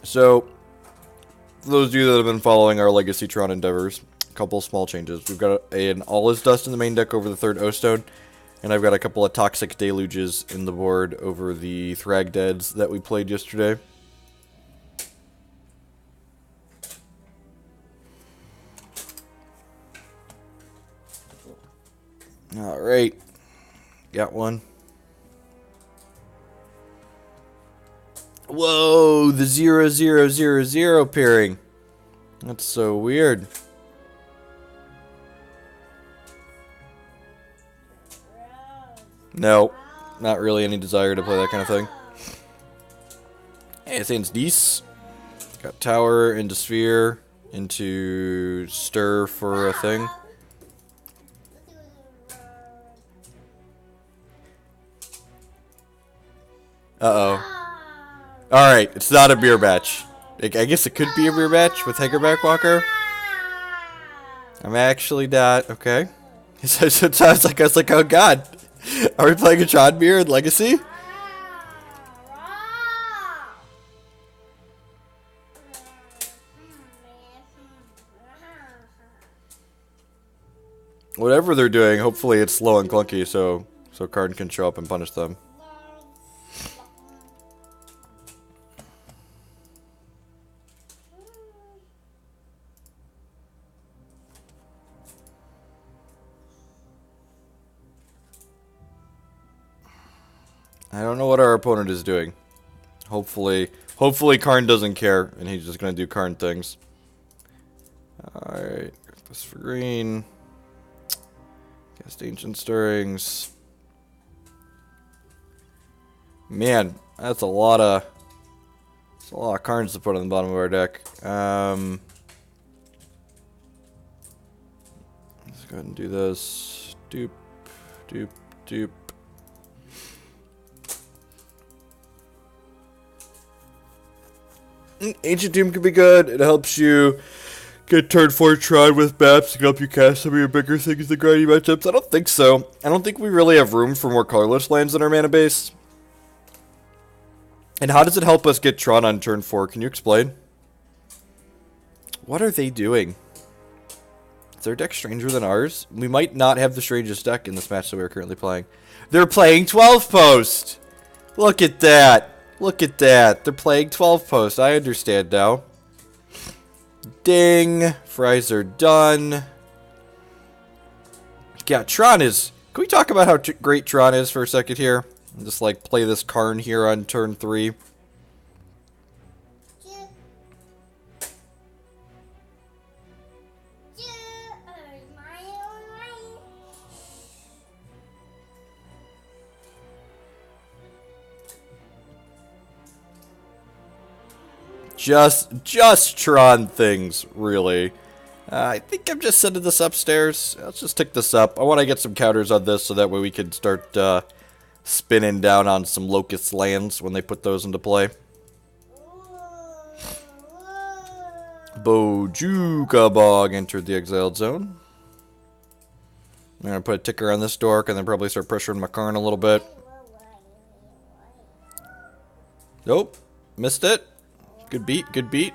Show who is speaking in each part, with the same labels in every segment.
Speaker 1: So, for those of you that have been following our Legacy Tron endeavors, a couple small changes. We've got an All Is Dust in the main deck over the third O Stone, and I've got a couple of Toxic Deluges in the board over the Thragdeads that we played yesterday. Alright, got one. Whoa, the 0000 pairing. That's so weird. No, not really any desire to play that kind of thing. Hey, it's these. Got Tower into Sphere into Stir for a thing. Uh-oh. Alright, it's not a beer batch. I guess it could be a beer batch with Hagerback Walker. I'm actually not. Okay. It sounds like I was like, oh god. Are we playing a Tron beer in Legacy? Whatever they're doing, hopefully it's slow and clunky so Karn can show up and punish them. I don't know what our opponent is doing. Hopefully Karn doesn't care and he's just gonna do Karn things. Alright, this for green. Cast Ancient Stirrings. Man, that's a lot of Karns to put on the bottom of our deck. Let's go ahead and do this. Doop, doop, doop. Ancient Tomb could be good. It helps you get turn 4 Tron with maps to help you cast some of your bigger things in the grindy matchups. I don't think so. I don't think we really have room for more colorless lands in our mana base. And how does it help us get Tron on turn 4? Can you explain? What are they doing? Is their deck stranger than ours? We might not have the strangest deck in this match that we're currently playing. They're playing 12 post! Look at that! Look at that. They're playing 12 post. I understand now. Ding. Fries are done. Yeah, Tron is... Can we talk about how great Tron is for a second here? And just, like, play this Karn here on turn 3. Just Tron things, really. I think I'm just sending this upstairs. Let's just tick this up. I want to get some counters on this so that way we can start spinning down on some Locust lands when they put those into play. Bojuka Bog entered the exiled zone. I'm going to put a ticker on this dork and then probably start pressuring my Karn a little bit. Nope. Missed it. Good beat, good beat.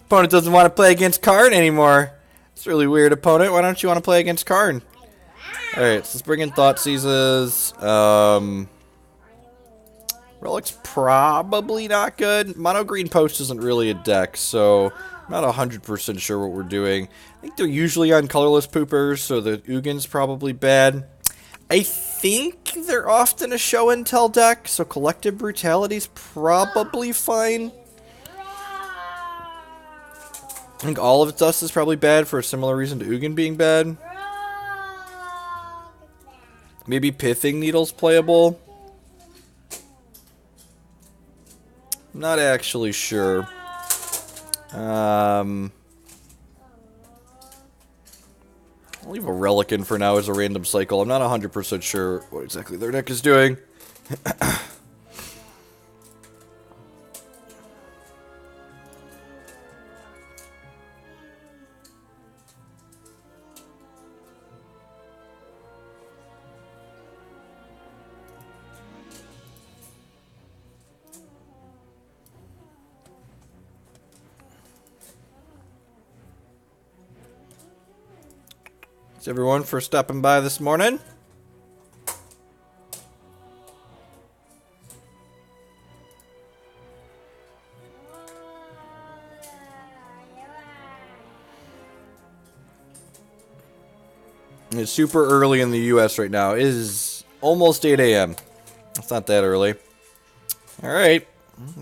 Speaker 1: Opponent doesn't want to play against Karn anymore. It's really weird, opponent. Why don't you want to play against Karn? Alright, so let's bring in Thoughtseizes. Relic's probably not good. Mono Green Post isn't really a deck, so I'm not 100% sure what we're doing. I think they're usually on colorless poopers, so the Ugin's probably bad. I think they're often a show and tell deck, so Collective Brutality's probably fine. I think All of Dust is probably bad for a similar reason to Ugin being bad. Maybe Pithing Needle's playable. I'm not actually sure. I'll leave a Relic in for now as a random cycle. I'm not 100% sure what exactly their deck is doing. Thanks everyone for stopping by this morning. It's super early in the US right now. It is almost 8 a.m. It's not that early. Alright.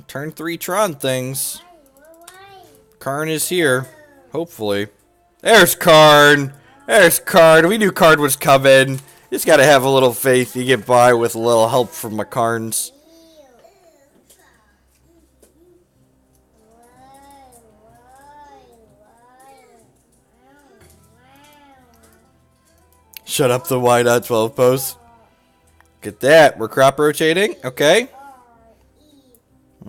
Speaker 1: Turn 3 Tron things. Karn is here. Hopefully. There's Karn! There's Karn! We knew Karn was coming. Just gotta have a little faith. You get by with a little help from my Karns. Shut up the Y.12 post. Get that. We're crop rotating. Okay.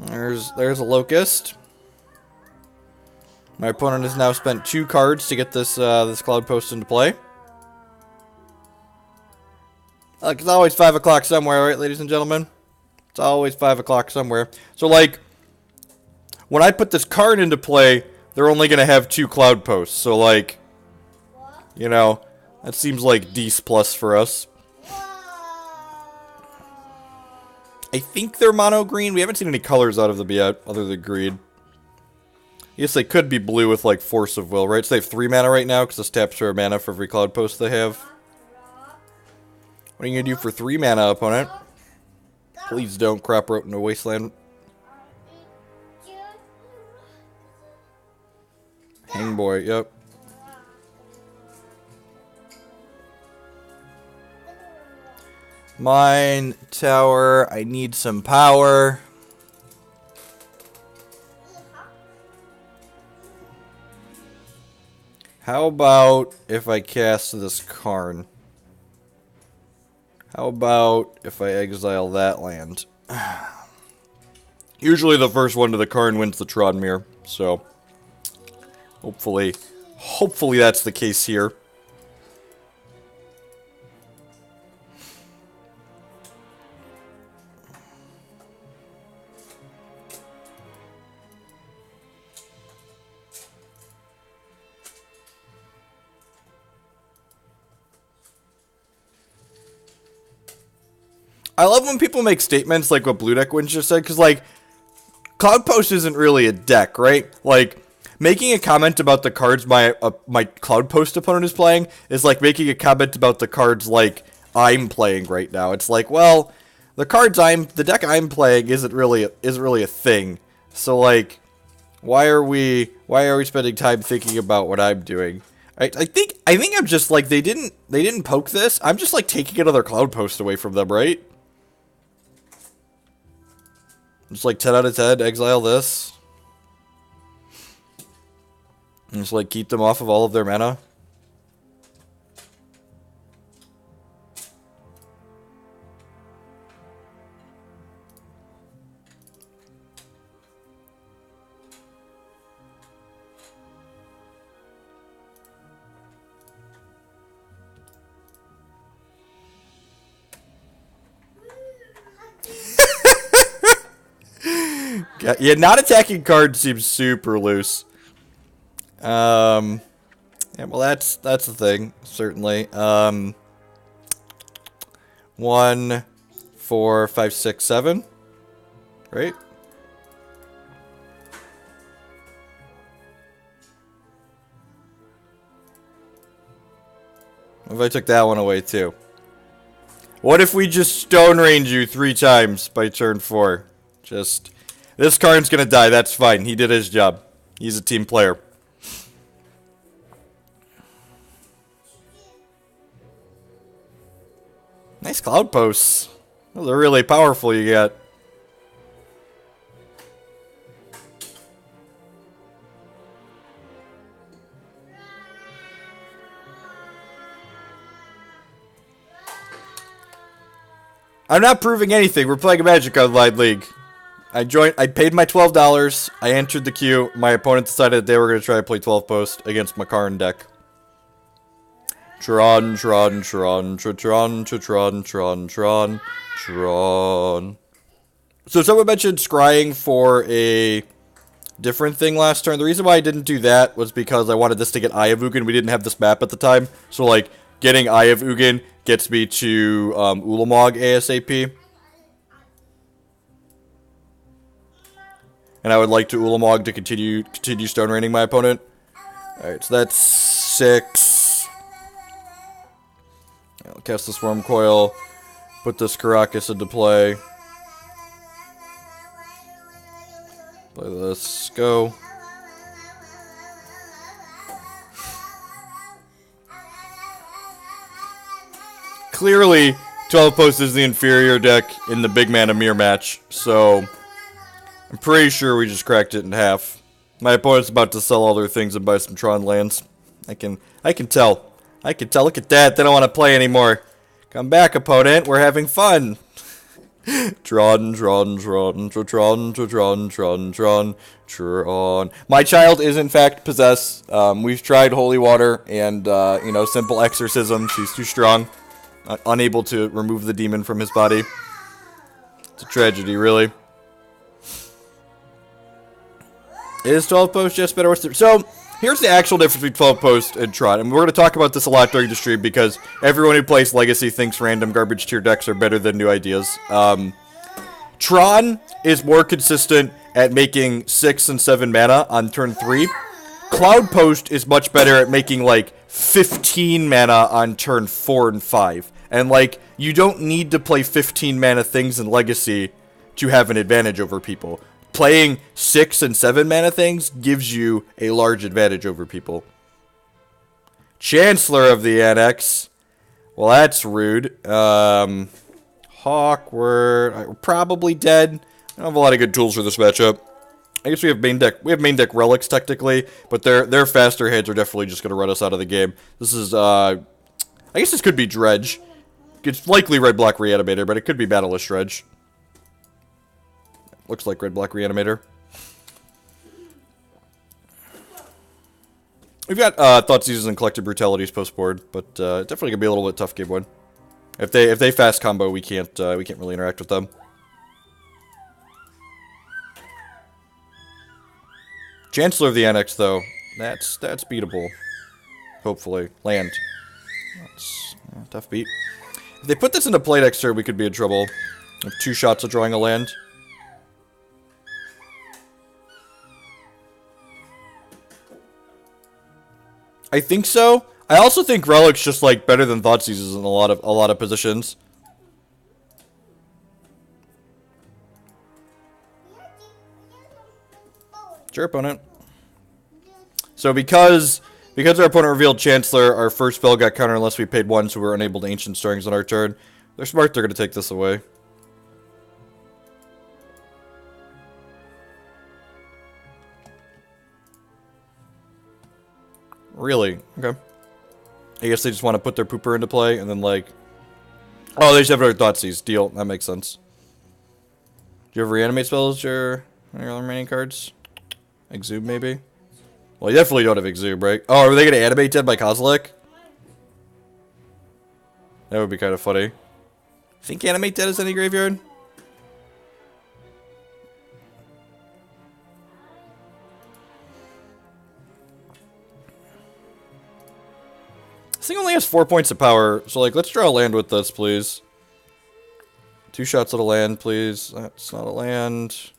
Speaker 1: There's a locust. My opponent has now spent 2 cards to get this this cloud post into play. Look, it's always 5 o'clock somewhere, right, ladies and gentlemen? It's always 5 o'clock somewhere. So, like, when I put this card into play, they're only going to have 2 cloud posts. So, like, you know, that seems like D+ for us. I think they're mono green. We haven't seen any colors out of them yet, other than green. Yes, they could be blue with, like, Force of Will, right? So they have 3 mana right now, because this taps for a mana for every cloud post they have. What are you going to do for 3 mana, opponent? Please don't crop route into Wasteland. Hangboy, yep. Mine, tower, I need some power. How about if I cast this Karn? How about if I exile that land? Usually the first one to the Karn wins the Tron mirror, so hopefully that's the case here. I love when people make statements like what Blue Deck Wins just said, because, like, Cloud Post isn't really a deck, right? Like, making a comment about the cards my Cloud Post opponent is playing is like making a comment about the cards, like, I'm playing right now. It's like, well, the deck I'm playing isn't really a thing. So, like, why are we spending time thinking about what I'm doing? I think I'm just, like, they didn't poke this. I'm just, like, taking another Cloud Post away from them, right? Just like 10 out of 10, exile this. And just like keep them off of all of their mana. Yeah, not attacking card seems super loose. Yeah, well, that's the thing, certainly. 1, 4, 5, 6, 7, right? What if I took that one away too? What if we just Stone Range you 3 times by turn 4? Just... This Karn's gonna die, that's fine. He did his job. He's a team player. Nice cloud posts. Well, they're really powerful, you got. I'm not proving anything. We're playing a Magic Online League. I paid my $12. I entered the queue. My opponent decided they were going to try to play 12 post against my Karn deck. Tron. So someone mentioned scrying for a different thing last turn. The reason why I didn't do that was because I wanted this to get Eye of Ugin. We didn't have this map at the time. So, like, getting Eye of Ugin gets me to Ulamog ASAP. And I would like to Ulamog to continue stone raining my opponent. Alright, so that's 6. I'll cast this Wurmcoil, put this Karakas into play. Play this, go. Clearly, 12 Post is the inferior deck in the big mana mirror match, so I'm pretty sure we just cracked it in half. My opponent's about to sell all their things and buy some Tron lands. I can tell. I can tell. Look at that. They don't want to play anymore. Come back, opponent. We're having fun. Tron. My child is in fact possessed. We've tried holy water and simple exorcism. She's too strong. Unable to remove the demon from his body. It's a tragedy, really. Is 12 Post just better? So, here's the actual difference between 12 Post and Tron. And we're going to talk about this a lot during the stream because everyone who plays Legacy thinks random garbage tier decks are better than new ideas. Tron is more consistent at making 6 and 7 mana on turn 3. Cloud Post is much better at making, like, 15 mana on turn 4 and 5. And, like, you don't need to play 15 mana things in Legacy to have an advantage over people. Playing 6 and 7 mana things gives you a large advantage over people. Chancellor of the Annex. Well, that's rude. Hawkward. We're probably dead. I don't have a lot of good tools for this matchup. I guess we have main deck. We have main deck relics technically, but their faster heads are definitely just gonna run us out of the game. This is I guess this could be Dredge. It's likely red-black Reanimator, but it could be Battleless Dredge. Looks like red-black Reanimator. We've got Thoughtseize and Collective Brutalities post-board, but definitely gonna be a little bit tough game one. If they fast combo, we can't really interact with them. Chancellor of the Annex, though, that's beatable. Hopefully, land. That's a tough beat. If they put this into play next turn, we could be in trouble. We have 2 shots of drawing a land. I think so. I also think Relic's just like better than Thoughtseizes in a lot of positions. Sure, opponent. So because our opponent revealed Chancellor, our first spell got countered unless we paid 1, so we were unable to Ancient Stirrings on our turn. They're smart, they're going to take this away. Really? Okay. I guess they just want to put their pooper into play, and then like... Oh, they just have another Thoughtseize. Deal. That makes sense. Do you have reanimate spells, your remaining cards? Exhume, maybe? Well, you definitely don't have Exhume, right? Oh, are they going to animate Dead by Kozilek? That would be kind of funny. Think Animate Dead is any graveyard? This thing only has 4 points of power, so like, let's draw a land with this, please. 2 shots at a land, please. That's not a land.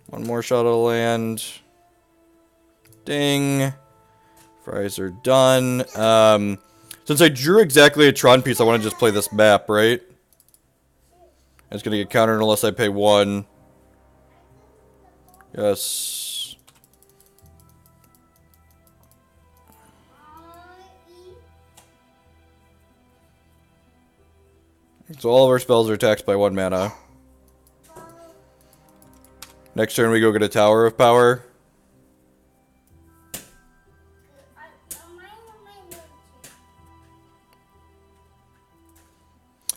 Speaker 1: 1 more shot at a land. Ding. Fries are done. Since I drew exactly a Tron piece, I want to just play this map, right? It's going to get countered unless I pay 1. Yes. So all of our spells are taxed by 1 mana. Next turn we go get a Tower of Power.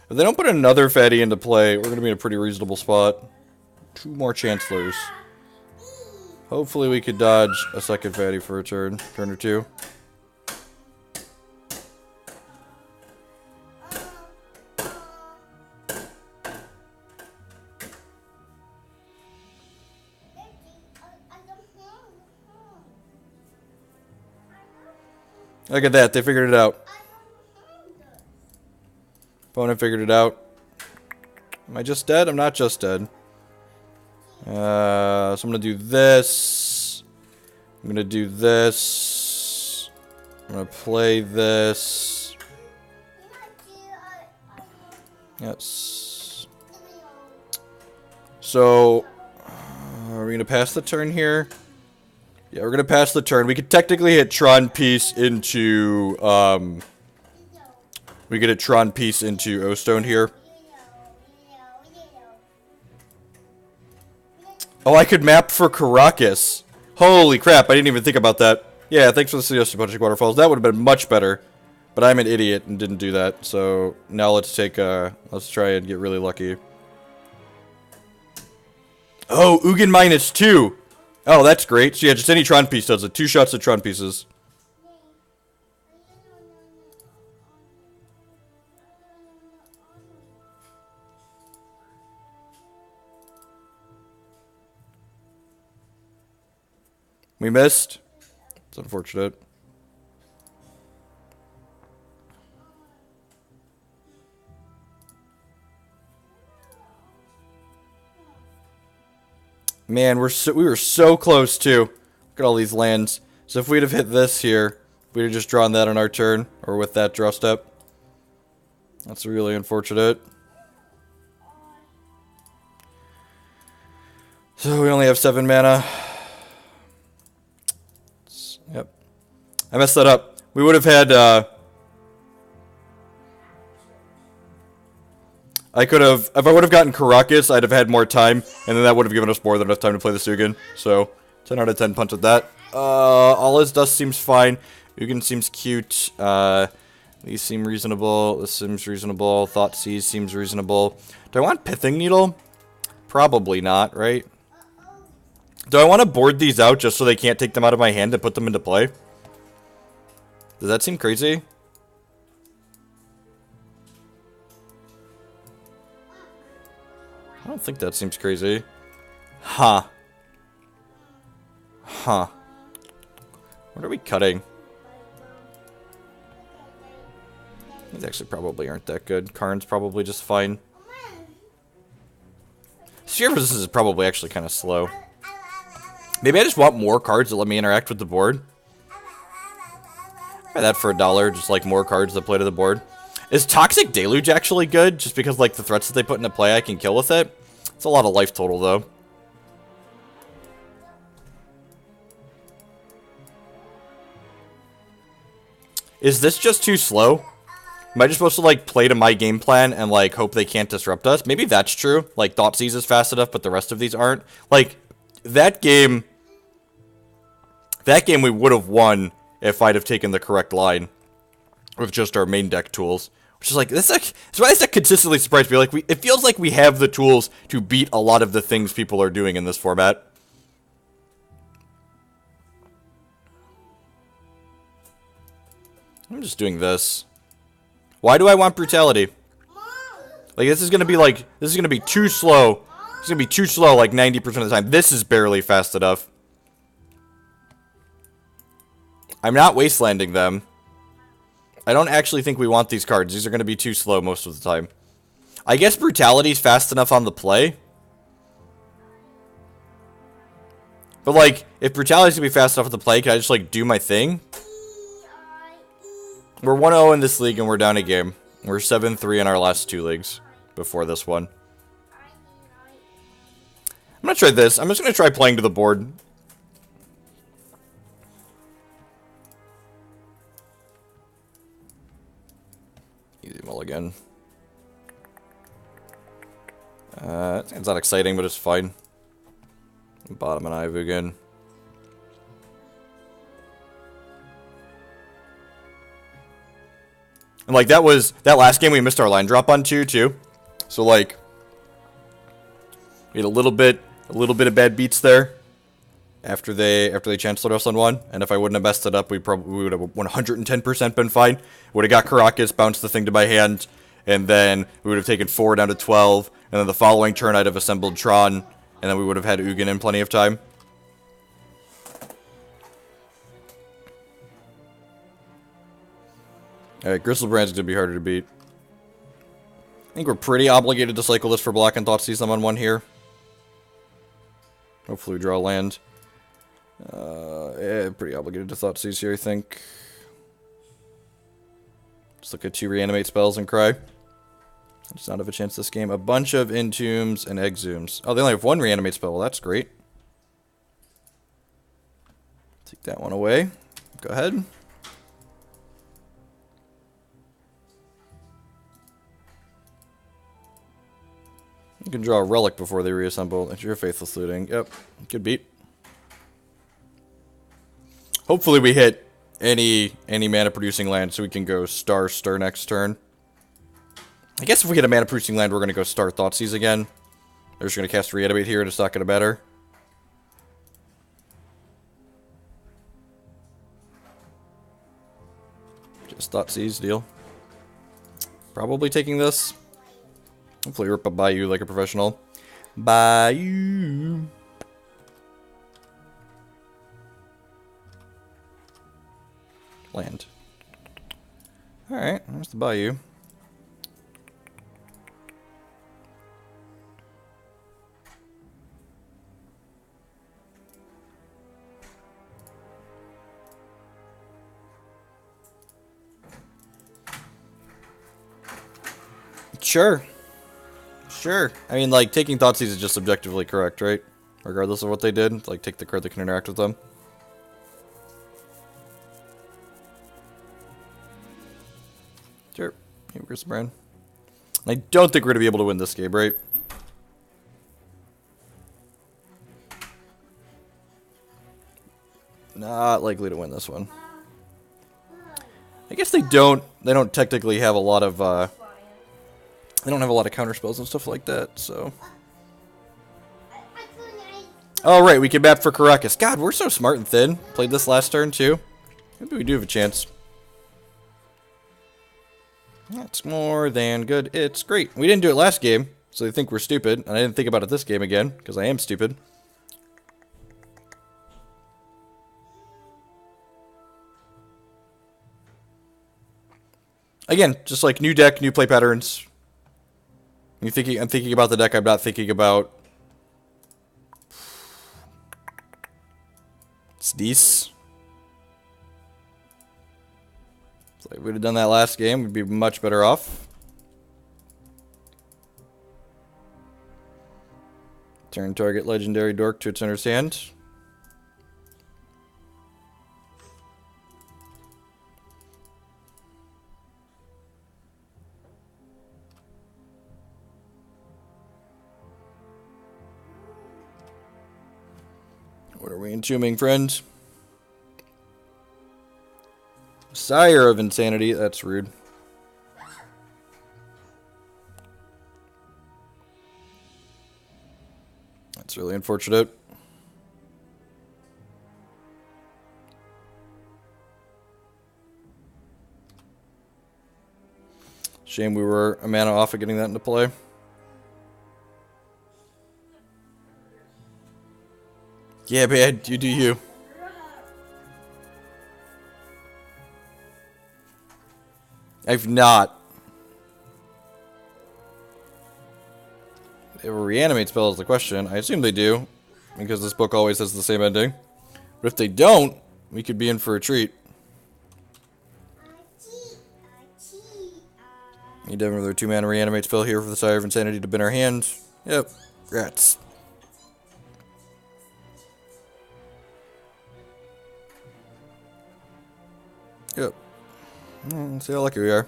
Speaker 1: If they don't put another fatty into play, we're going to be in a pretty reasonable spot. 2 more Chancellors. Hopefully we could dodge a second fatty for a turn or 2. Look at that, they figured it out. Opponent figured it out. Am I just dead? I'm not just dead. So I'm gonna do this. I'm gonna do this. I'm gonna play this. Yes. So, are we gonna pass the turn here? Yeah, we're gonna pass the turn. We could technically hit Tron piece into, we could hit Tron piece into O-Stone here. Oh, I could map for Karakas. Holy crap, I didn't even think about that. Yeah, thanks for the suggestion, Punching Waterfalls. That would have been much better. But I'm an idiot and didn't do that. So now let's take, let's try and get really lucky. Oh, Ugin -2. Oh, that's great. So yeah, just any Tron piece does it. 2 shots at Tron pieces. We missed. It's unfortunate. Man, we were so close too. Look at all these lands. So if we'd have hit this here, we'd have just drawn that on our turn, or with that draw step. That's really unfortunate. So we only have 7 mana. Yep. I messed that up. We would have had, I could have, if I would have gotten Karakas, I'd have had more time, and then that would have given us more than enough time to play the Ugin. So, 10 out of 10 punch at that. All his dust seems fine. Ugin seems cute. These seem reasonable. This seems reasonable. Thoughtseize seems reasonable. Do I want Pithing Needle? Probably not, right? Do I want to board these out just so they can't take them out of my hand and put them into play? Does that seem crazy? I don't think that seems crazy. Huh. Huh. What are we cutting? These actually probably aren't that good. Karn's probably just fine. Sphere resistance is probably actually kind of slow. Maybe I just want more cards that let me interact with the board. Buy that for $1, just like more cards that play to the board. Is Toxic Deluge actually good? Just because like the threats that they put into play I can kill with it? It's a lot of life total though. Is this just too slow? Am I just supposed to like play to my game plan and like hope they can't disrupt us? Maybe that's true. Like Thoughtseize is fast enough, but the rest of these aren't. Like that game we would have won if I'd have taken the correct line with just our main deck tools. Which is like, that's why this deck consistently surprised me. Like, it feels like we have the tools to beat a lot of the things people are doing in this format. I'm just doing this. Why do I want Brutality? Like, this is gonna be too slow. It's gonna be too slow like 90% of the time. This is barely fast enough. I'm not wastelanding them. I don't actually think we want these cards. These are going to be too slow most of the time. I guess Brutality's fast enough on the play. But, like, if Brutality's going to be fast enough on the play, can I just, like, do my thing? We're 1-0 in this league, and we're down a game. We're 7-3 in our last 2 leagues before this one. I'm going to try this. I'm just going to try playing to the board. Easy mulligan. It's not exciting, but it's fine. Bottom an Eye of Ugin. And like that last game we missed our line drop on too. So like we had a little bit of bad beats there after they chanceled us on one. And if I wouldn't have messed it up, we would have 110% been fine. Would have got Karakas, bounced the thing to my hand, and then we would have taken 4 down to 12. And then the following turn I'd have assembled Tron, and then we would have had Ugin in plenty of time. Alright, Gristlebrand's gonna be harder to beat. I think we're pretty obligated to cycle this for black and Thoughtseize them on one here. Hopefully we draw land. Yeah, pretty obligated to Thoughtseize here, I think. Just look at 2 reanimate spells and cry. I just not have a chance this game. A bunch of Entombs and Exhumes. Oh, they only have 1 reanimate spell. Well, that's great. Take that one away. Go ahead. You can draw a relic before they reassemble. That's your Faithless Looting. Yep. Good beat. Hopefully we hit any mana producing land so we can go Star next turn. I guess if we get a mana producing land, we're going to go Star Thoughtseize again. They're just going to cast Reanimate here and it's not going to matter. Just Thoughtseize, deal. Probably taking this. Hopefully rip a Bayou like a professional. Bayou. Land. Alright, there's the Bayou. Sure. Sure. I mean, like, taking Thoughtseize is just subjectively correct, right? Regardless of what they did. Like, take the card that can interact with them. Sure. Here, Chris Brand. I don't think we're going to be able to win this game, right? Not likely to win this one. I guess they don't technically have a lot of, they don't have a lot of counter spells and stuff like that, so. Oh, right, we can map for Karakas. God, we're so smart and thin. Played this last turn, too. Maybe we do have a chance. That's more than good. It's great. We didn't do it last game, so they think we're stupid. And I didn't think about it this game again, because I am stupid. Again, just like new deck, new play patterns. I'm thinking about the deck. I'm not thinking about. It's this. It's like we'd have done that last game, we'd be much better off. Turn target legendary dork to its owner's hand. What are we entombing, friends? Sire of Insanity. That's rude. That's really unfortunate. Shame we were a mana off of getting that into play. Yeah, man, you do you. I've not. They have a reanimate spell is the question. I assume they do, because this book always has the same ending. But if they don't, we could be in for a treat. Need to have another 2-mana reanimate spell here for the Sire of Insanity to bin our hand. Yep, rats. Yep. Let's see how lucky we are.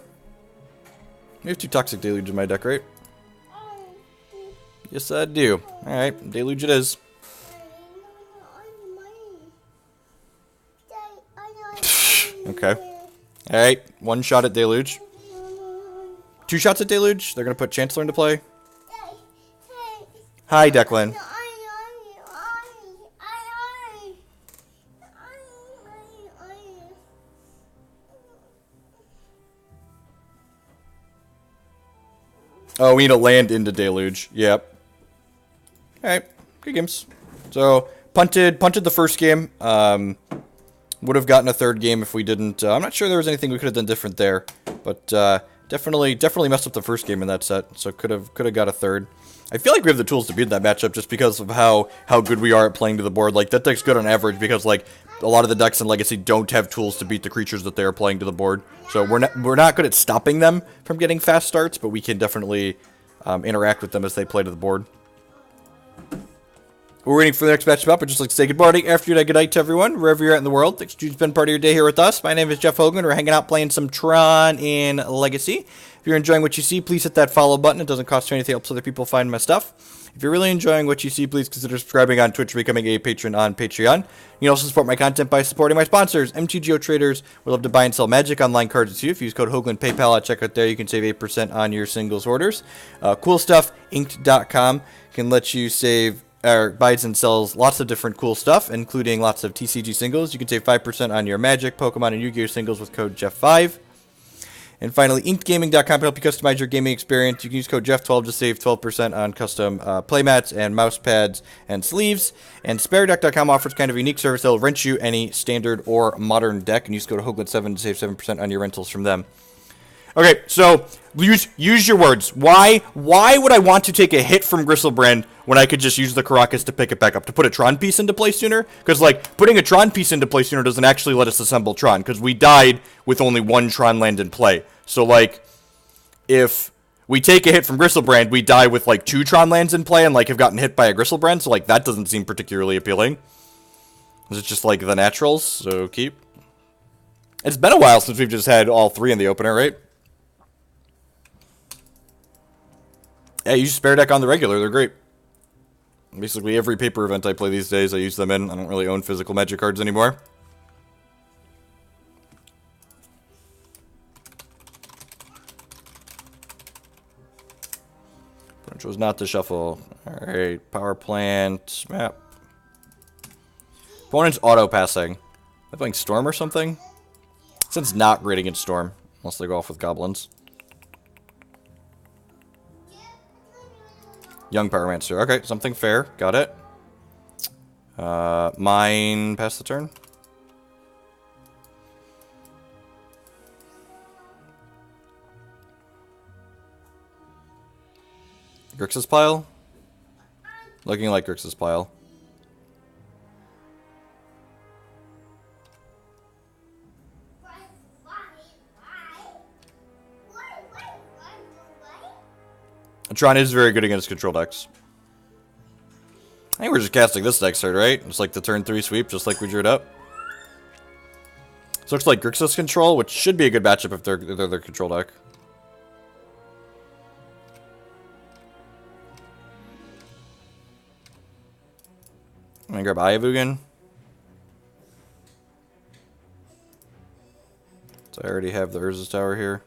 Speaker 1: We have 2 Toxic Deluge in my deck, right? Yes, I do. Alright, Deluge it is. Okay. Alright, 1 shot at Deluge. 2 shots at Deluge. They're going to put Chancellor into play. Hi, Declan. Oh, we need to land into Deluge. Yep. Alright. Good games. So, punted the first game. Would have gotten a third game if we didn't. I'm not sure there was anything we could have done different there. But Definitely messed up the first game in that set, so could have got a third. I feel like we have the tools to beat that matchup just because of how good we are at playing to the board. Like, that deck's good on average because, like, a lot of the decks in Legacy don't have tools to beat the creatures that they are playing to the board. So we're not good at stopping them from getting fast starts, but we can definitely interact with them as they play to the board. We're waiting for the next matchup up. I'd just like to say good morning, afternoon, good night to everyone, wherever you're at in the world. Thanks for spending part of your day here with us. My name is Jeff Hogan. We're hanging out playing some Tron in Legacy. If you're enjoying what you see, please hit that follow button. It doesn't cost you anything. It helps other people find my stuff. If you're really enjoying what you see, please consider subscribing on Twitch or becoming a patron on Patreon. You can also support my content by supporting my sponsors, MTGO Traders. We love to buy and sell Magic Online cards too. If you use code Hoagland PayPal at checkout there, you can save 8% on your singles orders. Cool stuff, inked.com can let you save buys and sells lots of different cool stuff, including lots of TCG singles. You can save 5% on your Magic, Pokemon, and Yu-Gi-Oh singles with code Jeff5. And finally, inkedgaming.com can help you customize your gaming experience. You can use code Jeff12 to save 12% on custom playmats and mouse pads and sleeves. And sparedeck.com offers kind of a unique service that will rent you any standard or modern deck, and use code Hoagland7 to save 7% on your rentals from them. Okay, so use your words. Why would I want to take a hit from Gristlebrand when I could just use the Karakas to pick it back up? To put a Tron piece into play sooner? Because, like, putting a Tron piece into play sooner doesn't actually let us assemble Tron, because we died with only one Tron land in play. So, like, if we take a hit from Gristlebrand, we die with, like, 2 Tron lands in play and, like, have gotten hit by a Gristlebrand, so, like, that doesn't seem particularly appealing. Is it just, like, the naturals? So, keep. It's been a while since we've just had all 3 in the opener, right? Yeah, use Spare Deck on the regular. They're great. Basically, every paper event I play these days, I use them in. I don't really own physical Magic cards anymore. But I chose not to shuffle. Alright, Power Plant, map. Opponent's auto-passing. They're playing Storm or something? Since not great against Storm, unless they go off with Goblins. Young Pyromancer. Okay, something fair. Got it. Mine, pass the turn. Grixis pile? Looking like Grixis pile. Tron is very good against control decks. I think we're just casting this next turn, right? It's like the turn 3 sweep, just like we drew it up. So looks like Grixis control, which should be a good matchup if they're their control deck. I'm gonna grab Eye of Ugin. So I already have the Urza's Tower here.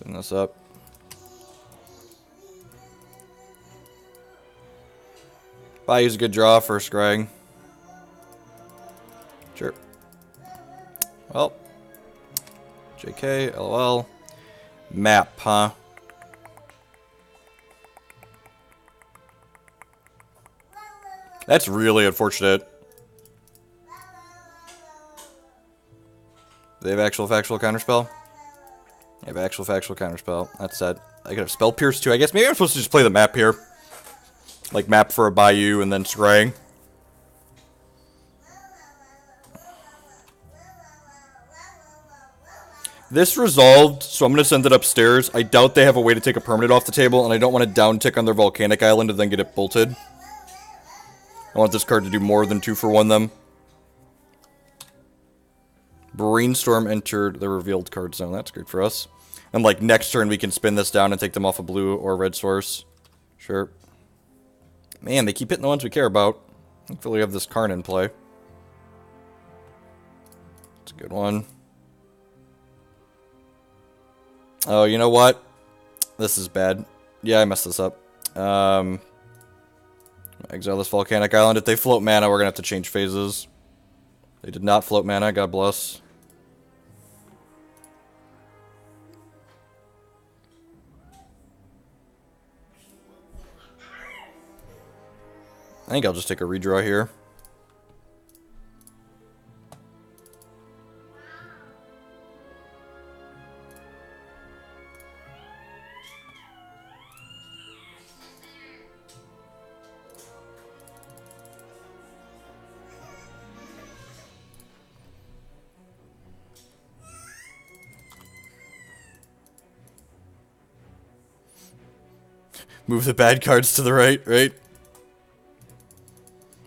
Speaker 1: Clean this up. Bayou's a good draw for Scrying. Sure. Well. JK, LOL. Map, huh? That's really unfortunate. Do they have actual factual counterspell? I have actual factual counterspell. That's sad. I could have Spell Pierce too. I guess maybe I'm supposed to just play the map here. Like map for a Bayou and then Scrying. This resolved, so I'm going to send it upstairs. I doubt they have a way to take a permanent off the table, and I don't want to down tick on their Volcanic Island and then get it bolted. I want this card to do more than 2 for 1 them. Brainstorm entered the revealed card zone. That's good for us. And like next turn we can spin this down and take them off a blue or red source. Sure. Man, they keep hitting the ones we care about. Hopefully we have this Karn in play. It's a good one. Oh, you know what? This is bad. Yeah, I messed this up. Exile this Volcanic Island. If they float mana, we're going to have to change phases. They did not float mana, God bless. I think I'll just take a redraw here. Move the bad cards to the right, right?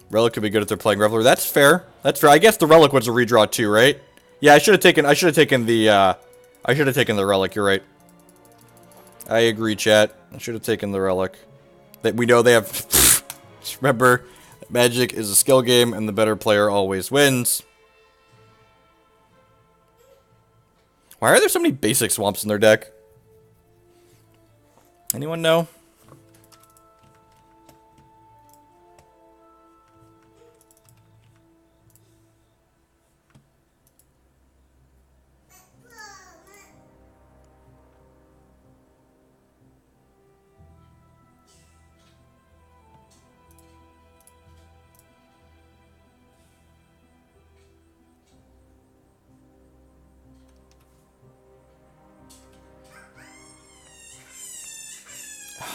Speaker 1: Relic could be good if they're playing Reveler. That's fair. That's fair. I guess the Relic was a redraw too, right? Yeah, I should have taken the Relic, you're right. I agree, chat. I should have taken the Relic. That we know they have just remember, Magic is a skill game and the better player always wins. Why are there so many basic swamps in their deck? Anyone know?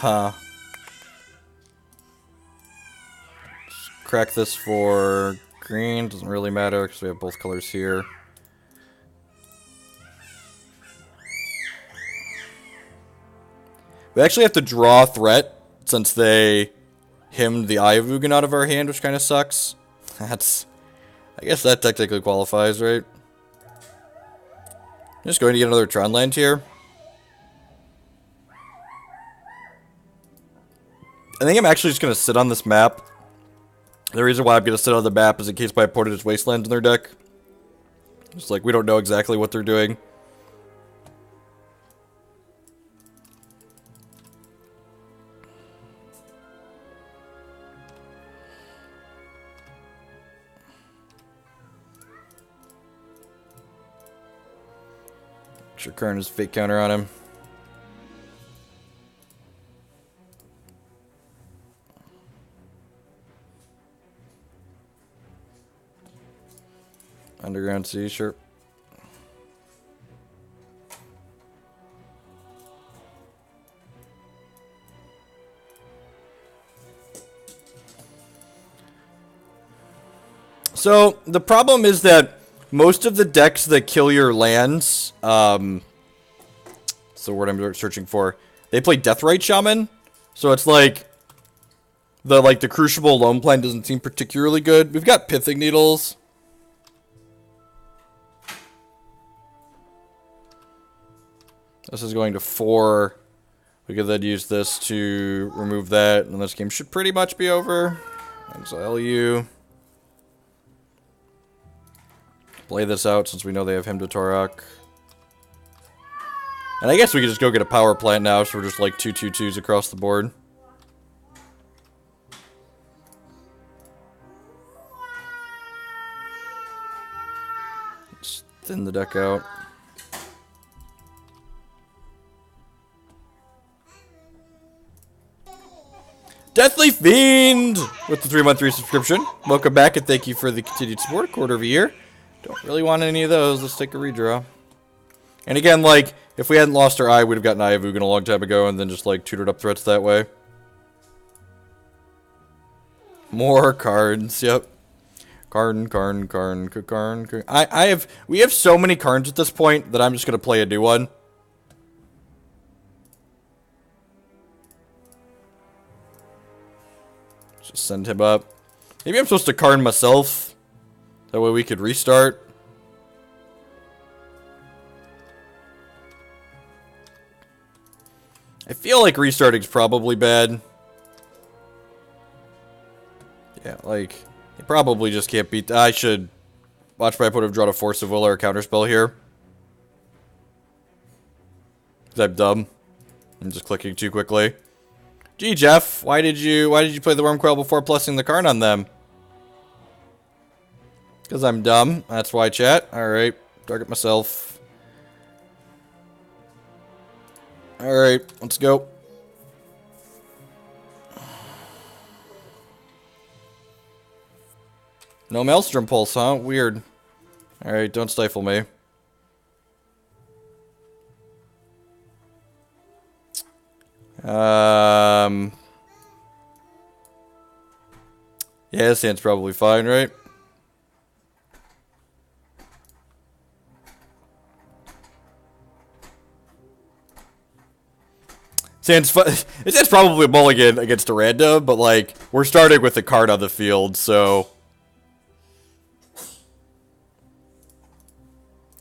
Speaker 1: Huh. Just crack this for green. Doesn't really matter because we have both colors here. We actually have to draw a threat since they hymned the Eye of Ugin out of our hand, which kind of sucks. That's... I guess that technically qualifies, right? I'm just going to get another Tron land here. I think I'm actually just going to sit on this map. The reason why I'm going to sit on the map is in case my opponent has Wasteland in their deck. Just like, we don't know exactly what they're doing. Sure, Karn has fake counter on him. Underground Sea, sure. So, the problem is that most of the decks that kill your lands, that's the word I'm searching for, they play Deathrite Shaman. So it's like, the Crucible Loam Plan doesn't seem particularly good. We've got Pithing Needles. This is going to 4. We could then use this to remove that, and this game should pretty much be over. Exile you. Play this out since we know they have Hymn to Torok. And I guess we could just go get a power plant now, so we're just like 2/2/2s across the board. Let's thin the deck out. Deathly Fiend with the 3-month resubscription. Welcome back and thank you for the continued support. Quarter of a year. Don't really want any of those. Let's take a redraw. And again, like, if we hadn't lost our eye, we'd have gotten Eye of Ugin a long time ago and then just, like, tutored up threats that way. More cards, yep. Karn. We have so many Karns at this point that I'm just gonna play a new one. Just send him up. Maybe I'm supposed to Karn myself. That way we could restart. I feel like restarting's probably bad. Yeah, like, you probably just can't beat... I should watch my opponent draw a Force of Will or a counterspell here. Because I'm dumb. I'm just clicking too quickly. Gee, Jeff, why did you play the Wurmcoil before plussing the Karn on them? Because I'm dumb. That's why, chat. Alright. Target myself. Alright, let's go. No Maelstrom Pulse, huh? Weird. Alright, don't stifle me. Yeah, this hand's probably fine, right? It's probably a mulligan against a random, but like we're starting with a card on the field, so.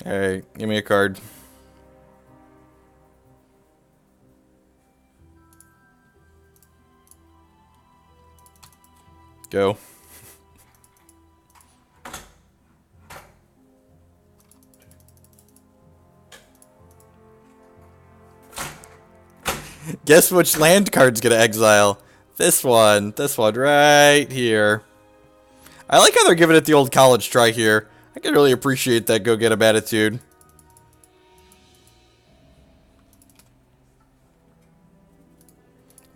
Speaker 1: All right, give me a card. Go. Guess which land card's gonna exile? This one right here. I like how they're giving it the old college try here. I can really appreciate that go get 'em attitude.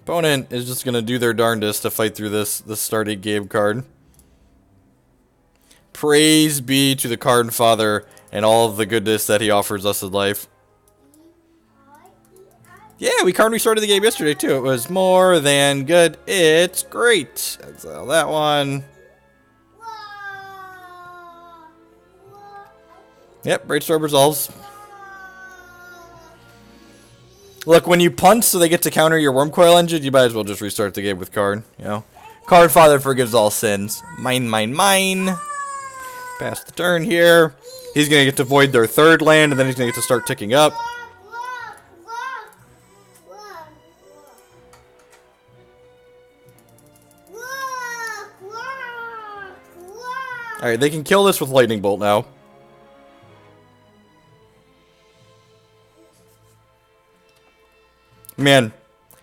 Speaker 1: Opponent is just gonna do their darndest to fight through this starting game card. Praise be to the Karn Father and all of the goodness that he offers us in life. Yeah, we Karn restarted the game yesterday too. It was more than good. It's great. Exile that one. Yep, Brainstorm resolves. Look, when you punt so they get to counter your Wurmcoil Engine, you might as well just restart the game with Karn, you know? Karn Father forgives all sins. Mine, mine, mine. Pass the turn here. He's going to get to void their third land, and then he's going to get to start ticking up. Alright, they can kill this with Lightning Bolt now. Man,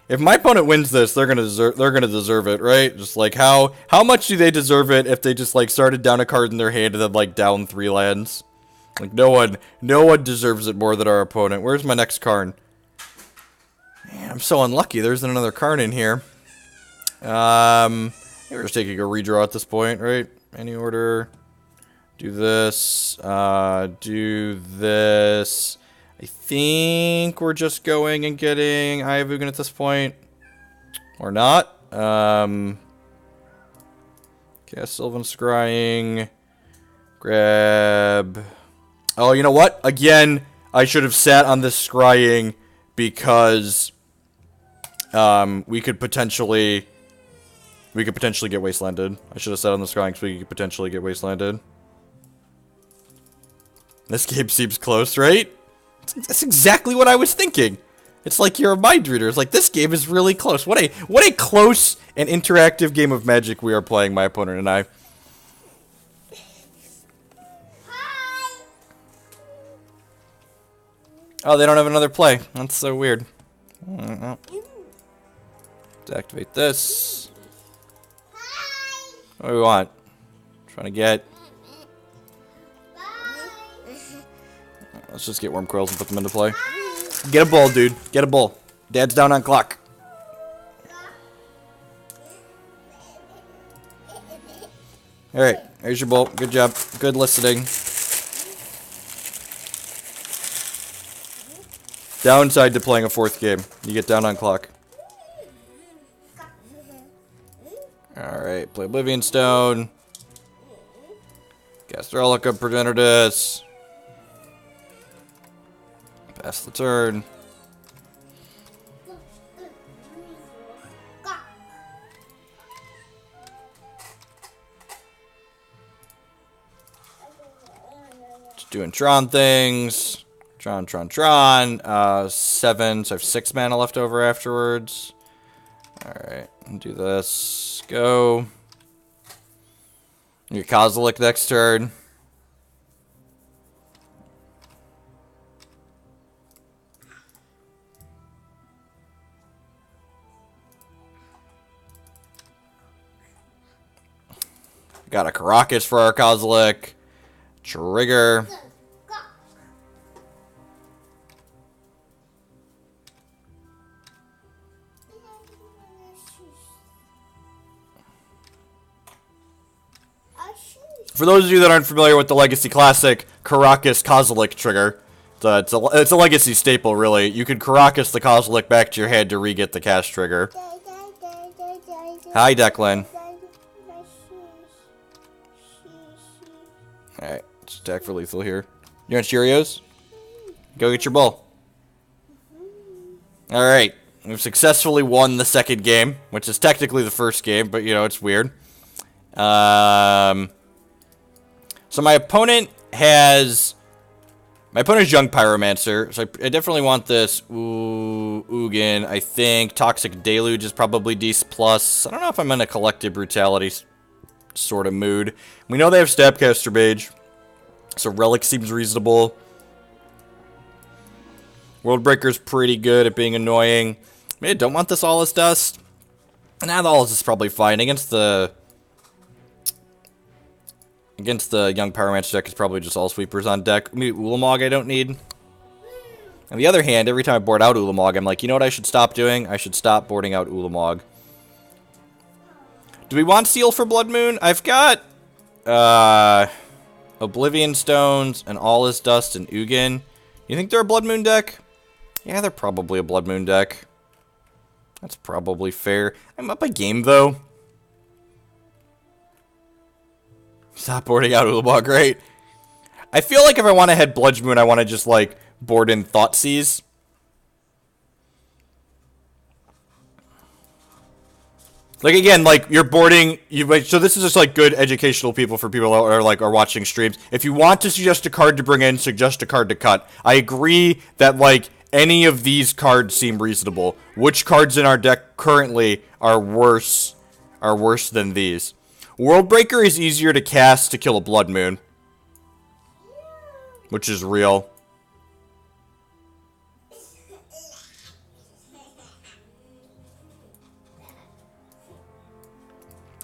Speaker 1: if my opponent wins this, they're gonna deserve it, right? Just like how much do they deserve it if they just like started down a card in their hand and then like down 3 lands? Like no one deserves it more than our opponent. Where's my next Karn? Man, I'm so unlucky. There's another Karn in here. We're just taking a redraw at this point, right? Any order. Do this. Do this. I think we're just going and getting Eye of Ugin at this point. Or not. Cast Sylvan Scrying. Grab. Oh, you know what? Again, I should have sat on this Scrying because we could potentially get wastelanded. I should have sat on the Scrying so we could potentially get wastelanded. This game seems close, right? That's exactly what I was thinking. It's like you're a mind reader. It's like this game is really close. What a close and interactive game of Magic we are playing, my opponent and I. Hi. Oh, they don't have another play. That's so weird. Let's activate this. Hi. What do we want? Trying to get. Let's just get Wurmcoils and put them into play. Get a bull, dude. Get a bull. Dad's down on clock. Alright, here's your bull. Good job. Good listening. Downside to playing a 4th game. You get down on clock. Alright, play Oblivion Stone. Cast Relic of Progenitus. Pass the turn. Just doing Tron things. Tron. 7, so I have 6 mana left over afterwards. Alright, do this. Go. Your Kozilek next turn. Got a Karakas for our Kozilek. Trigger. For those of you that aren't familiar with the Legacy Classic Karakas Kozilek trigger, it's a Legacy staple, really. You can Karakas the Kozilek back to your hand to re-get the cast trigger. Hi, Declan. Alright, let's attack for lethal here. You want Cheerios? Go get your bull. Alright, We've successfully won the second game, which is technically the first game, but, you know, it's weird. So my opponent has... My opponent's Young Pyromancer, so I definitely want this Ugin. I think Toxic Deluge is probably Dece+. I don't know if I'm in a Collective Brutality sort of mood. We know they have Snapcaster Mage, so Relic seems reasonable. Worldbreaker's pretty good at being annoying. Maybe I don't want this All Is Dust. Nah, the All Is probably fine. Against the Young Pyromancer deck, is probably just all sweepers on deck. Maybe Ulamog I don't need. On the other hand, every time I board out Ulamog, I'm like, you know what I should stop doing? I should stop boarding out Ulamog. Do we want Seal for Blood Moon? I've got Oblivion Stones and All Is Dust and Ugin. You think they're a Blood Moon deck? Yeah, they're probably a Blood Moon deck. That's probably fair. I'm up a game, though. Stop boarding out Ulamog, great. I feel like if I want to head Blood Moon, I want to just, like, board in Thoughtseize. Like, again, like, you're boarding... So this is just, like, good educational people for people who are watching streams. If you want to suggest a card to bring in, suggest a card to cut. I agree that, like, any of these cards seem reasonable. Which cards in our deck currently are worse than these? Worldbreaker is easier to cast to kill a Blood Moon. Which is real.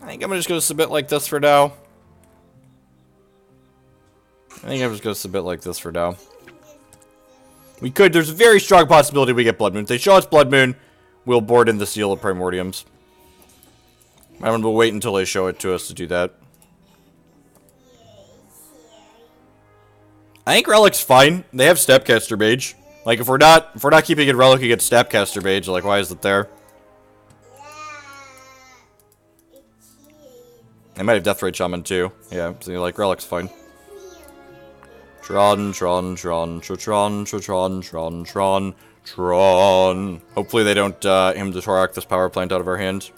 Speaker 1: I think I'm just going to submit like this for now. We could, there's a very strong possibility we get Blood Moon. If they show us Blood Moon, we'll board in the Seal of Primordiums. I'm going to wait until they show it to us to do that. I think Relic's fine. They have Snapcaster Mage. Like, if we're not keeping it Relic against Snapcaster Mage, like, why is it there? I might have Deathrite Shaman too. Yeah, so like Relic's fine. Tron. Hopefully they don't him to Torak this power plant out of our hand.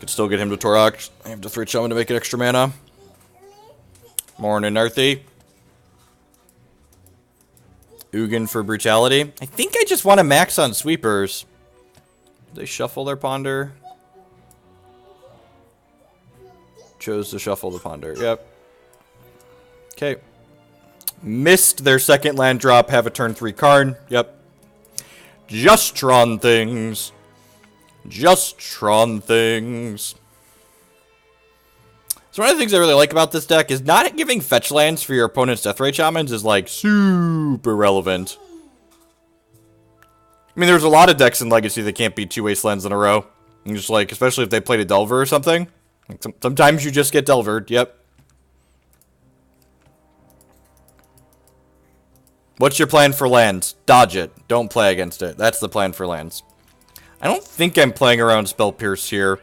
Speaker 1: Could still get him to Torak. I have Deathrite Shaman to make it extra mana. Morning, Earthy. Ugin for Brutality. I think I just want to max on sweepers. Did they shuffle their Ponder? Chose to shuffle the Ponder. Yep. Okay. Missed their second land drop. Have a turn 3 Karn. Yep. Just Tron things. Just Tron things. So one of the things I really like about this deck is not giving fetch lands for your opponent's Deathrite Shamans is like super relevant. I mean, there's a lot of decks in Legacy that can't beat 2 wastelands in a row. And just like, especially if they played a Delver or something. Like sometimes you just get Delvered, yep. What's your plan for lands? Dodge it. Don't play against it. That's the plan for lands. I don't think I'm playing around Spell Pierce here.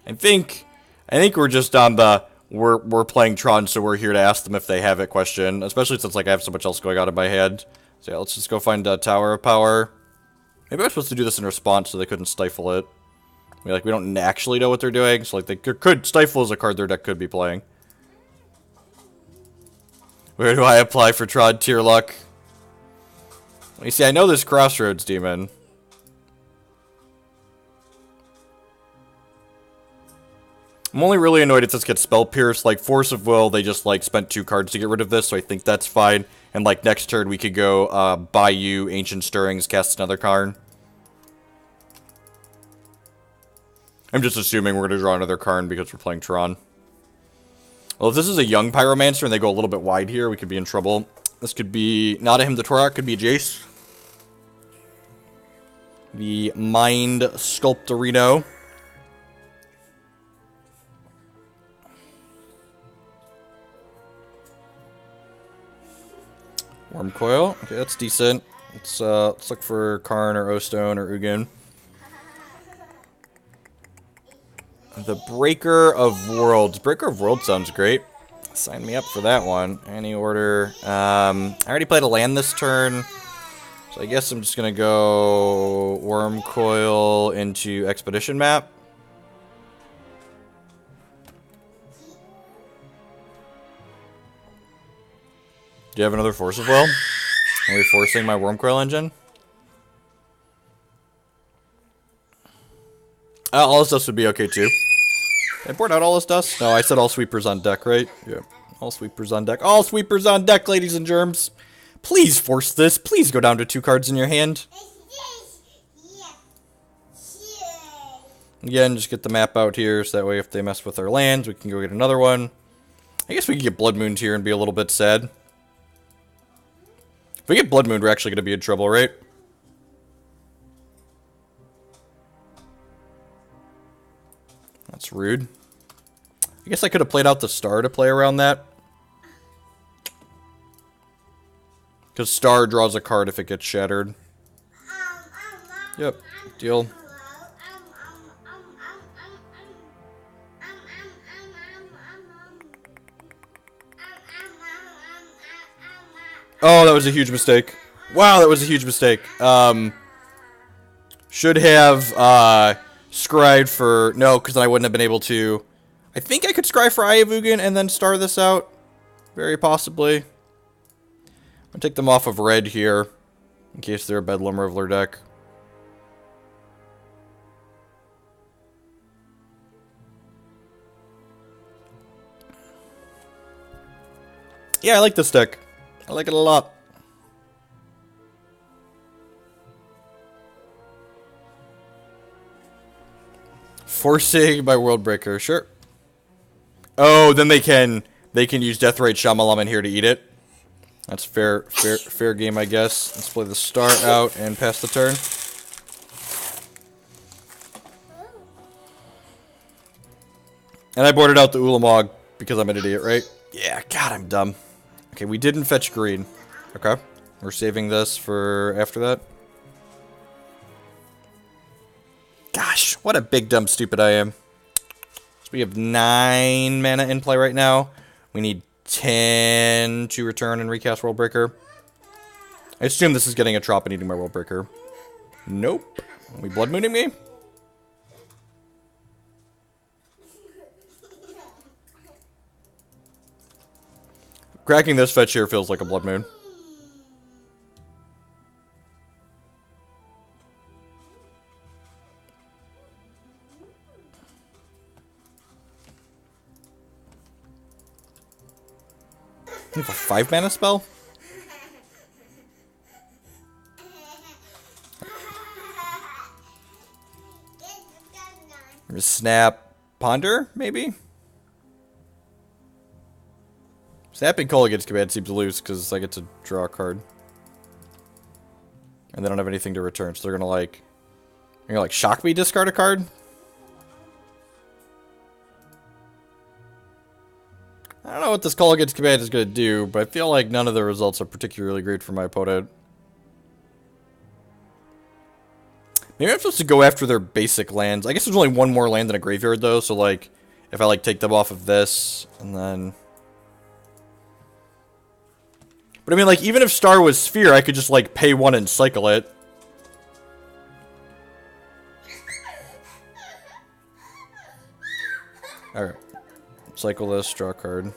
Speaker 1: I think we're just on the we're playing Tron, so we're here to ask them if they have it question. Especially since like I have so much else going on in my head. So yeah, let's just go find a Tower of Power. Maybe I was supposed to do this in response so they couldn't stifle it. I mean, like, we don't actually know what they're doing, so, like, they could... Stifle is a card their deck could be playing. Where do I apply for Tron Tier Luck? Well, you see, I know this Crossroads Demon. I'm only really annoyed if this gets Spell Pierce. Like, Force of Will, they just, like, spent 2 cards to get rid of this, so I think that's fine. And, like, next turn we could go, Bayou, Ancient Stirrings, cast another Karn. I'm just assuming we're going to draw another Karn because we're playing Tron. Well, if this is a Young Pyromancer and they go a little bit wide here, we could be in trouble. This could be not a Him to Torak, could be a Jace. The Mind Sculptorino. Wurmcoil. Okay, that's decent. Let's look for Karn or O-Stone or Ugin. The Breaker of Worlds. Breaker of Worlds sounds great. Sign me up for that one. Any order. I already played a land this turn. So I guess I'm just gonna go Wurmcoil into Expedition Map. Do you have another Force of Will? Are we forcing my Wurmcoil Engine? All this dust would be okay too. Did I board out all this dust? No, I said all sweepers on deck, right? Yeah. All sweepers on deck. All sweepers on deck, ladies and germs. Please force this. Please go down to 2 cards in your hand. Again, just get the map out here, so that way if they mess with our lands, we can go get another one. I guess we could get Blood Mooned here and be a little bit sad. If we get Blood Mooned, we're actually going to be in trouble, right? That's rude. I guess I could have played out the Star to play around that. Because Star draws a card if it gets shattered. Yep, deal. Oh, that was a huge mistake. Wow, that was a huge mistake. Should have scryed for... No, because then I wouldn't have been able to... I think I could scry for Eye of Ugin and then star this out. Very possibly. I'll take them off of red here. In case they're a Bedlam Reveler deck. Yeah, I like this deck. I like it a lot. Forcing by Worldbreaker, sure. Oh, then they can use Deathrite Shyamalan here to eat it. That's fair game, I guess. Let's play the Star out and pass the turn. And I boarded out the Ulamog because I'm an idiot, right? Yeah, God, I'm dumb. Okay, we didn't fetch green. Okay, we're saving this for after that. Gosh, what a big, dumb, stupid I am. So we have 9 mana in play right now. We need 10 to return and recast Worldbreaker. I assume this is getting a Trop and eating my Worldbreaker. Nope. Are we Blood Mooning me? Cracking this fetch here feels like a Blood Moon. You have a 5 mana spell? Snap Ponder, maybe? Snapping Colligan's command seems loose because I get to draw a card. And they don't have anything to return, so they're gonna shock me, discard a card? I don't know what this Colligan's command is gonna do, but I feel like none of the results are particularly great for my opponent. Maybe I'm supposed to go after their basic lands. I guess there's only one more land in a graveyard though, so like, if I take them off of this, and then... But I mean, even if Star was Sphere, I could just, pay 1 and cycle it. Alright. Cycle this, draw a card.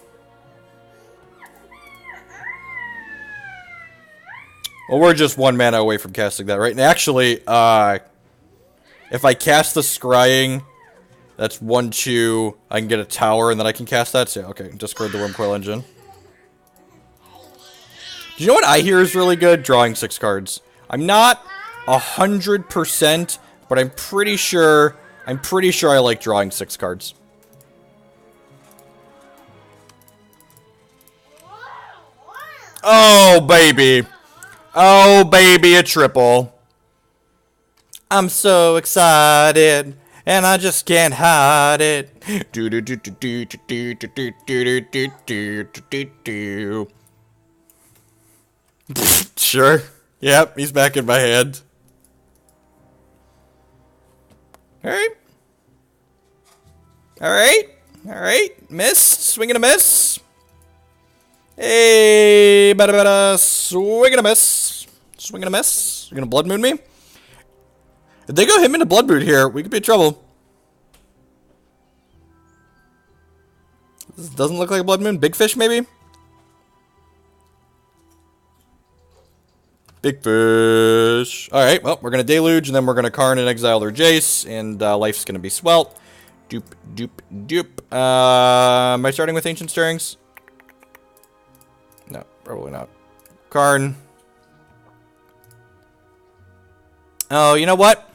Speaker 1: Well, we're just 1 mana away from casting that, right? And actually, if I cast the Scrying, that's 1/2, I can get a tower, and then I can cast that. So, yeah, okay, discard the Wurmcoil Engine. Do you know what I hear is really good? Drawing 6 cards. I'm not 100%, but I'm pretty sure I like drawing 6 cards. Oh, baby. Oh, baby, a triple. I'm so excited, and I just can't hide it. Sure. Yep, he's back in my hand. Alright. Alright. Alright. Miss. Swing and a miss. Hey, bada bada. Swing and a miss. Swing and a miss. You're gonna Blood Moon me? If they go him into Blood Moon here, we could be in trouble. This doesn't look like a Blood Moon. Big Fish, maybe? Big Fish. Alright, well, we're gonna Deluge, and then we're gonna Karn and exile their Jace, and life's gonna be swelt. Doop, doop, doop. Am I starting with Ancient Stirrings? No, probably not. Karn. Oh, you know what?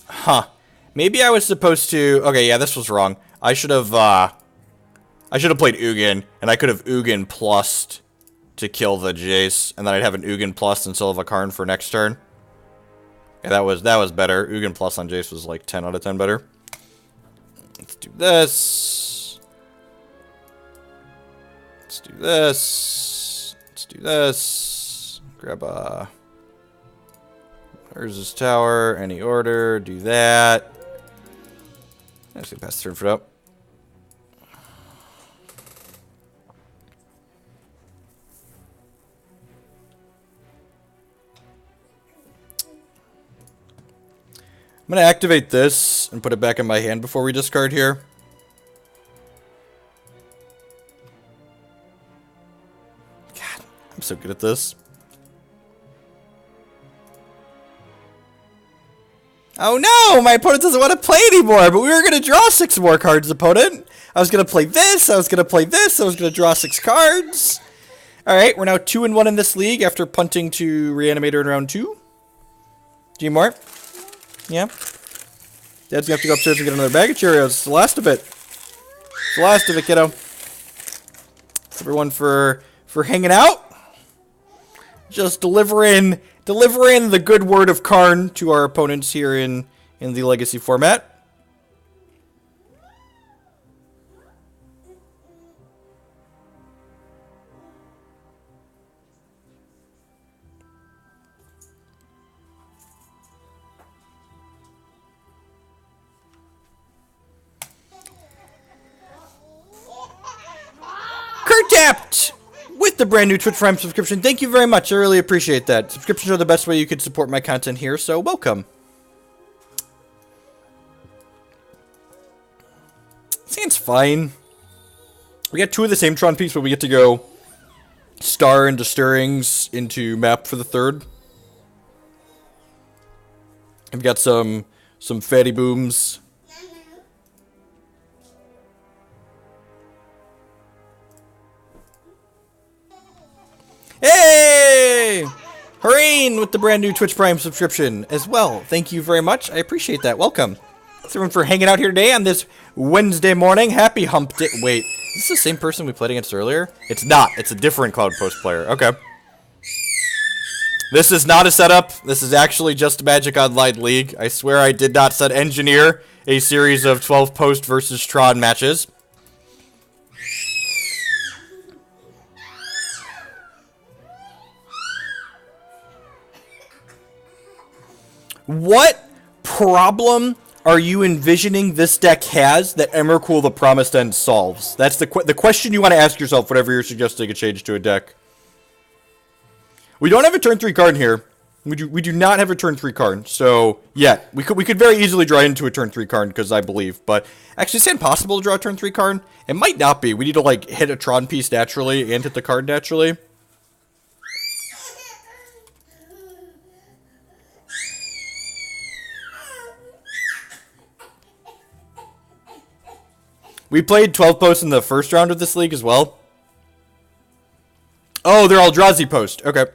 Speaker 1: Huh. Maybe I was supposed to... Okay, yeah, this was wrong. I should have played Ugin, and I could have Ugin plussed to kill the Jace, and then I'd have an Ugin plus and still have a Karn for next turn. Yeah, that was better. Ugin plus on Jace was like 10 out of 10 better. Let's do this. Let's do this. Let's do this. Grab a... Urza's Tower, any order, do that. I'm just gonna pass the turn for up. I'm gonna activate this and put it back in my hand before we discard here. God, I'm so good at this. Oh no, my opponent doesn't want to play anymore, but we were going to draw 6 more cards, opponent. I was going to play this, I was going to play this, I was going to draw 6 cards. Alright, we're now 2-1 in this league after punting to Reanimator in round 2. Do you more? Yeah? Dad's going to have to go upstairs and get another bag of Cheerios. It's the last of it. It's the last of it, kiddo. Thanks everyone for hanging out. Just delivering the good word of Karn to our opponents here in the Legacy format. Kurt tapped with the brand new Twitch Prime subscription. Thank you very much. I really appreciate that. Subscriptions are the best way you could support my content here, so welcome. Seems fine. We got 2 of the same Tron piece, but we get to go Star into Stirrings into map for the 3rd. I've got some fatty booms. Hey! Hareen with the brand new Twitch Prime subscription as well. Thank you very much. I appreciate that. Welcome. Thanks everyone for hanging out here today on this Wednesday morning. Happy hump day. Wait, is this the same person we played against earlier? It's not. It's a different Cloud Post player. Okay. This is not a setup. This is actually just a Magic Online League. I swear I did not set engineer a series of 12 Post versus Tron matches. What problem are you envisioning this deck has that Emrakul the Promised End solves? That's the question you want to ask yourself whenever you're suggesting a change to a deck. We don't have a turn 3 card here. We do not have a turn 3 card. So, yeah, we could very easily draw into a turn 3 card because I believe. But actually, it's impossible to draw a turn 3 card. It might not be. We need to, like, hit a Tron piece naturally and hit the card naturally. We played 12 posts in the first round of this league as well. Oh, they're all Eldrazi post. Okay.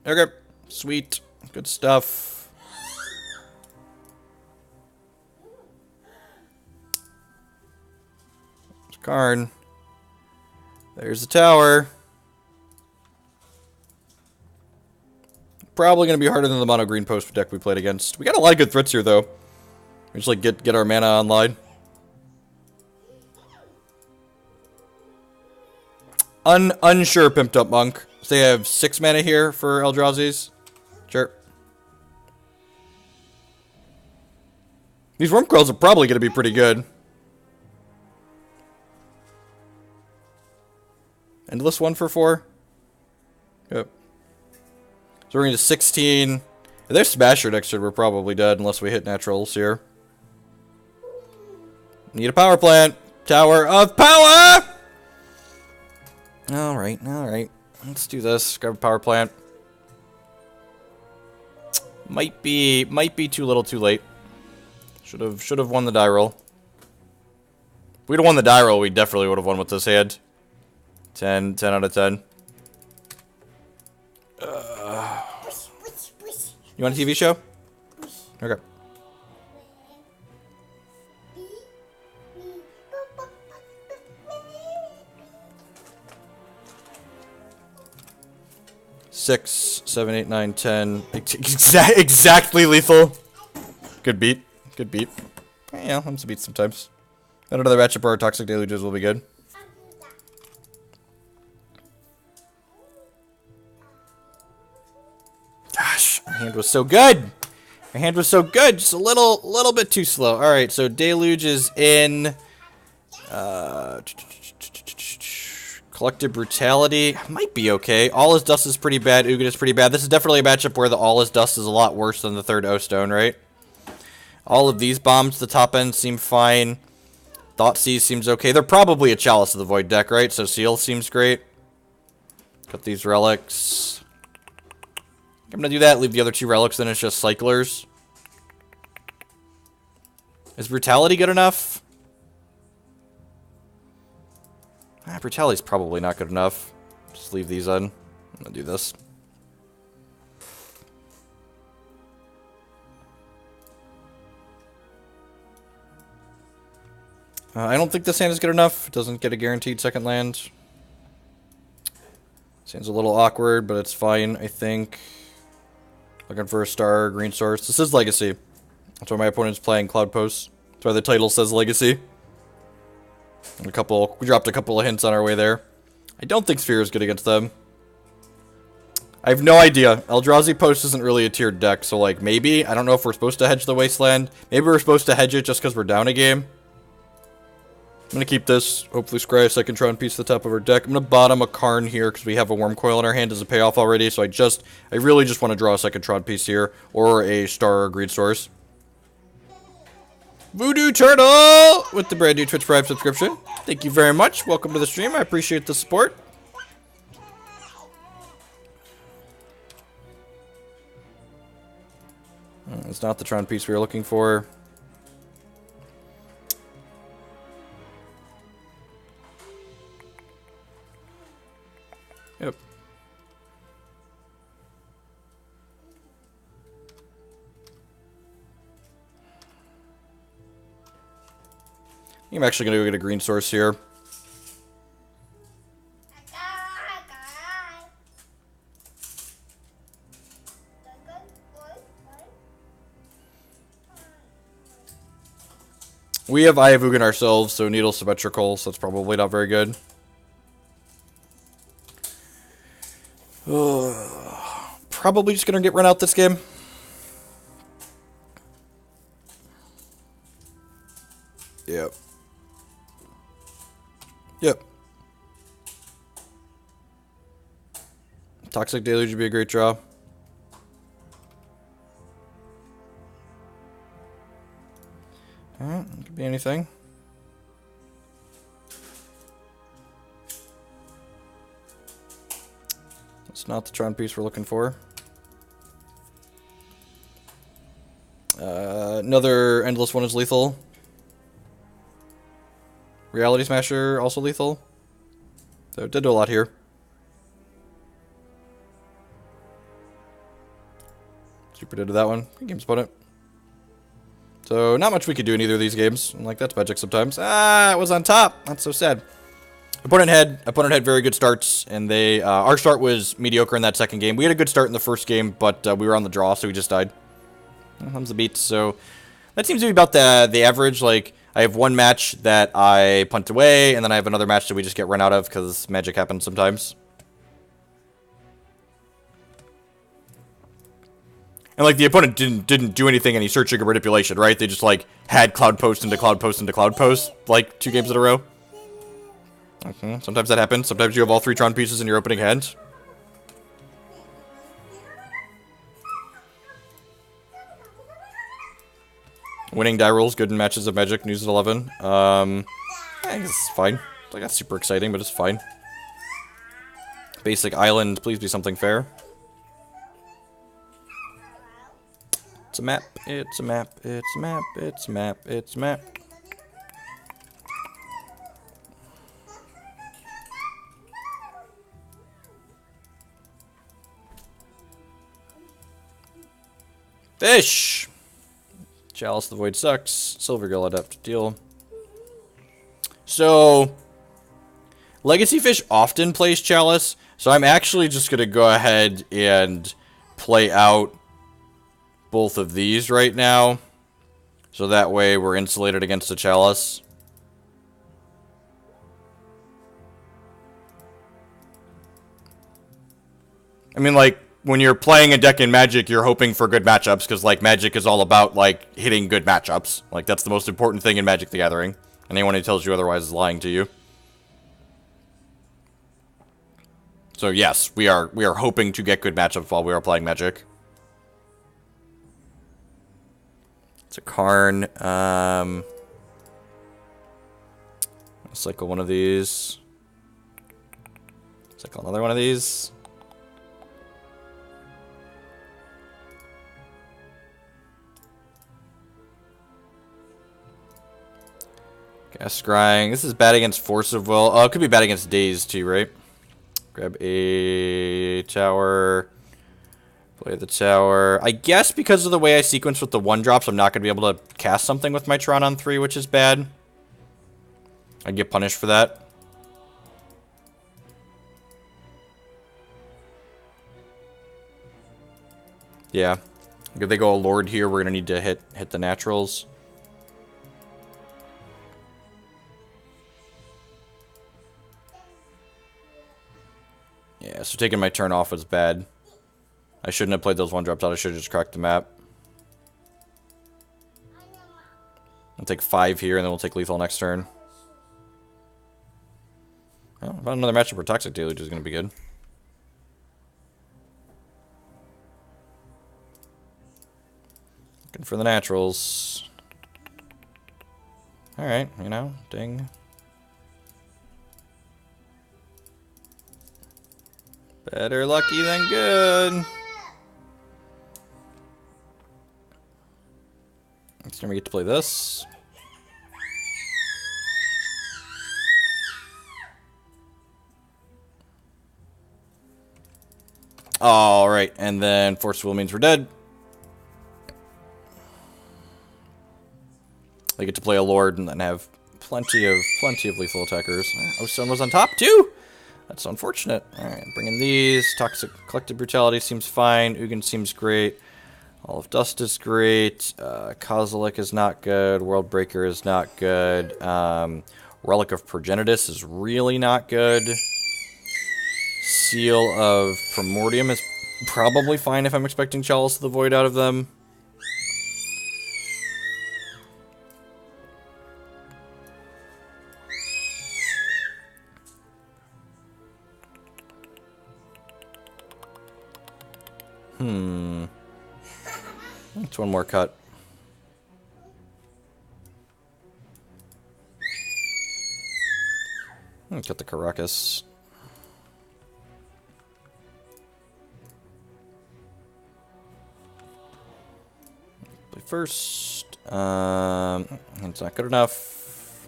Speaker 1: Okay. Sweet. Good stuff. There's Karn. There's the tower. Probably going to be harder than the mono green post deck we played against. We got a lot of good threats here, though. We just, like, get our mana online. Unsure, Pimped Up Monk. So they have 6 mana here for Eldrazi's. Sure. These Wurmcoils are probably going to be pretty good. Endless 1 for 4. Yep. So we're going to 16. If there's Smasher next turn, we're probably dead unless we hit naturals here. Need a power plant. Tower of Power! Alright, alright. Let's do this. Grab a power plant. Might be too little too late. Should have won the die roll. If we'd have won the die roll, we definitely would have won with this hand. 10 out of 10. You want a TV show? Okay. Six, 7, 8, 9, 10. Exactly lethal. Good beat. Good beat. Yeah, I'm some beats sometimes. And another matchup where our Toxic Deluges will be good. Gosh, my hand was so good. My hand was so good. Just a little bit too slow. All right, so Deluge is in. Collective Brutality might be okay. All Is Dust is pretty bad. Ugin is pretty bad. This is definitely a matchup where the All Is Dust is a lot worse than the third O Stone, right? All of these bombs, the top end, seem fine. Thoughtseize seems okay. They're probably a Chalice of the Void deck, right? So Seal seems great. Cut these relics. I'm gonna do that. Leave the other two relics, then it's just cyclers. Is Brutality good enough? Brutality's probably not good enough. Just leave these on. I'm gonna do this. I don't think this hand is good enough. It doesn't get a guaranteed second land. This hand's a little awkward, but it's fine, I think. Looking for a star, green source. This is Legacy. That's why my opponent's playing Cloud Post. That's why the title says Legacy. And we dropped a couple of hints on our way there. I don't think Sphere is good against them. I have no idea. Eldrazi Post isn't really a tiered deck, so like maybe. I don't know if we're supposed to hedge the Wasteland. Maybe we're supposed to hedge it just because we're down a game. I'm going to keep this. Hopefully scry a second Tron piece to the top of our deck. I'm going to bottom a Karn here because we have a Wurmcoil in our hand as a payoff already. So I really just want to draw a second Tron piece here. Or a star or green source. Voodoo Turtle with the brand new Twitch Prime subscription. Thank you very much. Welcome to the stream. I appreciate the support. It's not the Tron piece we were looking for. Yep. I'm actually going to go get a green source here. We have Eye of Ugin ourselves, so Needle symmetrical, so that's probably not very good. Probably just going to get run out this game. Yep. Yep. Toxic Deluge would be a great draw. Alright, it could be anything. That's not the Tron piece we're looking for. Another Endless one is lethal. Reality Smasher, also lethal. So it did do a lot here. Super did that one. Good game's opponent. So not much we could do in either of these games. Like that's magic sometimes. Ah, it was on top. That's so sad. Opponent had very good starts, and they our start was mediocre in that second game. We had a good start in the first game, but we were on the draw, so we just died. Thumbs the beats. So that seems to be about the average. Like I have one match that I punt away, and then I have another match that we just get run out of because magic happens sometimes. And like the opponent didn't do anything, any searching or manipulation, right? They just like had Cloud Post into Cloud Post into Cloud Post like 2 games in a row. Okay. Sometimes that happens. Sometimes you have all 3 Tron pieces in your opening hand. Winning die rolls good in matches of Magic, news at 11. I guess it's fine. Like, that's super exciting, but it's fine. Basic island, please be something fair. It's a map, it's a map, it's a map, it's a map, it's a map. Fish! Chalice the Void sucks. Silvergill Adept deal. So, Legacy Fish often plays Chalice, so I'm actually just going to go ahead and play out both of these right now. So that way we're insulated against the Chalice. I mean, like, when you're playing a deck in Magic, you're hoping for good matchups, because, like, Magic is all about, like, hitting good matchups. Like, that's the most important thing in Magic the Gathering. Anyone who tells you otherwise is lying to you. So, yes, we are hoping to get good matchups while we are playing Magic. It's a Karn. I'll cycle one of these. Cycle another one of these. Scrying. This is bad against Force of Will. Oh, it could be bad against Daze too, right? Grab a tower. Play the tower. I guess because of the way I sequence with the 1-drops, I'm not going to be able to cast something with my Tron on 3, which is bad. I get punished for that. Yeah. If they go a Lord here, we're going to need to hit the naturals. Yeah, so taking my turn off was bad. I shouldn't have played those 1-drops out. I should have just cracked the map. I'll take 5 here, and then we'll take lethal next turn. Well, about another matchup for Toxic Deluge is going to be good. Looking for the naturals. Alright, you know, ding. Better lucky than good. Next time we get to play this. Alright, and then Force of Will means we're dead. They get to play a Lord and then have plenty of lethal attackers. Oh, Stone was on top too! That's unfortunate. Alright, bringing these. Toxic Collective Brutality seems fine. Ugin seems great. All of Dust is great. Kozilek is not good. Worldbreaker is not good. Relic of Progenitus is really not good. Seal of Primordium is probably fine if I'm expecting Chalice of the Void out of them. It's one more cut. Cut the Karakas. Play first. It's not good enough.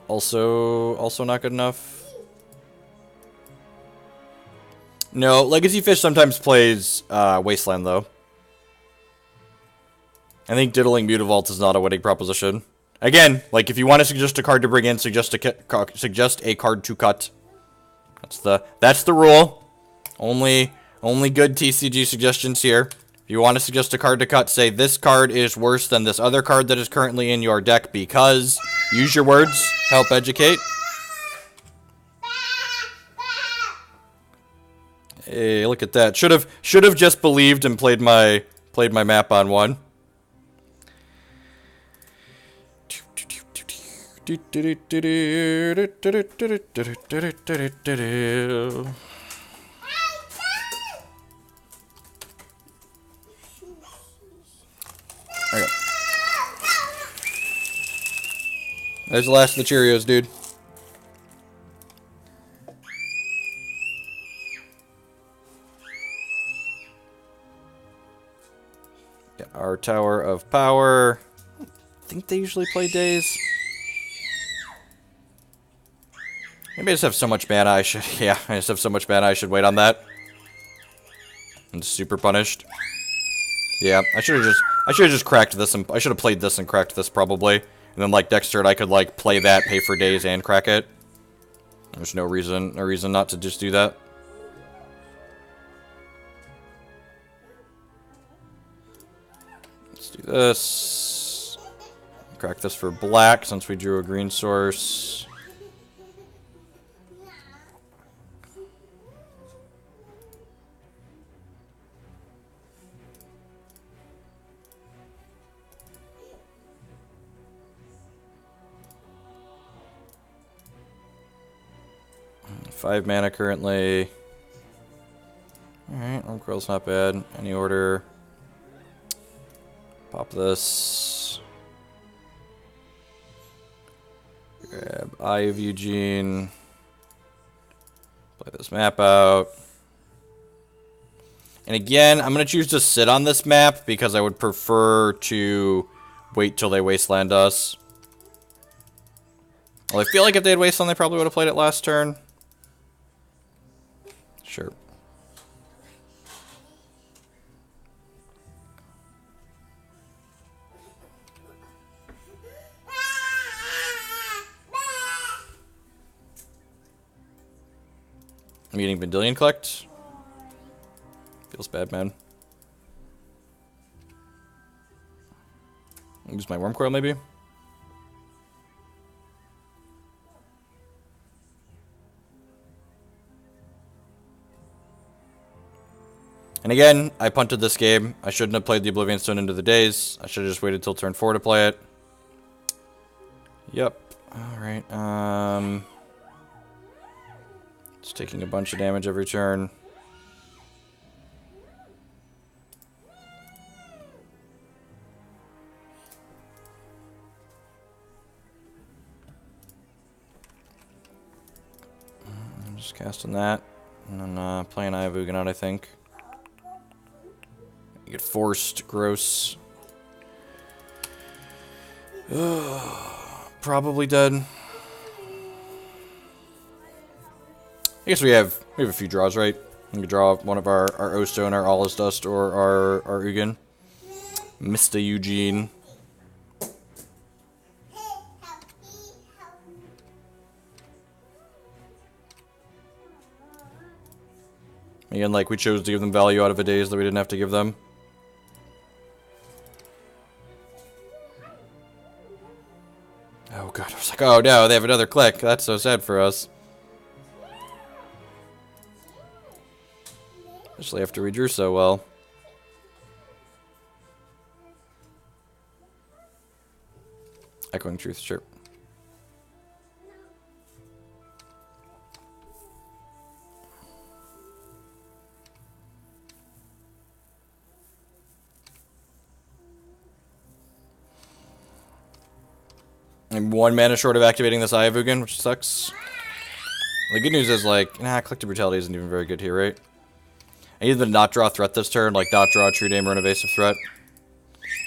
Speaker 1: Also not good enough. No, Legacy Fish sometimes plays Wasteland, though. I think Diddling Mutavault is not a winning proposition. Again, like, if you want to suggest a card to bring in, suggest a card to cut. That's the rule. Only good TCG suggestions here. If you want to suggest a card to cut, say this card is worse than this other card that is currently in your deck because... Use your words. Help educate. Hey, look at that. Should have just believed and played my map on 1. Alright. There's the last of the Cheerios, dude. Got our Tower of Power. I think they usually play days. Maybe I just have so much mana I should... Yeah, I just have so much mana I should wait on that. I'm super punished. Yeah, I should have just cracked this and... I should have played this and cracked this probably. And then like next turn I could like play that, pay for days, and crack it. There's no reason not to just do that. Let's do this. Crack this for black since we drew a green source. Five mana currently. Alright, Wurmcoil's not bad. Any order. Pop this. Grab Eye of Ugin. Play this map out. And again, I'm going to choose to sit on this map because I would prefer to wait till they wasteland us. Well, I feel like if they had wasteland, they probably would have played it last turn. Sure. I'm eating Vendilion Collect. Feels bad, man. Use my Wurmcoil, maybe? And again, I punted this game. I shouldn't have played the Oblivion Stone into the days. I should have just waited till turn 4 to play it. Yep. Alright, it's taking a bunch of damage every turn. I'm just casting that. And then playing Eye of Ugin out, I think. You get forced, gross. Probably dead. I guess we have a few draws, right? We can draw one of our O-Stone, our All Is Dust, or our Ugin. Mr. Eugene. Again, like, we chose to give them value out of a days that we didn't have to give them. Oh god, I was like, oh no, they have another click. That's so sad for us. Especially after we drew so well. Echoing Truth, sure. I'm 1 mana short of activating this Eye of Ugin, which sucks. The good news is, like, nah, Collective Brutality isn't even very good here, right? I need them to not draw a threat this turn, like not draw a True Name or an evasive threat.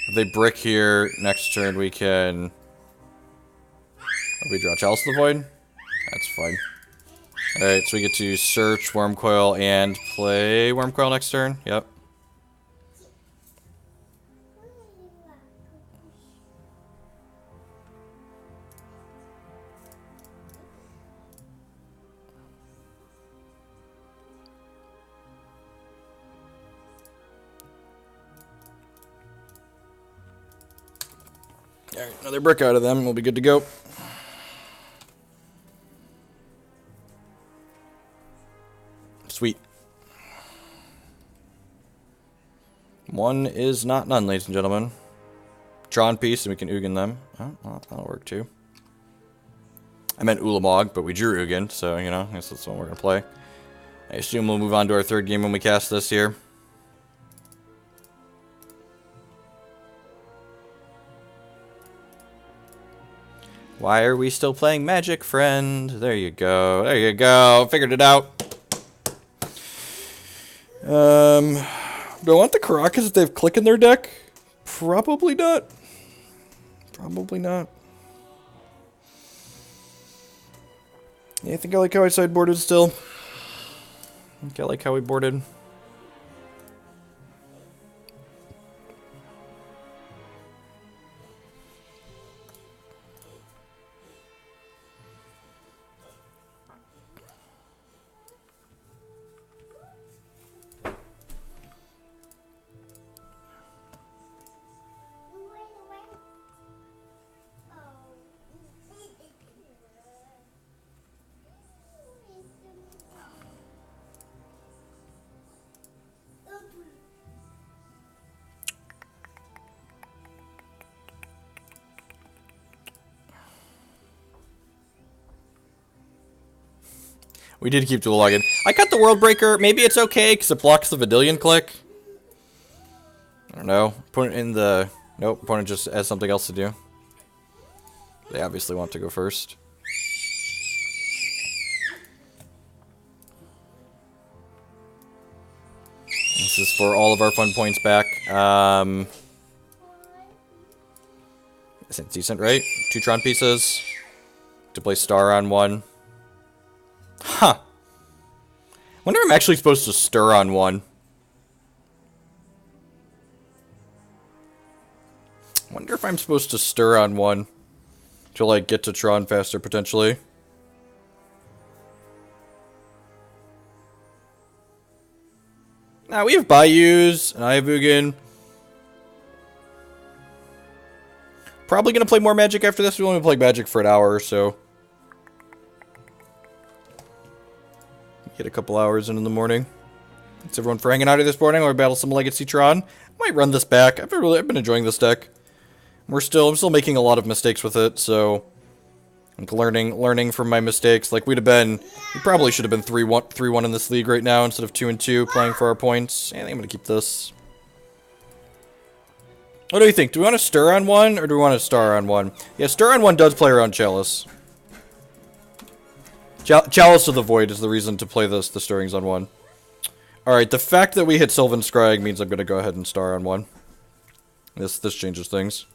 Speaker 1: If they brick here, next turn we can... we draw Chalice of the Void? That's fine. Alright, so we get to search Wurmcoil and play Wurmcoil next turn. Yep. Alright, another brick out of them, we'll be good to go. Sweet. One is not none, ladies and gentlemen. Tron piece, and we can Ugin them. Oh, well, that'll work too. I meant Ulamog, but we drew Ugin, so, you know, I guess that's the one we're going to play. I assume we'll move on to our third game when we cast this here. Why are we still playing Magic, friend? There you go. There you go. Figured it out. Do I want the Karakas if they have Click in their deck? Probably not. Probably not. Yeah, I think I like how I sideboarded still. I think I like how we boarded. We did keep Ulamog in. I cut the World Breaker. Maybe it's okay because it blocks the Vidillion click. I don't know. Put it in the... Nope, opponent just has something else to do. They obviously want to go first. This is for all of our fun points back. Isn't decent, right? 2 Tron pieces. To play Star on 1. Huh. Wonder if I'm actually supposed to stir on 1. Wonder if I'm supposed to stir on 1 to, like, get to Tron faster, potentially. Now, we have Bayous and Eye of Ugin. Probably gonna play more Magic after this. We only play Magic for an hour or so. Get a couple hours in the morning. Thanks everyone for hanging out here this morning while we battle some Legacy Tron. Might run this back. I've been enjoying this deck. I'm still making a lot of mistakes with it, so I'm learning from my mistakes. Like we probably should have been 3-1 in this league right now instead of 2-2 playing for our points. I think I'm gonna keep this. What do you think? Do we want to stir on 1 or do we want to star on 1? Yeah, stir on 1 does play around Chalice. Chalice of the Void is the reason to play the stirrings on 1. Alright, the fact that we hit Sylvan Scrying means I'm going to go ahead and star on 1. This changes things.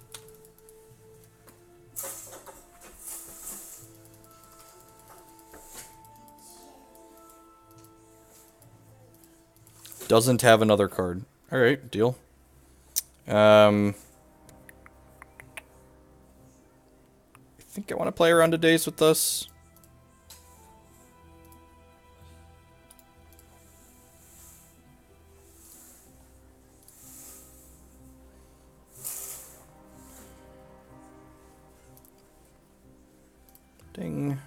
Speaker 1: Doesn't have another card. Alright, deal. I think I want to play around a days with this. Ding.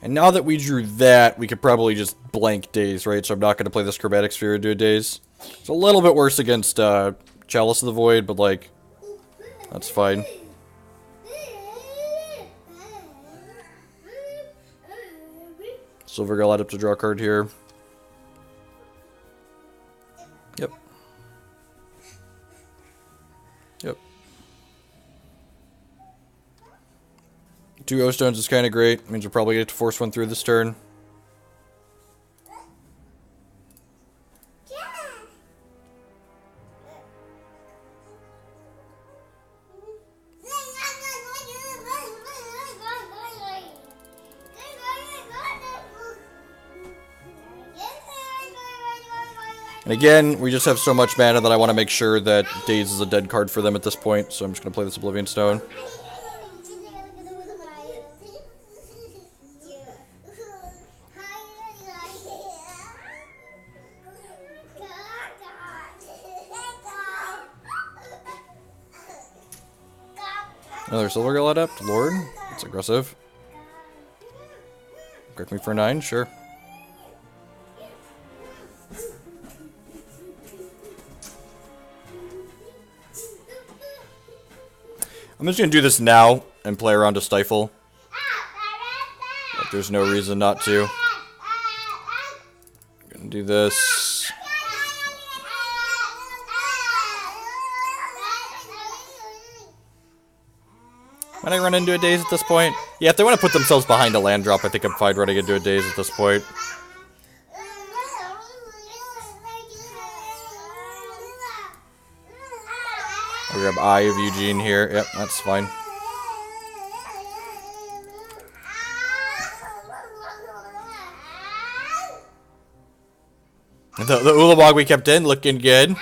Speaker 1: And now that we drew that, we could probably just blank days, right? So I'm not going to play this Chromatic Sphere and do a days. It's a little bit worse against Chalice of the Void, but like, that's fine. Silver Girl up to draw a card here. Yep. Yep. 2 O-Stones is kind of great. Means we'll probably get to force 1 through this turn. And again, we just have so much mana that I want to make sure that Daze is a dead card for them at this point, so I'm just going to play this Oblivion Stone. Another Silver Girl Adept? Lord? That's aggressive. Correct me for 9? Sure. I'm just gonna do this now and play around to Stifle. Like, there's no reason not to. I'm gonna do this. Might I run into a Daze at this point? Yeah, if they want to put themselves behind a land drop, I think I'm fine running into a Daze at this point. I'll grab Eye of Ugin here. Yep, that's fine. The Ulamog we kept in, looking good.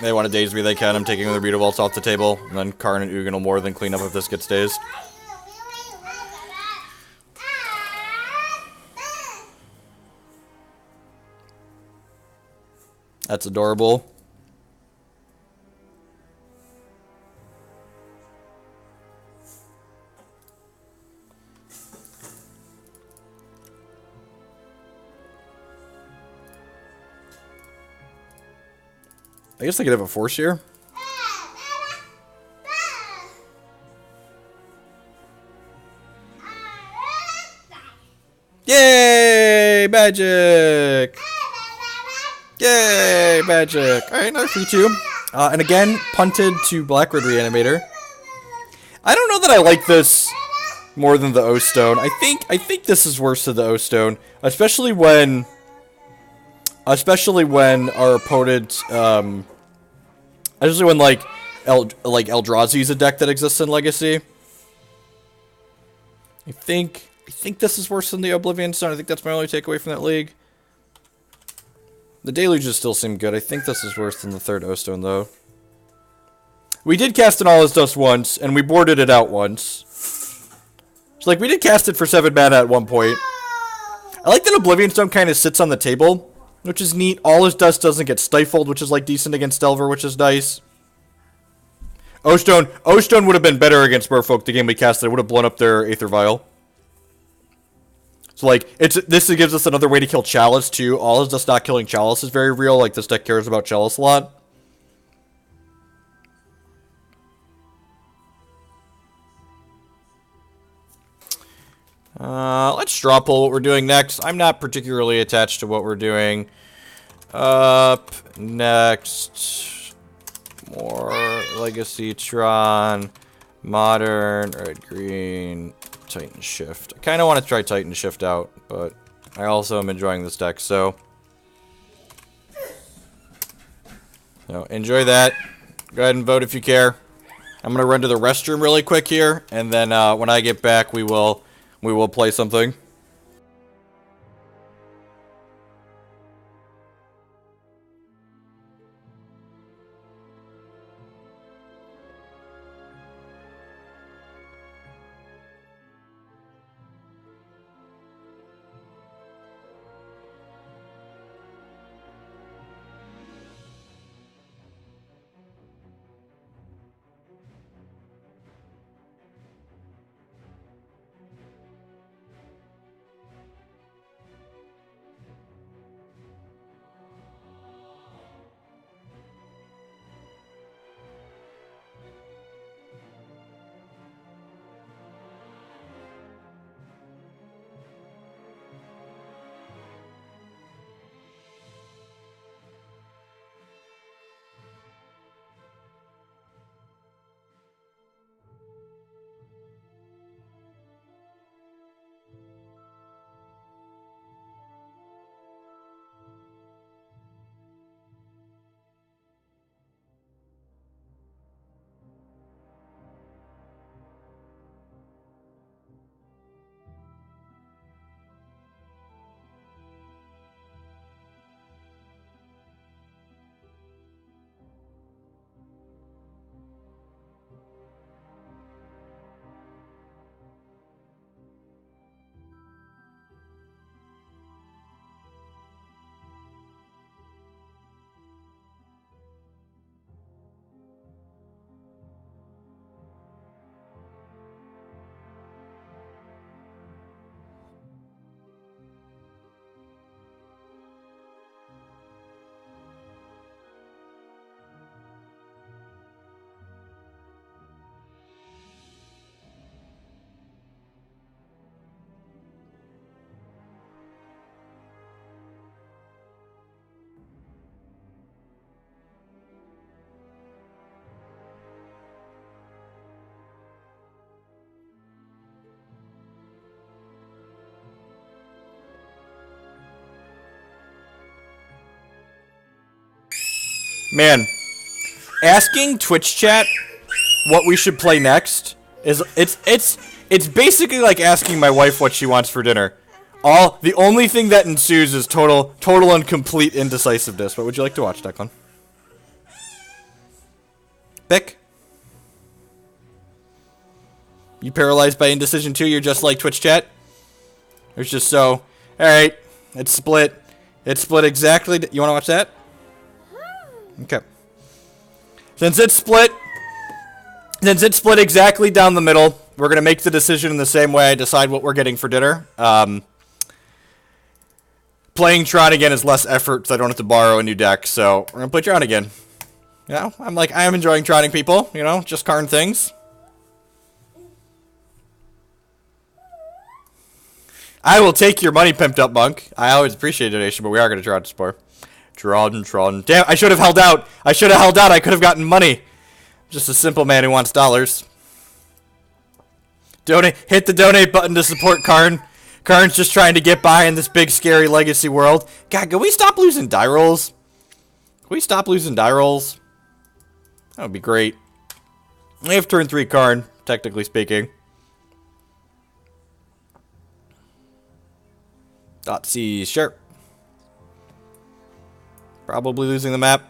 Speaker 1: They want to daze me, they can. I'm taking the Rita Vaults off the table, and then Karn and Ugin will more than clean up if this gets dazed. That's adorable. I guess I could have a force here. Yay! Magic! Yay! Magic! Alright, another 3-2. And again, punted to Black-Red Reanimator. I don't know that I like this more than the O-Stone. I think this is worse than the O-Stone. Especially when our opponent, especially when Eldrazi's a deck that exists in Legacy. I think this is worse than the Oblivion Stone. I think that's my only takeaway from that league. The Deluges still seem good. I think this is worse than the third O-Stone, though. We did cast an All Is Dust once, and we boarded it out once. So, like, we did cast it for 7 mana at one point. I like that Oblivion Stone kind of sits on the table, which is neat. All Is Dust doesn't get stifled, which is, like, decent against Delver, which is nice. O-Stone would have been better against Merfolk the game we casted. It would have blown up their Aether Vial. So, like, this gives us another way to kill Chalice, too. All Is Dust not killing Chalice is very real. Like, this deck cares about Chalice a lot. Let's straw pull what we're doing next. I'm not particularly attached to what we're doing. Up next, more Legacy Tron, Modern, Red Green, Titan Shift. I kind of want to try Titan Shift out, but I also am enjoying this deck, so enjoy that. Go ahead and vote if you care. I'm gonna run to the restroom really quick here, and then when I get back, we will play something. Man, asking Twitch chat what we should play next is it's basically like asking my wife what she wants for dinner. The only thing that ensues is total and complete indecisiveness. What would you like to watch, Declan? Bick? You paralyzed by indecision too? You're just like Twitch chat? It's just so... Alright, it's split. It's split exactly... You want to watch that? Okay. Since it's split exactly down the middle, we're going to make the decision in the same way I decide what we're getting for dinner. Playing Tron again is less effort, so I don't have to borrow a new deck, so we're going to play Tron again. You know, I am enjoying Troning people, you know, just Karn things. I will take your money, pimped up monk. I always appreciate a donation, but we are going to try to support. Tron. Damn, I should have held out. I could have gotten money. Just a simple man who wants dollars. Donate. Hit the donate button to support Karn. Karn's just trying to get by in this big, scary legacy world. God, can we stop losing die rolls? Can we stop losing die rolls? That would be great. We have turn 3 Karn, technically speaking. Thoughtseize, sure. Probably losing the map.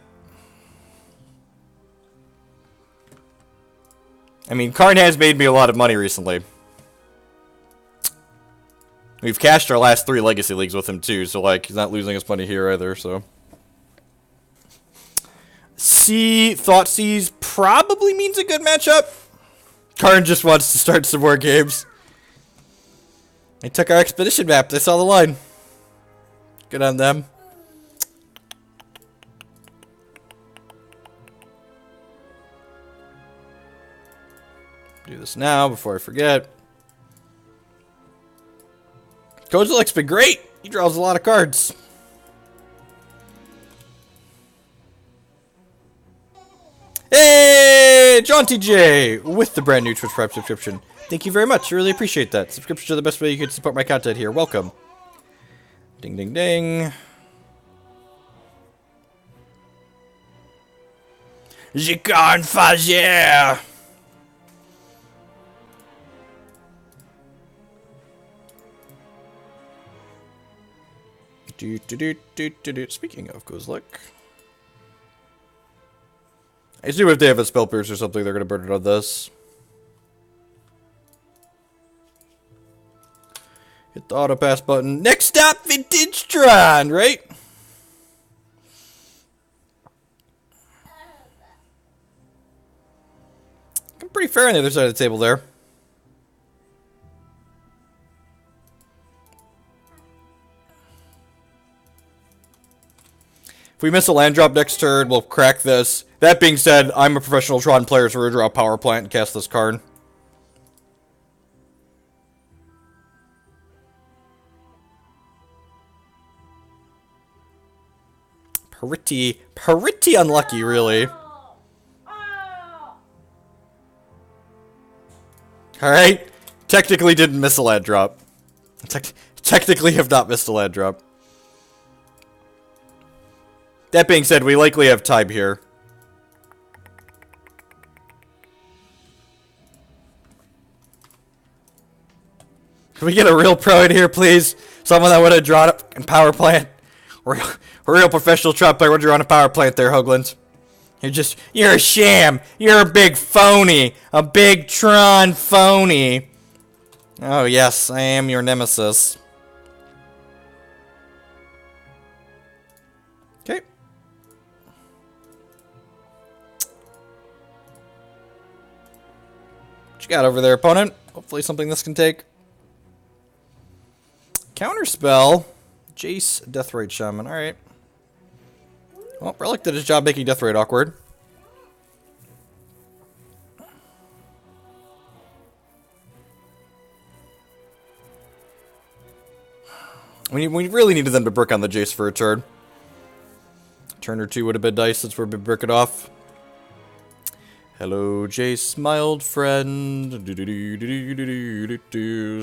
Speaker 1: I mean, Karn has made me a lot of money recently. We've cashed our last 3 Legacy Leagues with him too, so like, he's not losing his money here either, so. Thoughtseize probably means a good matchup. Karn just wants to start some more games. They took our expedition map, they saw the line. Good on them. Do this now before I forget. Kozilek's been great. He draws a lot of cards. Hey, John TJ with the brand new Twitch Prime subscription. Thank you very much. I really appreciate that. Subscriptions are the best way you can support my content here. Welcome. Ding, ding, ding. Je can't fazer. Speaking of Kozilek, I assume if they have a spell pierce or something, they're going to burn it on this. Hit the auto pass button. Next stop, Vintage Tron, right? I'm pretty fair on the other side of the table there. If we miss a land drop next turn, we'll crack this. That being said, I'm a professional Tron player, so we're going to draw a power plant and cast this card. Pretty unlucky, really. Alright. Technically didn't miss a land drop. Technically have not missed a land drop. That being said, we likely have time here. Can we get a real pro in here, please? Someone that would have drawn a power plant. A real professional Tron player would have drawn a power plant there, Hoagland. You're a sham. You're a big phony. A big Tron phony. Oh, yes, I am your nemesis. Okay. What you got over there, opponent? Hopefully something this can take. Counterspell. Jace, Deathrite Shaman. Alright. Well, Relic did his job making Deathrite awkward. We really needed them to brick on the Jace for a turn. Turn or two would have been nice since we're been brick it off. Hello, Jace, my old friend. So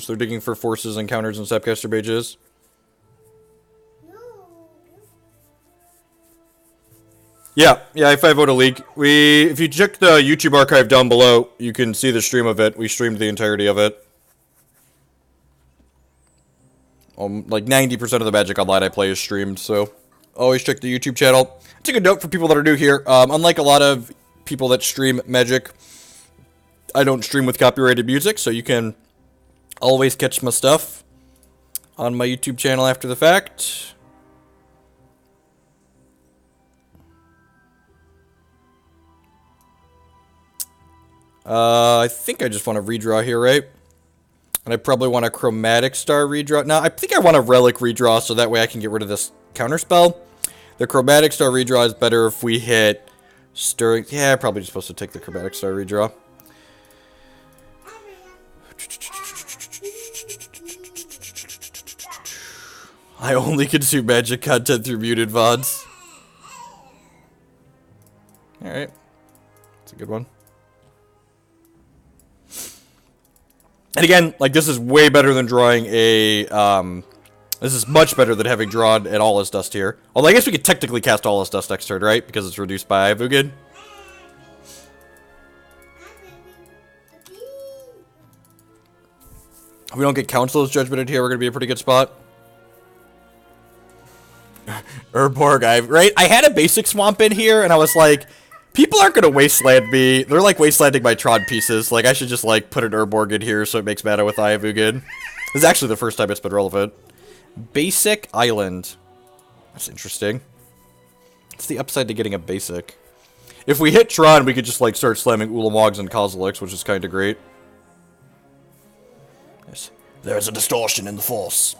Speaker 1: they're digging for forces and counters and Sapcaster Mages. Yeah, I vote a leak. If you check the YouTube archive down below, you can see the stream of it. We streamed the entirety of it. Like 90% of the Magic Online I play is streamed, so always check the YouTube channel. It's a good note for people that are new here. Unlike a lot of people that stream Magic, I don't stream with copyrighted music, so you can always catch my stuff on my YouTube channel after the fact. I think I just want to redraw here, right? And I probably want a Chromatic Star redraw. Now, I think I want a Relic redraw so that way I can get rid of this counterspell. The Chromatic Star redraw is better if we hit Stirring. Yeah, I'm probably just supposed to take the Chromatic Star redraw. I only consume Magic content through muted VODs. Alright. That's a good one. And again, like, this is way better than drawing a, this is much better than having drawn an All-Is Dust here. Although I guess we could technically cast All-Is Dust next turn, right? Because it's reduced by Eye of Ugin. If we don't get Council's Judgment in here, we're going to be in a pretty good spot. Urborg, right? I had a basic swamp in here, and I was like, people aren't going to wasteland me. They're, like, wastelanding my Tron pieces. Like, I should just, like, put an Urborg in here so it makes mana with Eye of Ugin. This is actually the first time it's been relevant. Basic Island. That's interesting. What's the upside to getting a basic? If we hit Tron, we could just, like, start slamming Ulamogs and Kozileks, which is kind of great. Yes. There's a distortion in the force.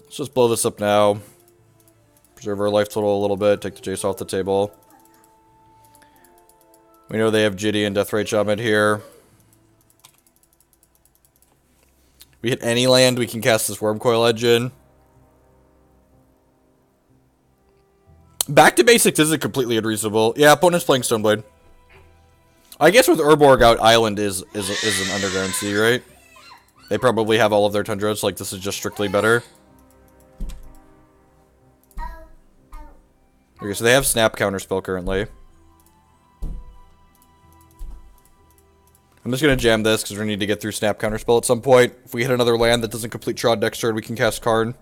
Speaker 1: Let's just blow this up now. Preserve our life total a little bit. Take the Jace off the table. We know they have Jitty and Deathrite Shaman here. We hit any land, we can cast this Wurmcoil Engine. Back to basics isn't completely unreasonable. Yeah, opponent's playing Stoneblade. I guess with Urborg out, Island is an Underground Sea, right? They probably have all of their Tundras, like this is just strictly better. Okay, so they have Snap Counterspell currently. I'm just going to jam this because we need to get through Snap Counterspell at some point. If we hit another land that doesn't complete Tron next turn, we can cast Karn.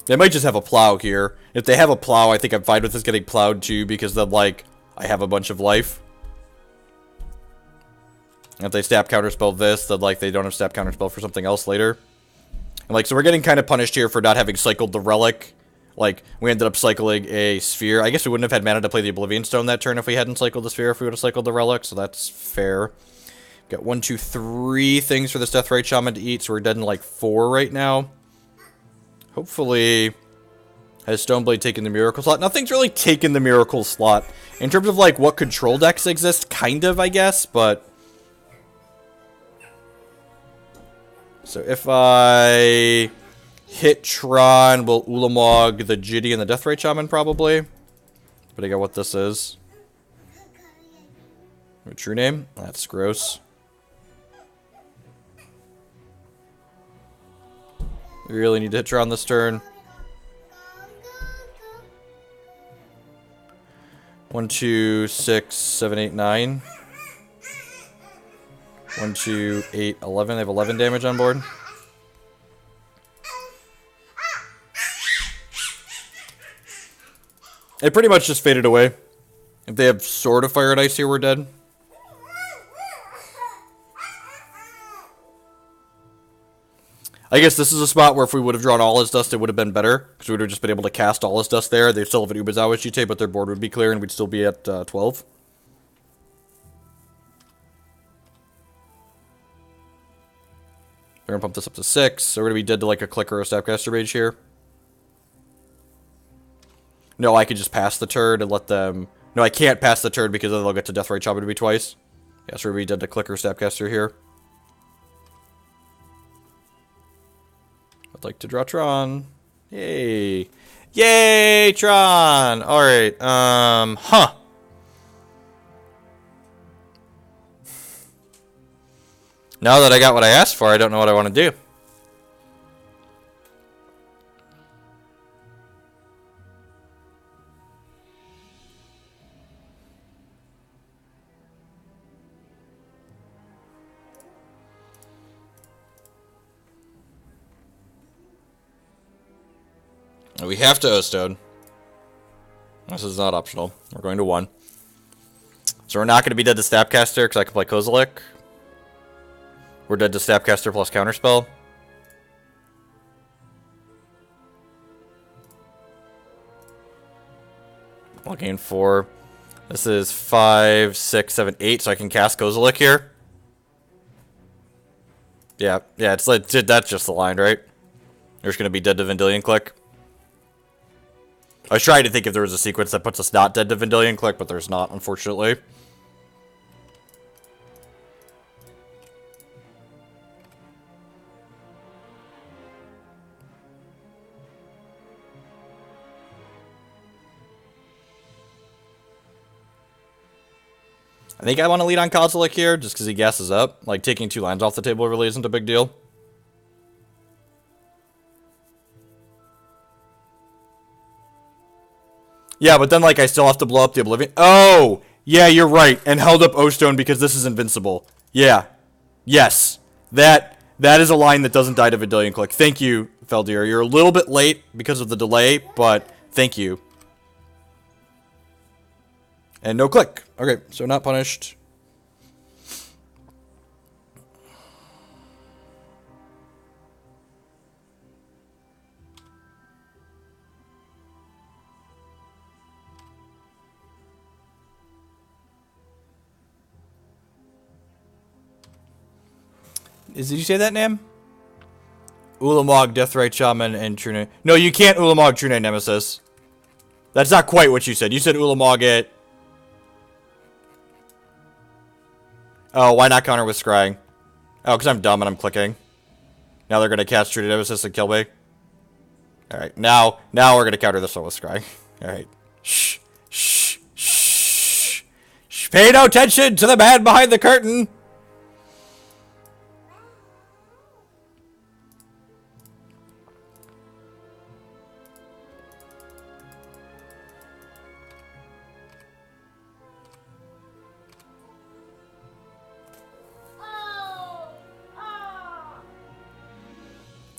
Speaker 1: They might just have a Plow here. If they have a Plow, I think I'm fine with this getting plowed too because then, like, I have a bunch of life. And if they Snap Counterspell this, then, like, they don't have Snap Counterspell for something else later. And, like, so we're getting kind of punished here for not having cycled the Relic. Like, we ended up cycling a Sphere. I guess we wouldn't have had mana to play the Oblivion Stone that turn if we hadn't cycled the Sphere, if we would have cycled the Relic, so that's fair. Got 1, 2, 3 things for this Deathrite Shaman to eat, so we're dead in, like, 4 right now. Hopefully, has Stoneblade taken the Miracle slot? Nothing's really taken the Miracle slot. In terms of, like, what control decks exist, kind of, I guess, but... So if I... hit Tron, will Ulamog, the Jitty, and the Deathrite Shaman, probably. Depending on what this is. True name? That's gross. We really need to hit Tron this turn. 1, 2, 6, 7, 8, 9. 1, 2, 8, 11. They have 11 damage on board. It pretty much just faded away. If they have Sword of Fire and Ice here, we're dead. I guess this is a spot where if we would have drawn All-Is Dust, it would have been better. Because we would have just been able to cast All-Is Dust there. They'd still have an Ubizawa Chite, but their board would be clear and we'd still be at 12. We're going to pump this up to 6. So we're going to be dead to like a Clicker or a Snapcaster Mage here. No, I could just pass the turn and let them... No, I can't pass the turn because then they'll get to Deathrite Shaman to be twice. Yeah, so we're going to be dead to Clicker Snapcaster here. I'd like to draw Tron. Yay. Yay, Tron! Alright, huh. Now that I got what I asked for, I don't know what I want to do. We have to O-Stone. This is not optional. We're going to 1. So we're not going to be dead to Snapcaster because I can play Kozilek. We're dead to Snapcaster plus Counterspell. Looking for... This is 5, 6, 7, 8, so I can cast Kozilek here. Yeah, it's like, that's just the line, right? There's going to be dead to Vendilion Click. I was trying to think if there was a sequence that puts us not dead to Vendilion Click, but there's not, unfortunately. I think I want to lead on Kozilek here, just because he gasses up. Like, taking 2 lands off the table really isn't a big deal. Yeah, but then, like, I still have to blow up the Oblivion. Oh! Yeah, you're right. And held up O-Stone because this is invincible. Yeah. Yes. That is a line that doesn't die to Vendilion Click. Thank you, Feldir. You're a little bit late because of the delay, but thank you. And no click. Okay, so not punished. Did you say that name? Ulamog, Deathrite Shaman, and True. No, you can't Ulamog True Nemesis. That's not quite what you said. You said Ulamog it. Oh, why not counter with Scrying? Oh, because I'm dumb and I'm clicking. Now they're going to cast True Nemesis and kill me. Alright, now we're going to counter this one with Scrying. Alright. Shh. Shh. Shh. Shh. Pay no attention to the man behind the curtain!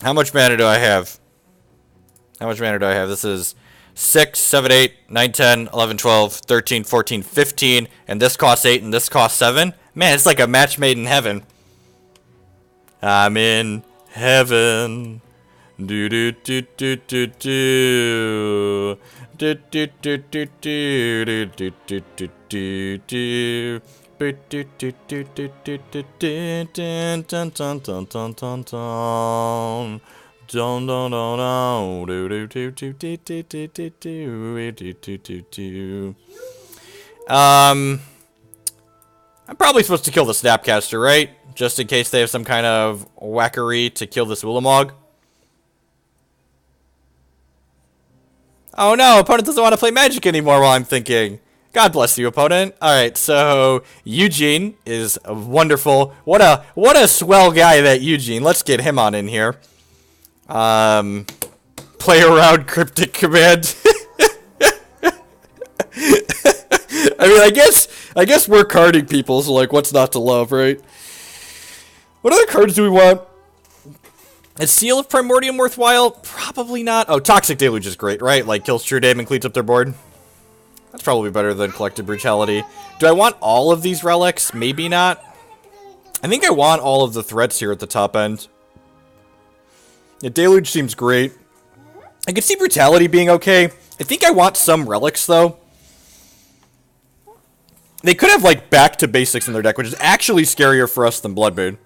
Speaker 1: How much mana do I have? How much mana do I have? This is 6, 7, 8, 9, 10, 11, 12, 13, 14, 15, and this costs 8 and this costs 7. Man, it's like a match made in heaven. I'm in heaven. Do do do do do do. Do do do do do do do do do do. I'm probably supposed to kill the Snapcaster, right? Just in case they have some kind of whackery to kill this Ulamog. Oh no, opponent doesn't want to play Magic anymore while I'm thinking. God bless you, opponent. Alright, so Eugene is wonderful. What a swell guy, that Eugene. Let's get him on in here. Play around Cryptic Command. I mean, I guess we're carding people, so like, what's not to love, right? What other cards do we want? Is Seal of Primordium worthwhile? Probably not. Oh, Toxic Deluge is great, right? Like, kills True Dame and cleans up their board. That's probably better than Collective Brutality. Do I want all of these relics? Maybe not. I think I want all of the threats here at the top end. Yeah, Deluge seems great. I could see Brutality being okay. I think I want some relics, though. They could have, like, back to basics in their deck, which is actually scarier for us than Bloodmoon.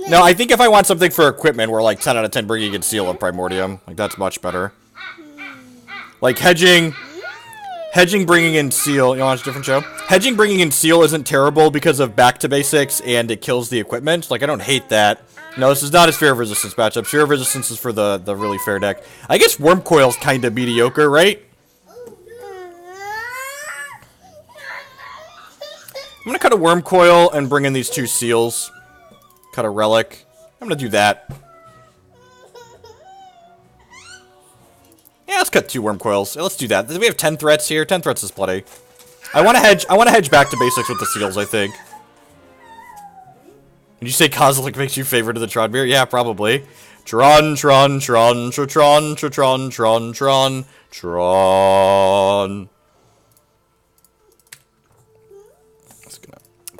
Speaker 1: No, I think if I want something for equipment, we're like 10 out of 10 bringing in Seal of Primordium. Like, that's much better. Like, hedging bringing in Seal. You want to watch a different show? Hedging bringing in Seal isn't terrible because of back to basics and it kills the equipment. Like, I don't hate that. No, this is not a Sphere of Resistance matchup. Sphere of Resistance is for the really fair deck. I guess Wurmcoil's kind of mediocre, right? I'm gonna cut a Wurmcoil and bring in these 2 seals. Cut a relic. I'm gonna do that. Yeah, let's cut 2 Wurmcoils. Yeah, let's do that. We have 10 threats here. 10 threats is plenty. I want to hedge back to basics with the seals, I think. Did you say Kozilek makes you favorite of the Tron beer? Yeah, probably. Tron. Just gonna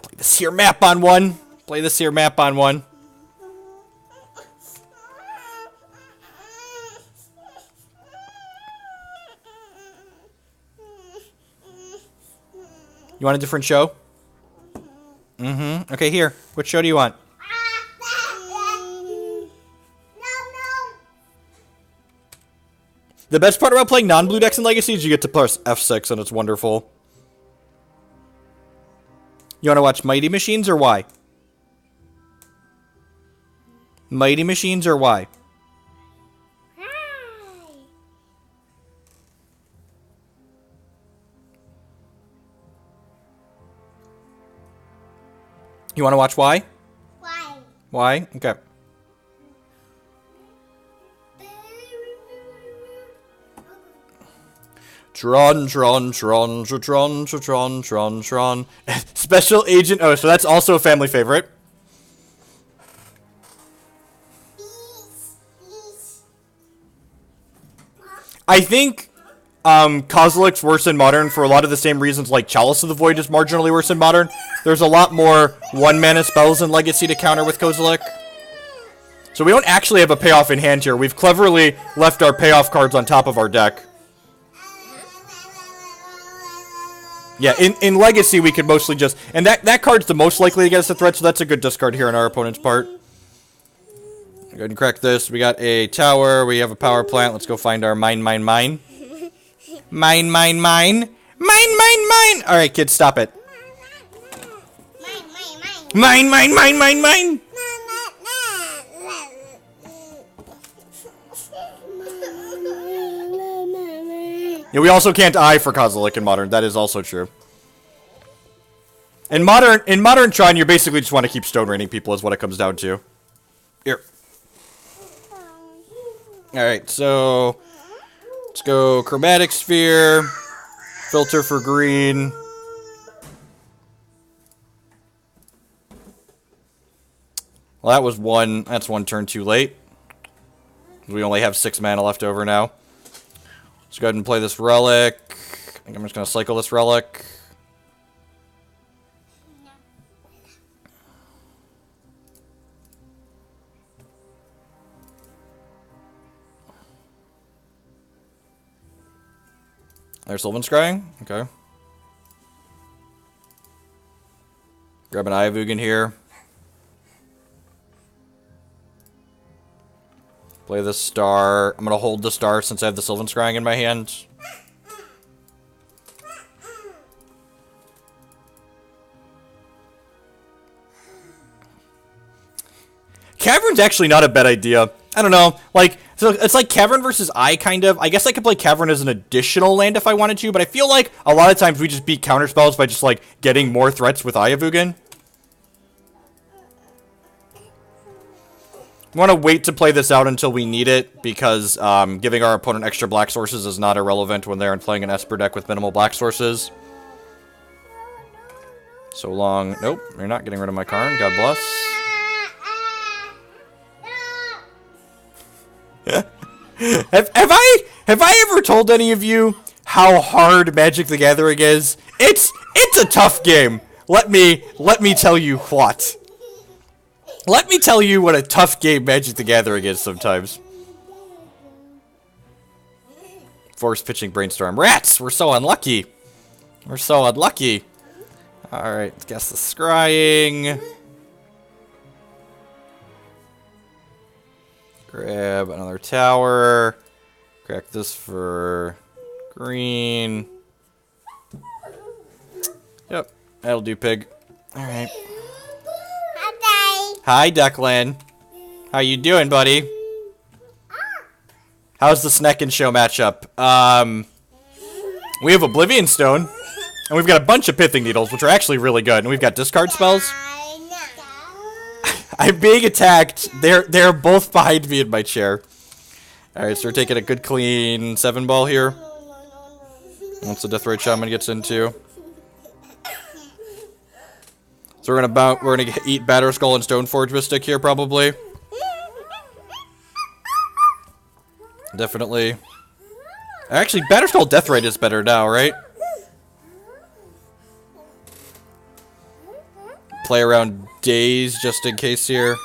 Speaker 1: play this here map on one. You want a different show? Mm-hmm. Okay, here. Which show do you want? The best part about playing non-blue decks in Legacy is you get to press F6 and it's wonderful. You want to watch Mighty Machines or why? Mighty Machines or why? You want to watch why?
Speaker 2: Why?
Speaker 1: Why? Okay. Tron. Special Agent. Oh, so that's also a family favorite. I think Kozilek's worse in Modern for a lot of the same reasons like Chalice of the Void is marginally worse in Modern. There's a lot more 1-mana spells in Legacy to counter with Kozilek. So we don't actually have a payoff in hand here. We've cleverly left our payoff cards on top of our deck. Yeah, in Legacy we could mostly just... And that card's the most likely to get us a threat, so that's a good discard here on our opponent's part. Go ahead and crack this. We got a tower. We have a power plant. Let's go find our mine. Mine. Alright, kids, stop it. Mine. Yeah, we also can't eye for Kozilek in Modern. That is also true. In Modern Tron, you basically just want to keep stone raining people is what it comes down to. Here. Alright, so let's go Chromatic Sphere. Filter for green. Well, that was one. That's one turn too late. We only have 6 mana left over now. Let's go ahead and play this relic. I think I'm just going to cycle this relic. There's Sylvan Scrying. Okay. Grab an Eye of Ugin here. Play this star. I'm going to hold the star since I have the Sylvan Scrying in my hand. Cavern's actually not a bad idea. I don't know. Like, so it's like Cavern versus Eye, kind of. I guess I could play Cavern as an additional land if I wanted to, but I feel like a lot of times we just beat counterspells by just, like, getting more threats with Eye of Ugin. We want to wait to play this out until we need it, because giving our opponent extra black sources is not irrelevant when they're playing an Esper deck with minimal black sources. So long. Nope, you're not getting rid of my Karn. God bless. have I ever told any of you how hard Magic the Gathering is? It's a tough game. Let me tell you what. Let me tell you what a tough game Magic the Gathering is sometimes. Force pitching Brainstorm. Rats! We're so unlucky. We're so unlucky. Alright, let's guess the Scrying. Grab another tower. Crack this for green. Yep, that'll do, pig. Alright. Hi, Declan. How you doing, buddy? How's the Sneck and Show matchup? We have Oblivion Stone. And we've got a bunch of Pithing Needles, which are actually really good. And we've got discard spells. I'm being attacked. They're both behind me in my chair. Alright, so we're taking a good clean 7-ball here. Once the Deathrite Shaman gets into. So we're gonna eat Batterskull and Stoneforge Mystic here, probably. Definitely. Actually, Batterskull Deathrite is better now, right? Play around Daze just in case here.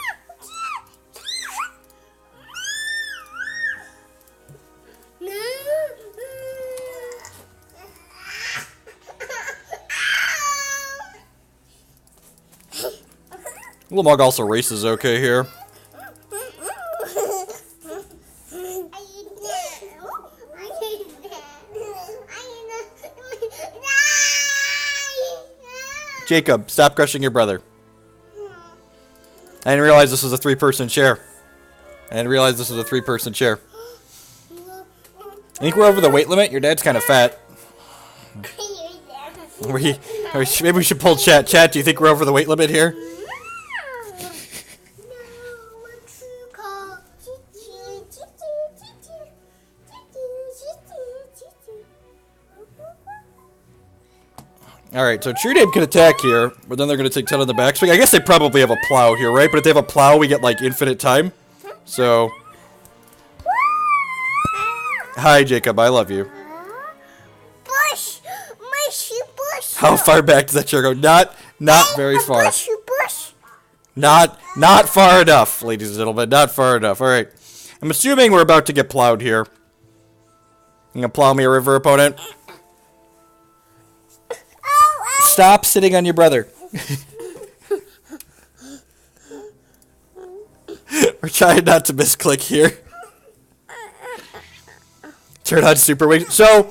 Speaker 1: Ulamog also races okay here. Jacob, stop crushing your brother. I didn't realize this was a 3-person chair. I think we're over the weight limit. Your dad's kind of fat. Maybe we should pull chat. Chat, do you think we're over the weight limit here? Alright, so True Dame can attack here, but then they're going to take 10 on the backswing. I guess they probably have a plow here, right? But if they have a plow, we get, like, infinite time. So... Hi, Jacob. I love you.
Speaker 2: Bush! Bush!
Speaker 1: How far back does that chair go? Not very far.
Speaker 2: Bush!
Speaker 1: Not far enough, ladies and gentlemen. Not far enough. Alright. I'm assuming we're about to get plowed here. You gonna plow me a river, opponent? Stop sitting on your brother. We're trying not to misclick here. Turn on super wing. So,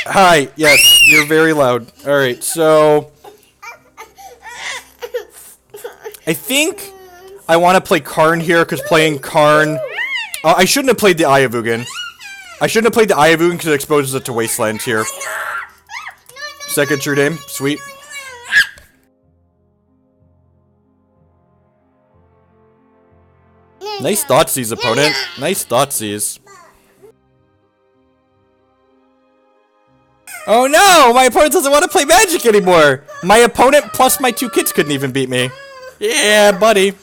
Speaker 1: hi. Yes, you're very loud. All right. So, I think I want to play Karn here because playing Karn. I shouldn't have played the Eye of Ugin. Because it exposes it to Wasteland here. Second True Dame. Sweet. Nice Thoughtseize, opponent. Nice Thoughtseize. Oh no! My opponent doesn't want to play Magic anymore! My opponent plus my 2 kids couldn't even beat me. Yeah, buddy.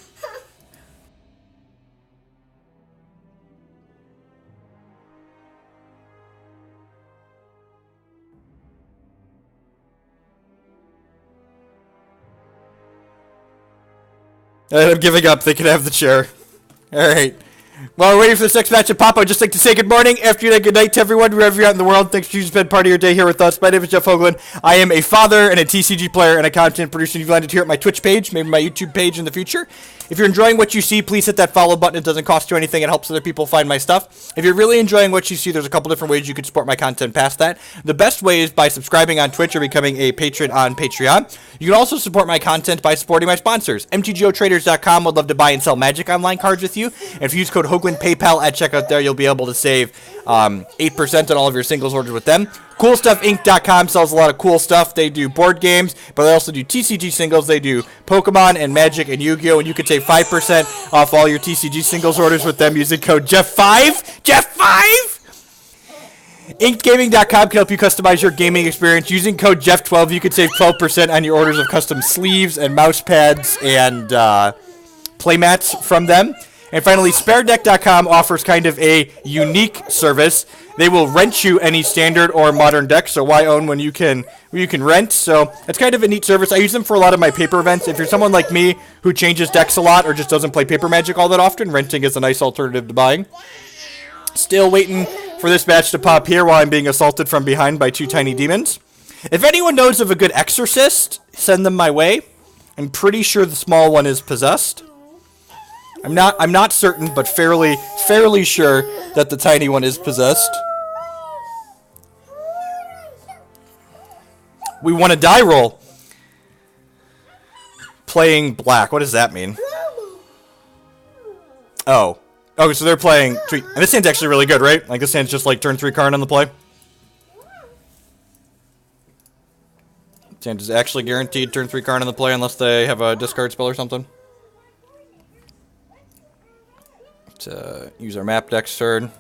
Speaker 1: I'm giving up. They can have the chair. Alright. While we're waiting for this next match of Pop, I'd just like to say good morning, afternoon, and good night to everyone, wherever you're at in the world. Thanks for choosing to spend part of your day here with us. My name is Jeff Hoagland. I am a father and a TCG player and a content producer. You've landed here at my Twitch page, maybe my YouTube page in the future. If you're enjoying what you see, please hit that follow button. It doesn't cost you anything. It helps other people find my stuff. If you're really enjoying what you see, there's a couple different ways you can support my content past that. The best way is by subscribing on Twitch or becoming a patron on Patreon. You can also support my content by supporting my sponsors. MTGOtraders.com would love to buy and sell Magic Online cards with you. And if you use code Hoagland PayPal at checkout there, you'll be able to save 8% on all of your singles orders with them. CoolStuffInc.com sells a lot of cool stuff. They do board games, but they also do TCG singles. They do Pokemon and Magic and Yu-Gi-Oh! And you can save 5% off all your TCG singles orders with them using code Jeff5. Jeff5! InkedGaming.com can help you customize your gaming experience. Using code Jeff12, you can save 12% on your orders of custom sleeves and mouse pads and playmats from them. And finally, SpareDeck.com offers kind of a unique service. They will rent you any standard or modern deck, so why own when you can rent? So it's kind of a neat service. I use them for a lot of my paper events. If you're someone like me who changes decks a lot or just doesn't play paper Magic all that often, renting is a nice alternative to buying. Still waiting for this match to pop here while I'm being assaulted from behind by 2 tiny demons. If anyone knows of a good exorcist, send them my way. I'm pretty sure the small one is possessed. I'm not certain, but fairly sure that the tiny one is possessed. We won a die roll. Playing black. What does that mean? Oh. Okay, so they're playing... And this hand's actually really good, right? Like, this hand's just like turn 3 Karn on the play. Stand is actually guaranteed turn 3 Karn in the play unless they have a discard spell or something. To use our map deck's turn.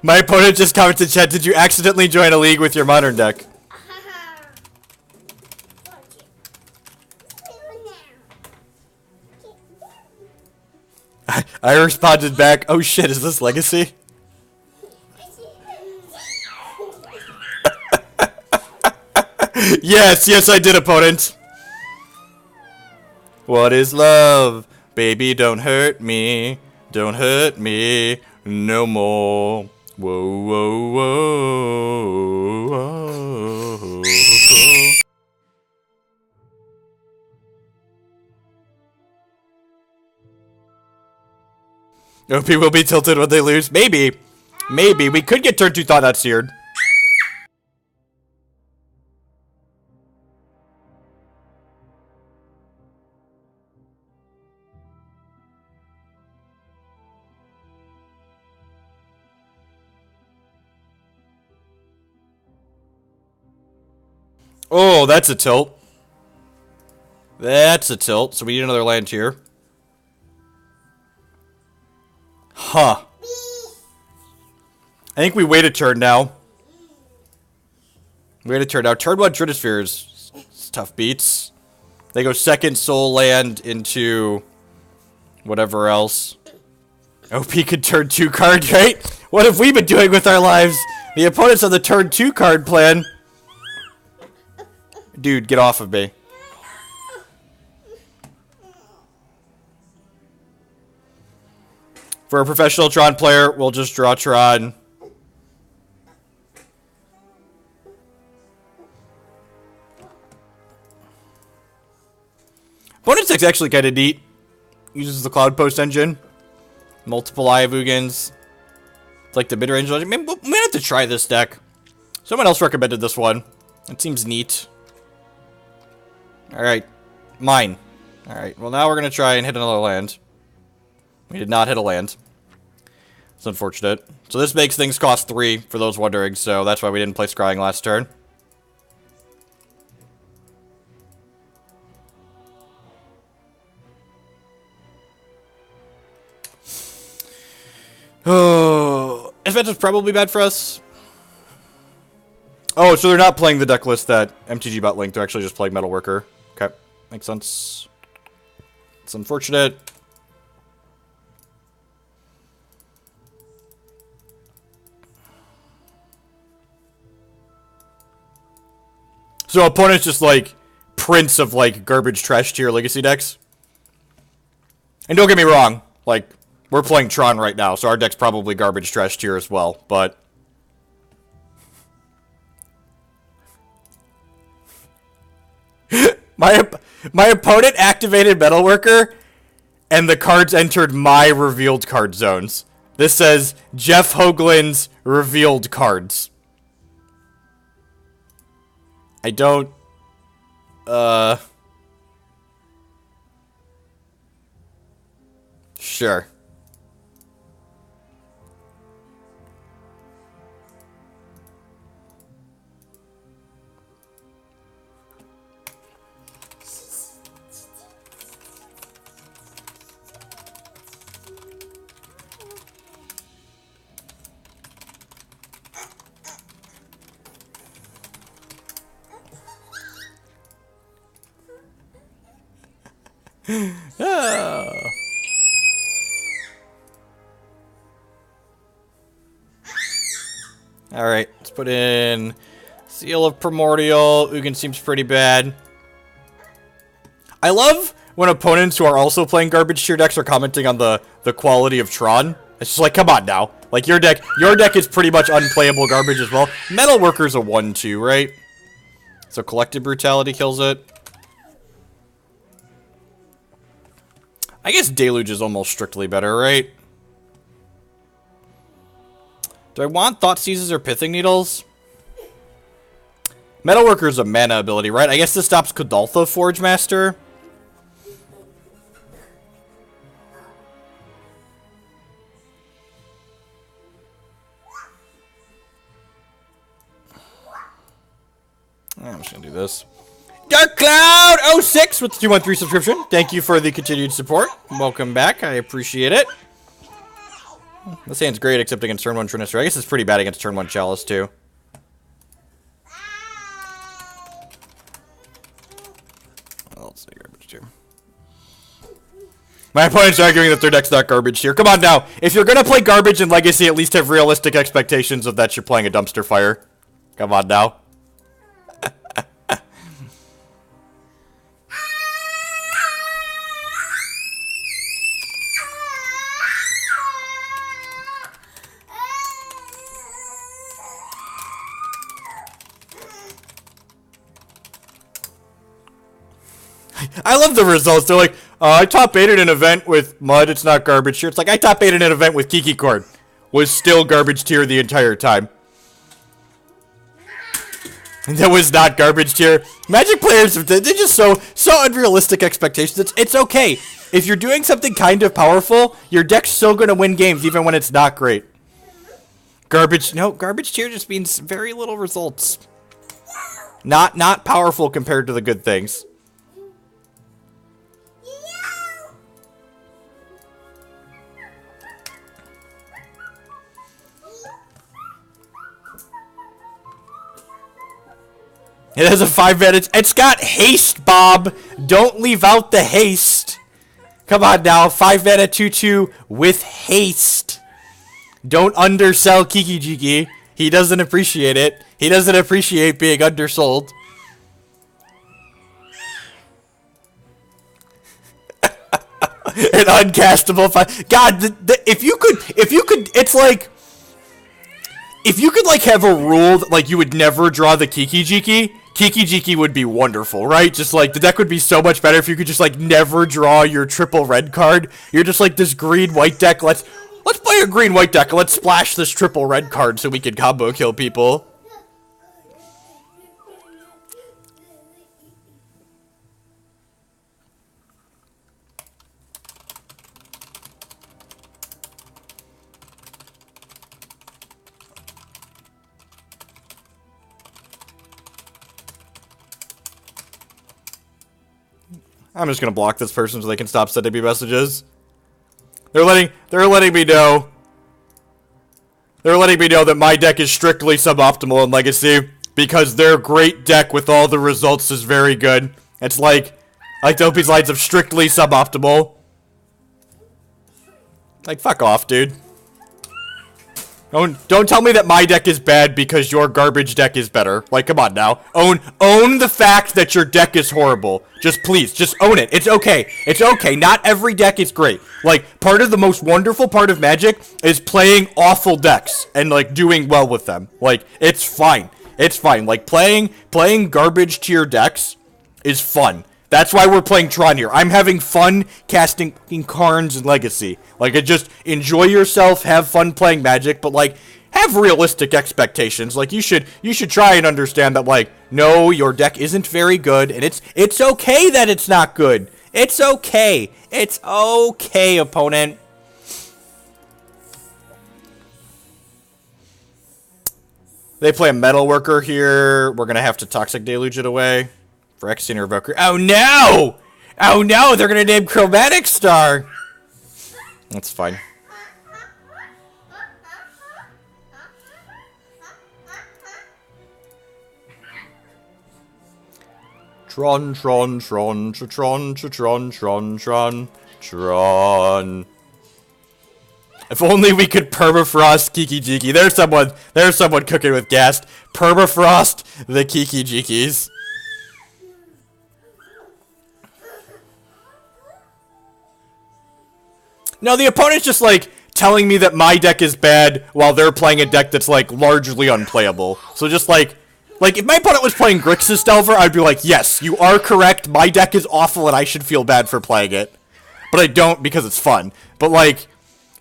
Speaker 1: My opponent just commented, chat, did you accidentally join a league with your modern deck? I responded back, oh shit, is this Legacy? Yes, I did, opponent. What is love? Baby, don't hurt me. Don't hurt me no more. Whoa, whoa, whoa, whoa. OP will be tilted when they lose. Maybe. Maybe. We could get turn 2 Thoughtseize. Oh, that's a tilt. That's a tilt. So we need another land here. Huh. I think we wait a turn now. Wait a turn now. Turn 1 Chromatic Sphere is tough beats. They go second soul land into whatever else. OP could turn 2 card, right? What have we been doing with our lives? The opponent's on the turn 2 card plan. Dude, get off of me. For a professional Tron player, we'll just draw Tron. Bonus deck's actually kind of neat. Uses the Cloud Post engine. Multiple Eye of Ugins. It's like the mid-range. We might have to try this deck. Someone else recommended this one. It seems neat. Alright. Mine. Alright, well now we're going to try and hit another land. We did not hit a land. It's unfortunate. So this makes things cost 3, for those wondering, so that's why we didn't play Scrying last turn. Oh, Advance is probably bad for us. Oh, so they're not playing the deck list that MTG bot linked, they're actually just playing Metalworker. Okay, makes sense. It's unfortunate. So opponent's just like prince of like garbage trash tier legacy decks. And don't get me wrong, like we're playing Tron right now, so our deck's probably garbage trash tier as well, but my opponent activated Metalworker and the cards entered my revealed card zones. This says Jeff Hoagland's revealed cards. I don't, sure. Oh. Alright, let's put in Seal of Primordial. Ugin seems pretty bad. I love when opponents who are also playing garbage tier decks are commenting on the quality of Tron. It's just like, come on now. Like, your deck is pretty much unplayable garbage as well. Metalworker's a 1-2, right? So Collective Brutality kills it. I guess Deluge is almost strictly better, right? Do I want Thoughtseizes or Pithing Needles? Metalworker's a mana ability, right? I guess this stops Kodaltha Forge Master. I'm just gonna do this. Dark Cloud 06 with the 213 subscription. Thank you for the continued support. Welcome back. I appreciate it. This hand's great except against turn 1 Trinister. I guess it's pretty bad against turn 1 Chalice too. Let's say garbage tier. My opponent's arguing that their deck's not garbage tier. Come on now. If you're gonna play garbage in Legacy, at least have realistic expectations of that you're playing a dumpster fire. Come on now. I love the results. They're like, I top 8'd an event with Mud, it's not garbage tier. It's like, I top 8'd an event with Kiki Corn. Was still garbage tier the entire time. That was not garbage tier. Magic players, they're just so unrealistic expectations. It's okay. If you're doing something kind of powerful, your deck's still going to win games even when it's not great. Garbage tier just means very little results. Not powerful compared to the good things. It has a 5-mana. It's got haste, Bob. Don't leave out the haste. Come on now. 5-mana 2/2 with haste. Don't undersell Kiki Jiki. He doesn't appreciate it. He doesn't appreciate being undersold. An uncastable 5. God, if you could, it's like, if you could, like, have a rule that, like, you would never draw the Kiki Jiki, Kiki Jiki would be wonderful, right? Just, like, the deck would be so much better if you could just, like, never draw your triple red card. You're just, like, this green-white deck, let's play a green-white deck, and let's splash this triple red card so we can combo kill people. I'm just gonna block this person so they can stop sending me messages. They're letting me know. They're letting me know that my deck is strictly suboptimal in Legacy because their great deck with all the results is very good. It's like Dopey's lines of strictly suboptimal. Like, fuck off, dude. Don't tell me that my deck is bad because your garbage deck is better. Like, come on now. Own the fact that your deck is horrible. Just please, just own it. It's okay. It's okay. Not every deck is great. Like, part of the most wonderful part of Magic is playing awful decks and, like, doing well with them. Like, it's fine. It's fine. Like, playing garbage tier decks is fun. That's why we're playing Tron here. I'm having fun casting Karns in Legacy. Like, just enjoy yourself, have fun playing Magic, but, like, have realistic expectations. Like, you should try and understand that, like, no, your deck isn't very good, and it's okay that it's not good. It's okay. It's okay, opponent. They play a Metalworker here. We're gonna have to Toxic Deluge it away. Phyrexian Revoker. Oh no! Oh no, they're gonna name Chromatic Star! That's fine. Tron. If only we could permafrost Kiki Jiki. There's someone cooking with gas. Permafrost the Kiki Jikis. No, the opponent's just, like, telling me that my deck is bad while they're playing a deck that's, like, largely unplayable. So just, like, if my opponent was playing Grixis Delver, I'd be like, yes, you are correct, my deck is awful and I should feel bad for playing it. But I don't because it's fun. But, like,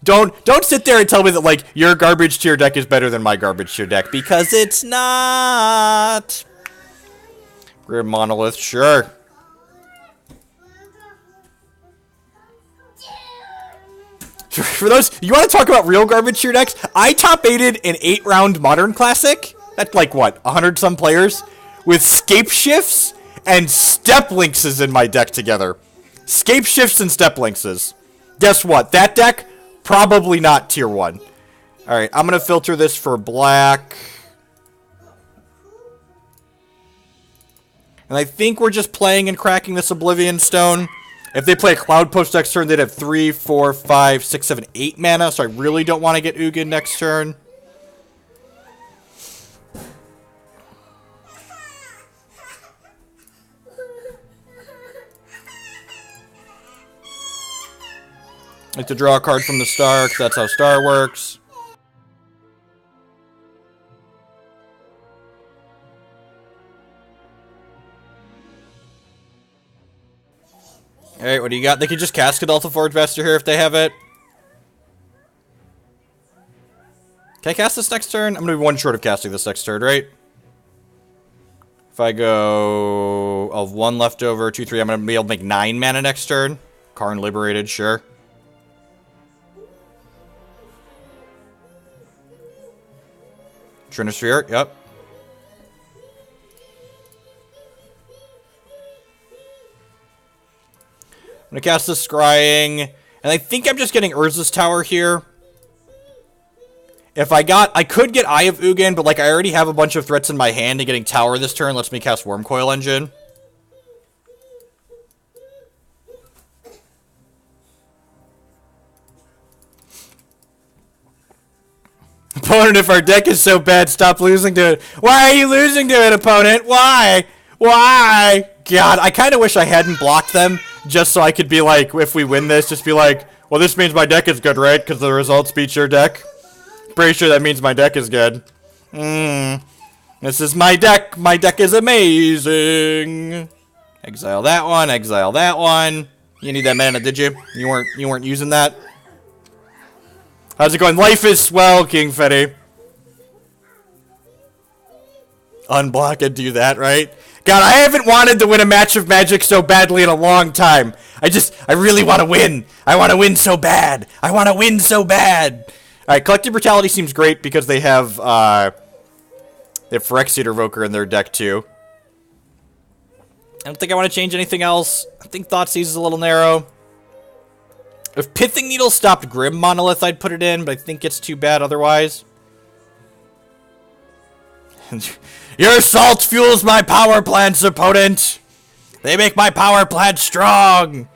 Speaker 1: don't sit there and tell me that, like, your garbage tier deck is better than my garbage tier deck, because it's not. Grim Monolith, sure. For those, you want to talk about real garbage here next? I top 8'd an 8-round Modern Classic. That's like, what, 100-some players? With Scape Shifts and Step Linkses in my deck together. Scape Shifts and Step Linkses. Guess what? That deck, probably not tier 1. Alright, I'm going to filter this for black. And I think we're just playing and cracking this Oblivion Stone. If they play a Cloud Post next turn, they'd have 3, 4, 5, 6, 7, 8 mana, so I really don't want to get Ugin next turn. I like to draw a card from the Star, because that's how Star works. Alright, what do you got? They can just cast Delta Forge Master here if they have it. Can I cast this next turn? I'm going to be one short of casting this next turn, right? If I go of 1 left over, 2, 3, I'm going to be able to make 9 mana next turn. Karn Liberated, sure. Trinisphere, yep. I'm going to cast this Scrying, and I think I'm just getting Urza's Tower here. If I could get Eye of Ugin, but like I already have a bunch of threats in my hand, and getting Tower this turn lets me cast Wurmcoil Engine. Opponent, if our deck is so bad, stop losing to it. Why are you losing to it, opponent? Why? Why? God, I kind of wish I hadn't blocked them, just so I could be like, if we win this, just be like, well, this means my deck is good, right? Because the results beat your deck. Pretty sure that means my deck is good. This is my deck. My deck is amazing. Exile that one. Exile that one. You need that mana, did you? You weren't using that. How's it going? Life is swell, King Fetty. Unblock and do that, right? God, I haven't wanted to win a match of Magic so badly in a long time. I really want to win. I want to win so bad. I want to win so bad. Alright, Collective Brutality seems great because they have Phyrexian Evoker in their deck too. I don't think I want to change anything else. I think Thoughtseize is a little narrow. If Pithing Needle stopped Grim Monolith, I'd put it in, but I think it's too bad otherwise. Your salt fuels my power plants, opponent! They make my power plant strong!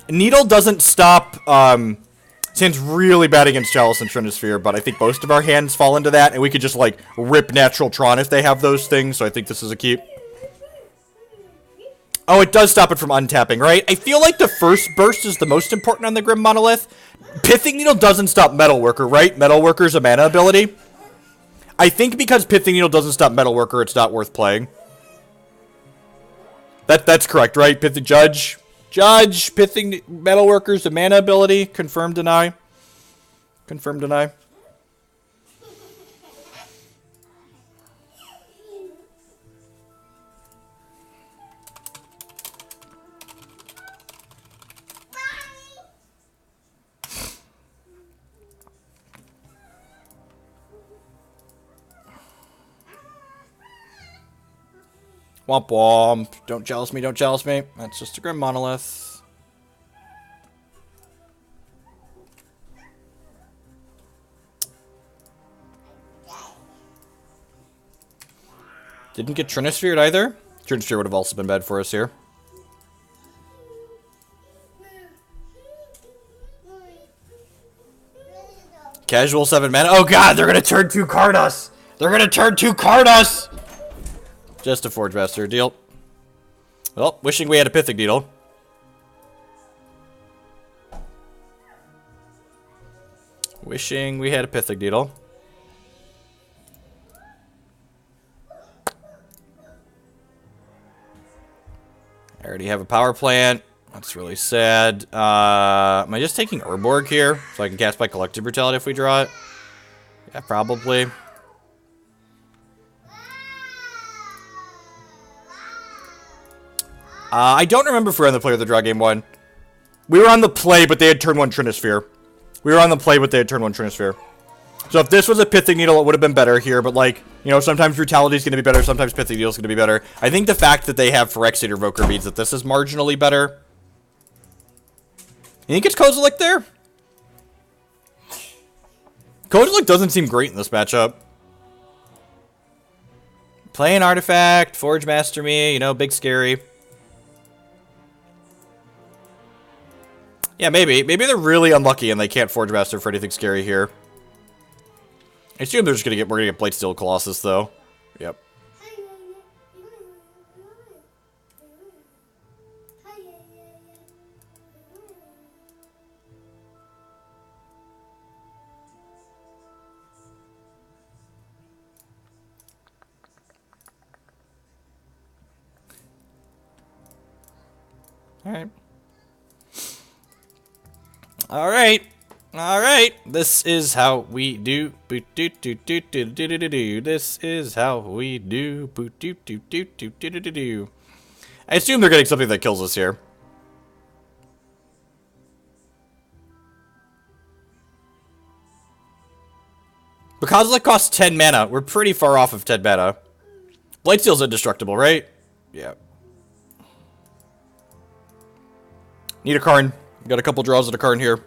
Speaker 1: Needle doesn't stop, seems really bad against Ceaseless and Trinisphere, but I think most of our hands fall into that, and we could just, like, rip natural Tron if they have those things, so I think this is a keep. Oh, it does stop it from untapping, right? I feel like the first burst is the most important on the Grim Monolith. Pithing Needle doesn't stop Metalworker, right? Metalworker's a mana ability. I think because Pithing Needle doesn't stop Metalworker, it's not worth playing. That's correct, right? Judge, Pithing Metalworker's a mana ability. Confirm, deny. Confirm, deny. Womp womp. Don't jealous me, don't jealous me. That's just a Grim Monolith. Didn't get Trinisphere either. Trinisphere would have also been bad for us here. Casual 7 mana. Oh god, they're gonna turn 2 card us! They're gonna turn 2 card us! Just a Forge Master deal. Well, wishing we had a Pithing Needle. Wishing we had a Pithing Needle. I already have a power plant. That's really sad. Am I just taking Urborg here? So I can cast my Collective Brutality if we draw it? Yeah, probably. I don't remember if we were on the play or the draw game 1. We were on the play, but they had turn 1 Trinisphere. We were on the play, but they had turn 1 Trinisphere. So if this was a Pithing Needle, it would have been better here, but like, you know, sometimes Brutality is going to be better, sometimes Pithing Needle is going to be better. I think the fact that they have Phyrexian Evoker means that this is marginally better. You think it's Kozilek there? Kozilek doesn't seem great in this matchup. Play an artifact, Forge Master me, you know, big scary. Yeah, maybe. Maybe they're really unlucky and they can't Forge Master for anything scary here. I assume they're just we're gonna get Blightsteel Colossus though. Yep. Alright. Alright. Alright. This is how we do. This is how we do. I assume they're getting something that kills us here. Because it costs 10 mana. We're pretty far off of 10 mana. Blightsteel's indestructible, right? Yeah. Need a Karn. Got a couple draws of a Karn here.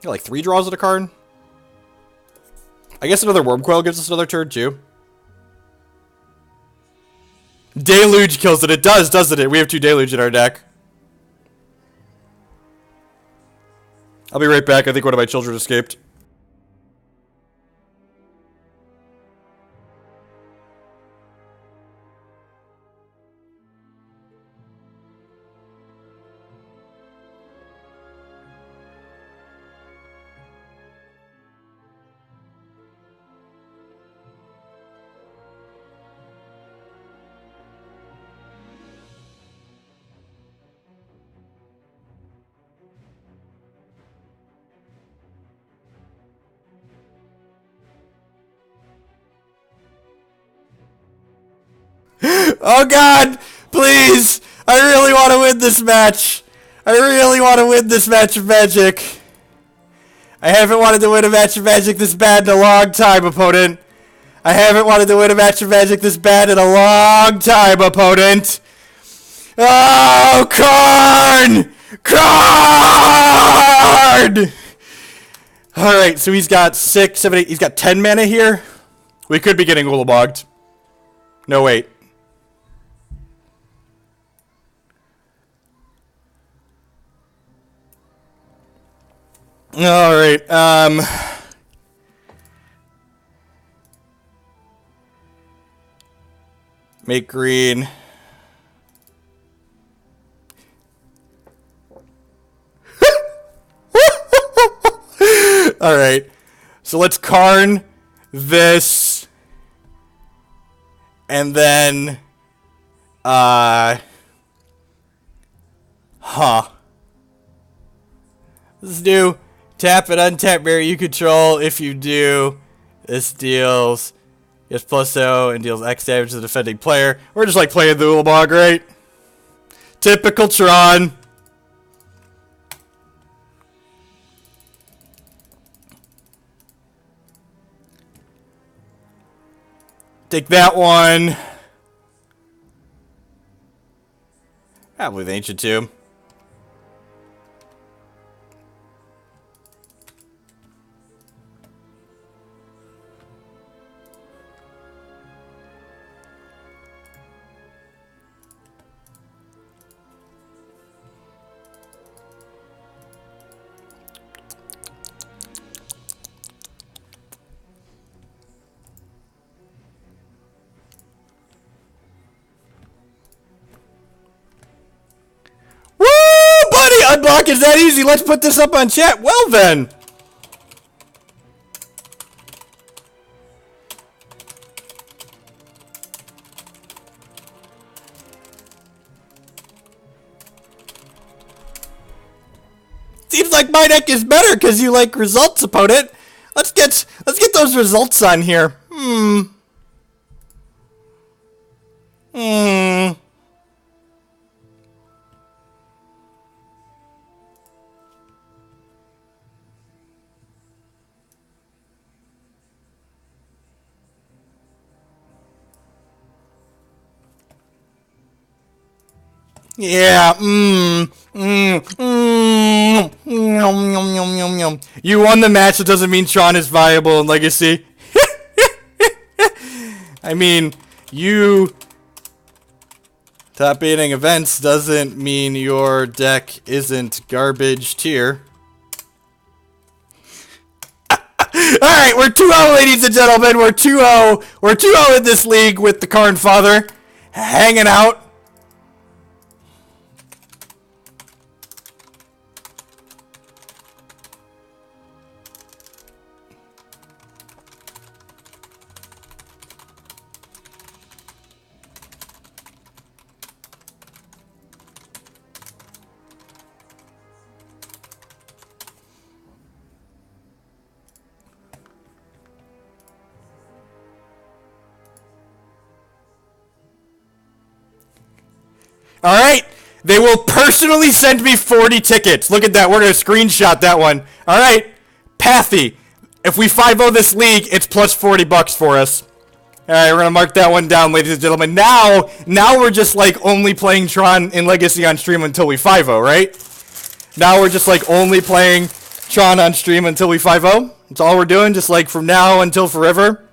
Speaker 1: Got like 3 draws of a Karn. I guess another Wurmcoil gives us another turn too. Deluge kills it. It does, doesn't it? We have 2 Deluge in our deck. I'll be right back. I think one of my children escaped. Oh god! Please! I really want to win this match! I really want to win this match of Magic! I haven't wanted to win a match of Magic this bad in a long time, opponent! I haven't wanted to win a match of Magic this bad in a long time, opponent! Oh, Karn! Karn! Alright, so he's got 6, 7, 8, he's got 10 mana here? We could be getting Ulamogged. No, wait. Alright, make green. Alright, so let's Karn this, and then, let's do tap and untap area you control. If you do, this deals +0 and deals X damage to the defending player. We're just like playing the Ulamog, right? Typical Tron. Take that one. I believe the Ancient Tomb. Unblock is that easy. Let's put this up on chat. Well then. Seems like my deck is better because you like results, opponent. Let's get those results on here. Yeah, Yum, yum, yum, yum, yum. You won the match, it doesn't mean Tron is viable in Legacy. I mean, you top 8ing events doesn't mean your deck isn't garbage tier. Alright, we're 2-0, ladies and gentlemen. We're 2-0. We're 2-0 in this league with the Karn father. Hanging out. Alright, they will personally send me 40 tickets. Look at that, we're going to screenshot that one. Alright, Pathy, if we 5-0 this league, it's plus 40 bucks for us. Alright, we're going to mark that one down, ladies and gentlemen. Now we're just like only playing Tron in Legacy on stream until we 5-0, right? Now we're just like only playing Tron on stream until we 5-0. That's all we're doing, just like from now until forever.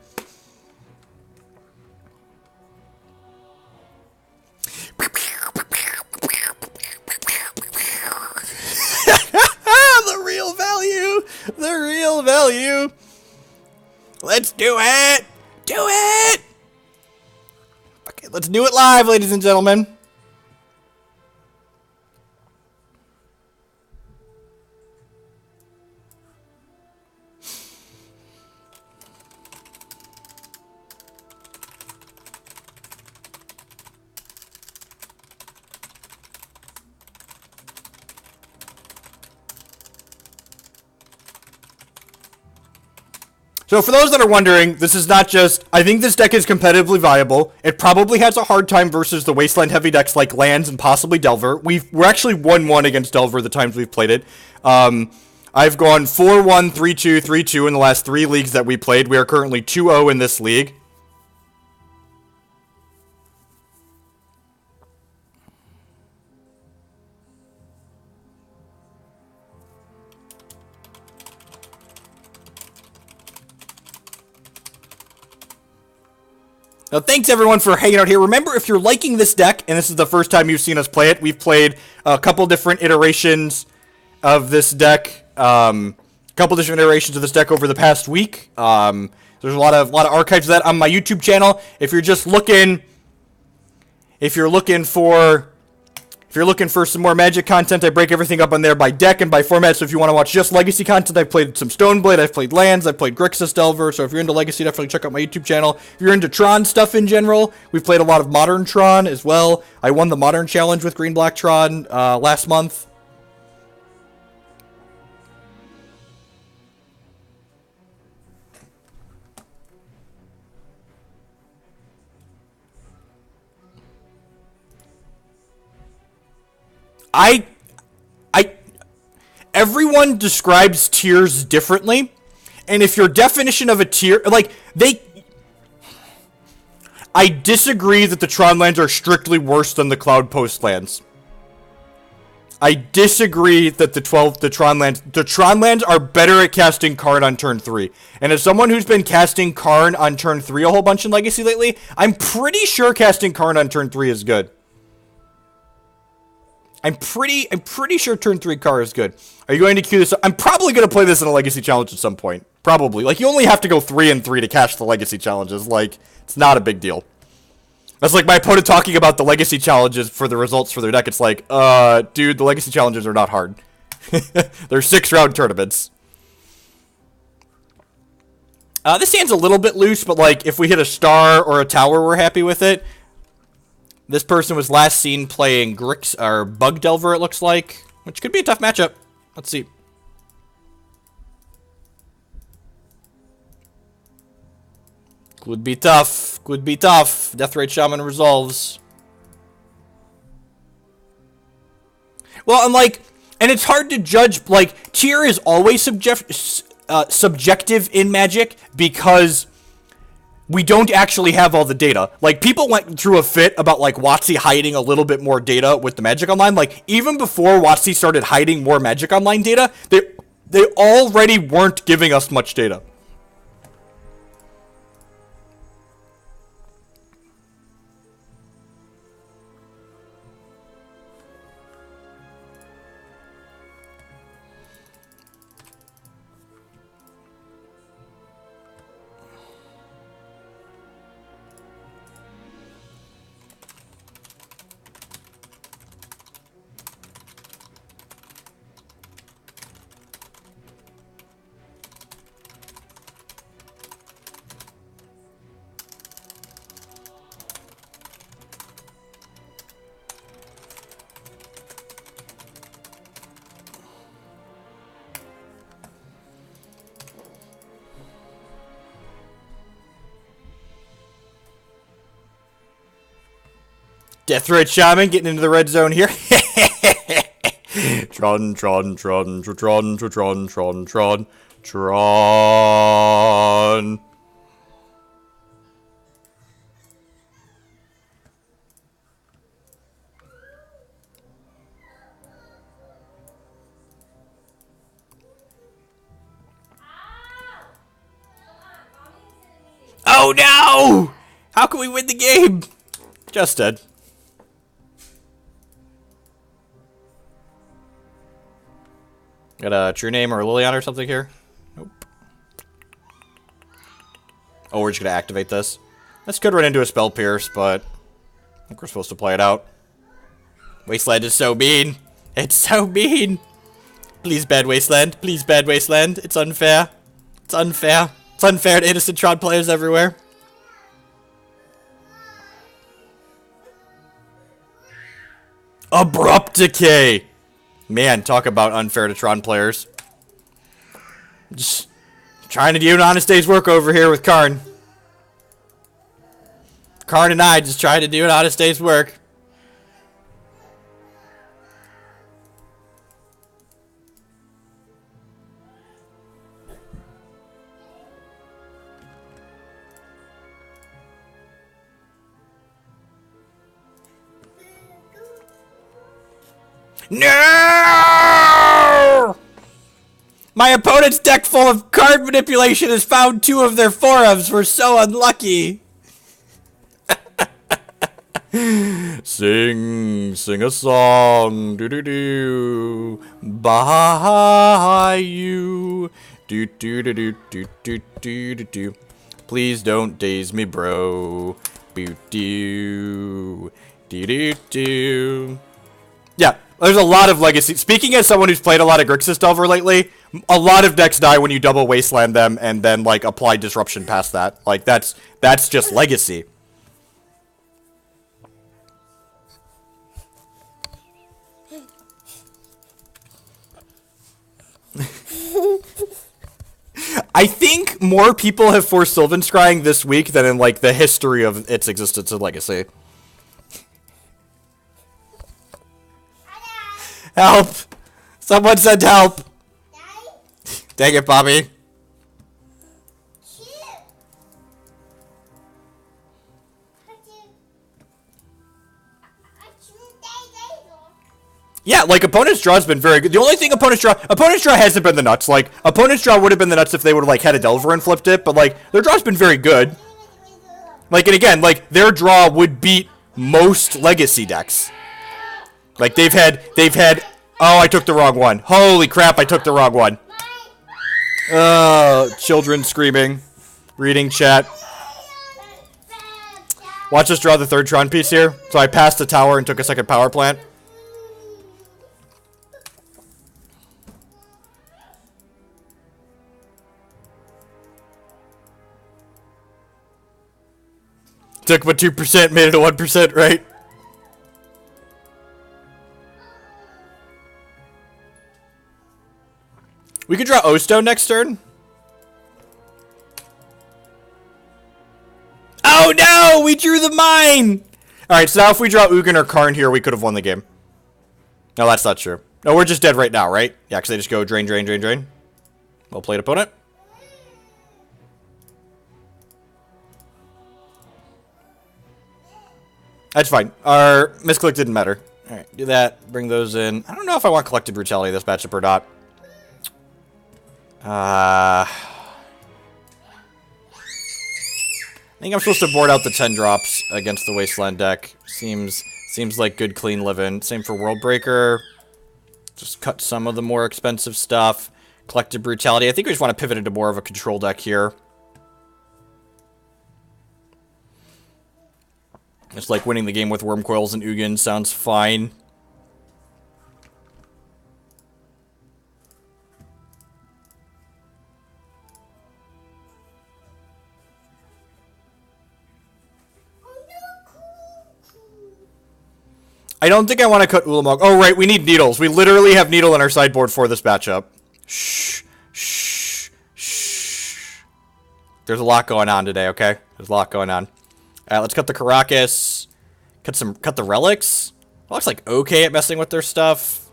Speaker 1: The real value! The real value! Let's do it! Do it! Okay, let's do it live, ladies and gentlemen. So for those that are wondering, this is not just, I think this deck is competitively viable. It probably has a hard time versus the Wasteland heavy decks like Lands and possibly Delver. We're actually 1-1 against Delver the times we've played it. I've gone 4-1, 3-2, 3-2 in the last 3 leagues that we played. We are currently 2-0 in this league. Now, thanks everyone for hanging out here. Remember, if you're liking this deck, and this is the first time you've seen us play it, we've played a couple different iterations of this deck. Over the past week. There's a lot of archives of that on my YouTube channel. If you're just looking, if you're looking for some more Magic content, I break everything up on there by deck and by format. So if you want to watch just Legacy content, I've played some Stoneblade, I've played Lands, I've played Grixis Delver. So if you're into Legacy, definitely check out my YouTube channel. If you're into Tron stuff in general, we've played a lot of Modern Tron as well. I won the Modern Challenge with Green Black Tron last month. Everyone describes tiers differently, and if your definition of a tier, I disagree that the Tron lands are strictly worse than the Cloud Post lands. I disagree that the Tron lands are better at casting Karn on turn 3. And as someone who's been casting Karn on turn 3 a whole bunch in Legacy lately, I'm pretty sure casting Karn on turn 3 is good. I'm pretty sure turn 3 Karn is good. Are you going to queue this up? I'm probably going to play this in a Legacy Challenge at some point. Probably. Like, you only have to go 3 and 3 to cash the Legacy Challenges. Like, it's not a big deal. That's like my opponent talking about the Legacy Challenges for the results for their deck. It's like, dude, the Legacy Challenges are not hard. They're 6-round tournaments. This hand's a little bit loose, but, like, if we hit a star or a tower, we're happy with it. This person was last seen playing Grix or Bug Delver, it looks like, which could be a tough matchup. Let's see. Could be tough. Could be tough. Deathrite Shaman resolves. Well, I'm like, and it's hard to judge, like, tier is always subjective in Magic because we don't actually have all the data. Like, people went through a fit about, like, WotC hiding a little bit more data with the Magic Online. Like, even before WotC started hiding more Magic Online data, they already weren't giving us much data. Deathrite Shaman getting into the red zone here. Tron. Oh no! How can we win the game? Just dead. Got a True Name or a Liliana or something here? Nope. Oh, we're just gonna activate this. This could run into a Spell Pierce, but I think we're supposed to play it out. Wasteland is so mean. It's so mean. Please, bad Wasteland. Please, bad Wasteland. It's unfair. It's unfair. It's unfair to innocent Tron players everywhere. Abrupt Decay. Man, talk about unfair to Tron players. Just trying to do an honest day's work over here with Karn. Karn and I just trying to do an honest day's work. No! My opponent's deck full of card manipulation has found 2 of their 4-ofs. We're so unlucky. Sing a song, do Bayou, do. Please don't daze me, bro. Do. Yeah, there's a lot of legacy. Speaking as someone who's played a lot of Grixis Delver lately, a lot of decks die when you double Wasteland them and then like apply Disruption past that. Like that's just legacy. I think more people have forced Sylvan Scrying this week than in like the history of its existence in Legacy. Help! Someone send help! Dang it, Bobby. Yeah, like, opponent's draw has been very good. The only thing opponent's draw hasn't been the nuts. Like, opponent's draw would have been the nuts if they would have, like, had a Delver and flipped it, but, like, their draw's been very good. Like, and again, like, their draw would beat most Legacy decks. Like, they've had, oh, I took the wrong one. Holy crap, I took the wrong one. Children screaming. Reading chat. Watch us draw the 3rd Tron piece here. So I passed the tower and took a 2nd power plant. Took my 2%, made it a 1%, right? We could draw O-Stone next turn. Oh, Oh no! We drew the mine! Alright, so now if we draw Ugin or Karn here, we could have won the game. No, that's not true. No, we're just dead right now, right? Yeah, because they just go drain, drain, drain, drain. Well played, opponent. That's fine. Our misclick didn't matter. Alright, do that. Bring those in. I don't know if I want Collective Brutality this matchup or not. I think I'm supposed to board out the 10 drops against the Wasteland deck. Seems like good, clean living. Same for World Breaker. Just cut some of the more expensive stuff. Collective Brutality. I think we just want to pivot into more of a control deck here. Just like winning the game with Wurmcoils and Ugin sounds fine. I don't think I want to cut Ulamog. Oh, right, we need needles. We literally have needle in our sideboard for this matchup. Shh. Shh. Shh. There's a lot going on today, okay? There's a lot going on. Alright, let's cut the Karakas. Cut the relics. Looks like okay at messing with their stuff.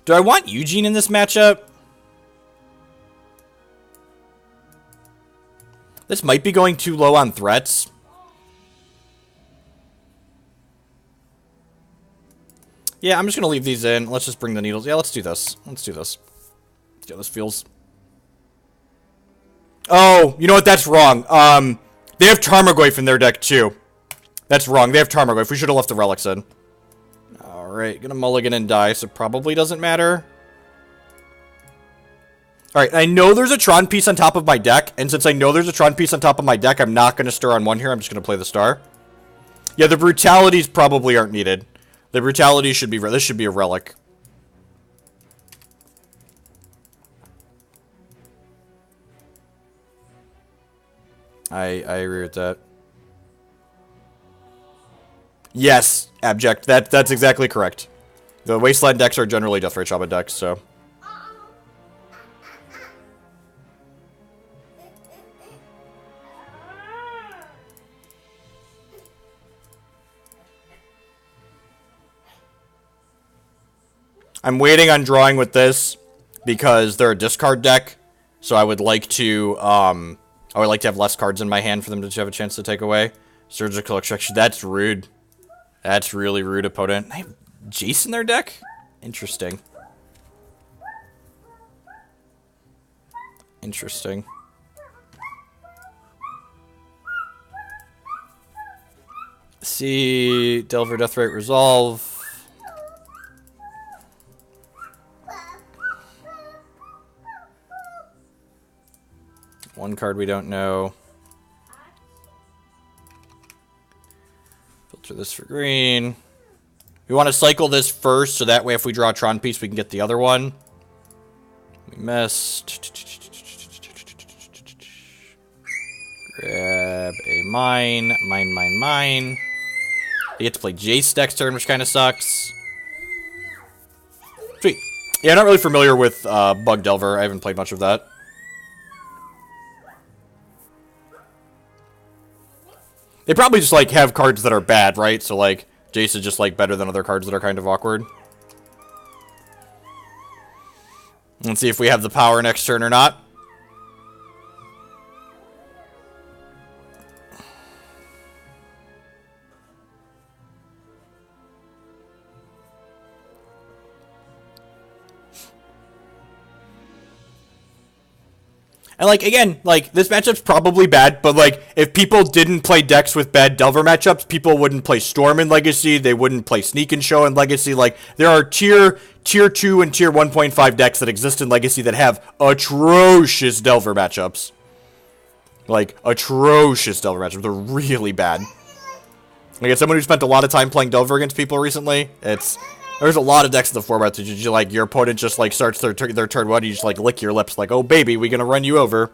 Speaker 1: Do I want Ugin in this matchup? This might be going too low on threats. Yeah, I'm just going to leave these in. Let's just bring the needles. Yeah, let's do this. Let's do this. See how this feels. Oh, you know what? That's wrong. They have Tarmogoyf in their deck, too. That's wrong. They have Tarmogoyf. We should have left the relics in. Alright, gonna mulligan and die, so probably doesn't matter. Alright, I know there's a Tron piece on top of my deck, and since I know there's a Tron piece on top of my deck, I'm not going to stir on one here. I'm just going to play the star. Yeah, the brutalities probably aren't needed. The brutality should be... This should be a relic. I agree with that. Yes, abject. That's exactly correct. The Wasteland decks are generally Deathray Shaman decks, so... I'm waiting on drawing with this because they're a discard deck, so I would like to have less cards in my hand for them to have a chance to take away. Surgical Extraction. That's rude. That's really rude, opponent. They have Jace in their deck? Interesting. Interesting. See, Delver Deathrite Resolve. One card we don't know. Filter this for green. We want to cycle this first, so that way if we draw a Tron piece, we can get the other one. We missed. Grab a mine. Mine. They get to play Jace next turn, which kind of sucks. Sweet. Yeah, I'm not really familiar with Bug Delver. I haven't played much of that. They probably just, like, have cards that are bad, right? So, like, Jace is just, like, better than other cards that are kind of awkward. Let's see if we have the power next turn or not. And, like, again, like, this matchup's probably bad, but, like, if people didn't play decks with bad Delver matchups, people wouldn't play Storm in Legacy, they wouldn't play Sneak and Show in Legacy. Like, there are tier 2 and tier 1.5 decks that exist in Legacy that have atrocious Delver matchups. Like, atrocious Delver matchups. They're really bad. Like, as someone who spent a lot of time playing Delver against people recently, there's a lot of decks in the format that you like, your opponent just, like, starts their turn one, you just, like, lick your lips, like, oh, baby, we gonna run you over.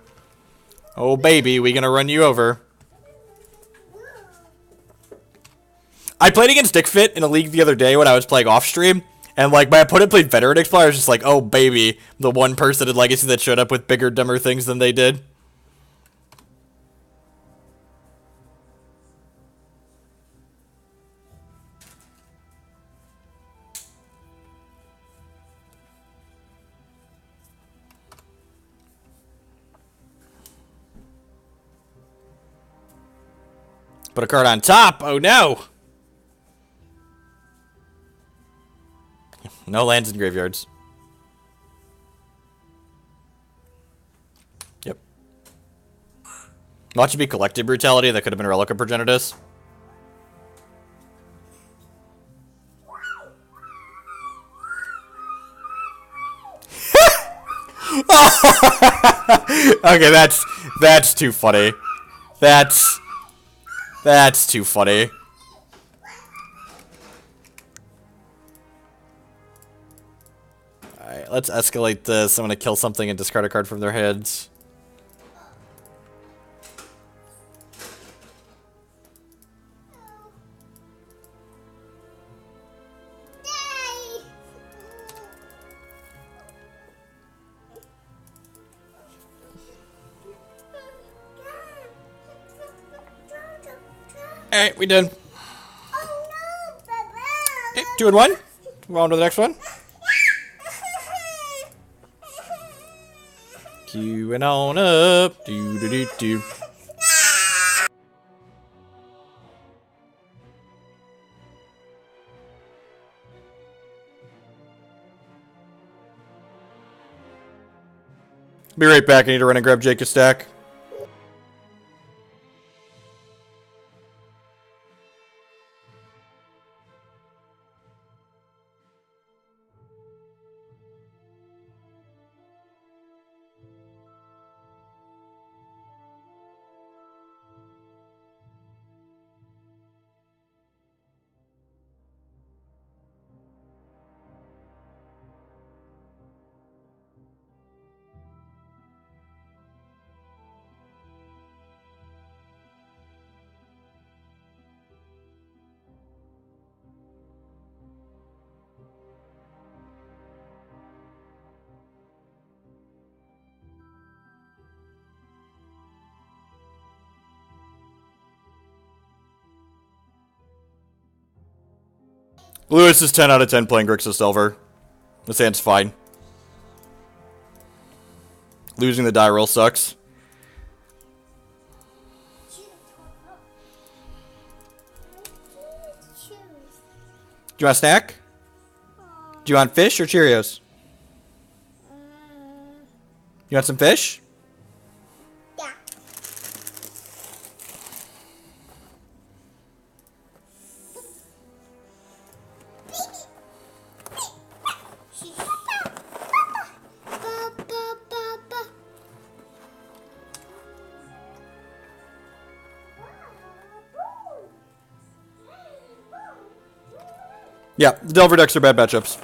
Speaker 1: Oh, baby, we gonna run you over. I played against Dickfit in a league the other day when I was playing off-stream, And, like, my opponent played Veteran Explorer, I was just like, oh, baby, the one person in Legacy that showed up with bigger, dumber things than they did. Put a card on top. Oh, no. No lands in graveyards. Yep. Watch it be Collective Brutality. That could have been Relic of Progenitus. Okay, that's too funny. That's too funny. Alright, let's escalate this. I'm gonna kill something and discard a card from their heads. Alright, we done.
Speaker 2: Oh no, Baba.
Speaker 1: Okay, 2 and 1. Move on to the next one. Queuing on up. Do do do do. Be right back. I need to run and grab Jake a stack. Lewis is 10 out of 10 playing Grixis Delver. This hand's fine. Losing the die roll sucks. Do you want a snack? Do you want fish or Cheerios? You want some fish?
Speaker 2: Yeah.
Speaker 1: Yeah, the Delver decks are bad matchups.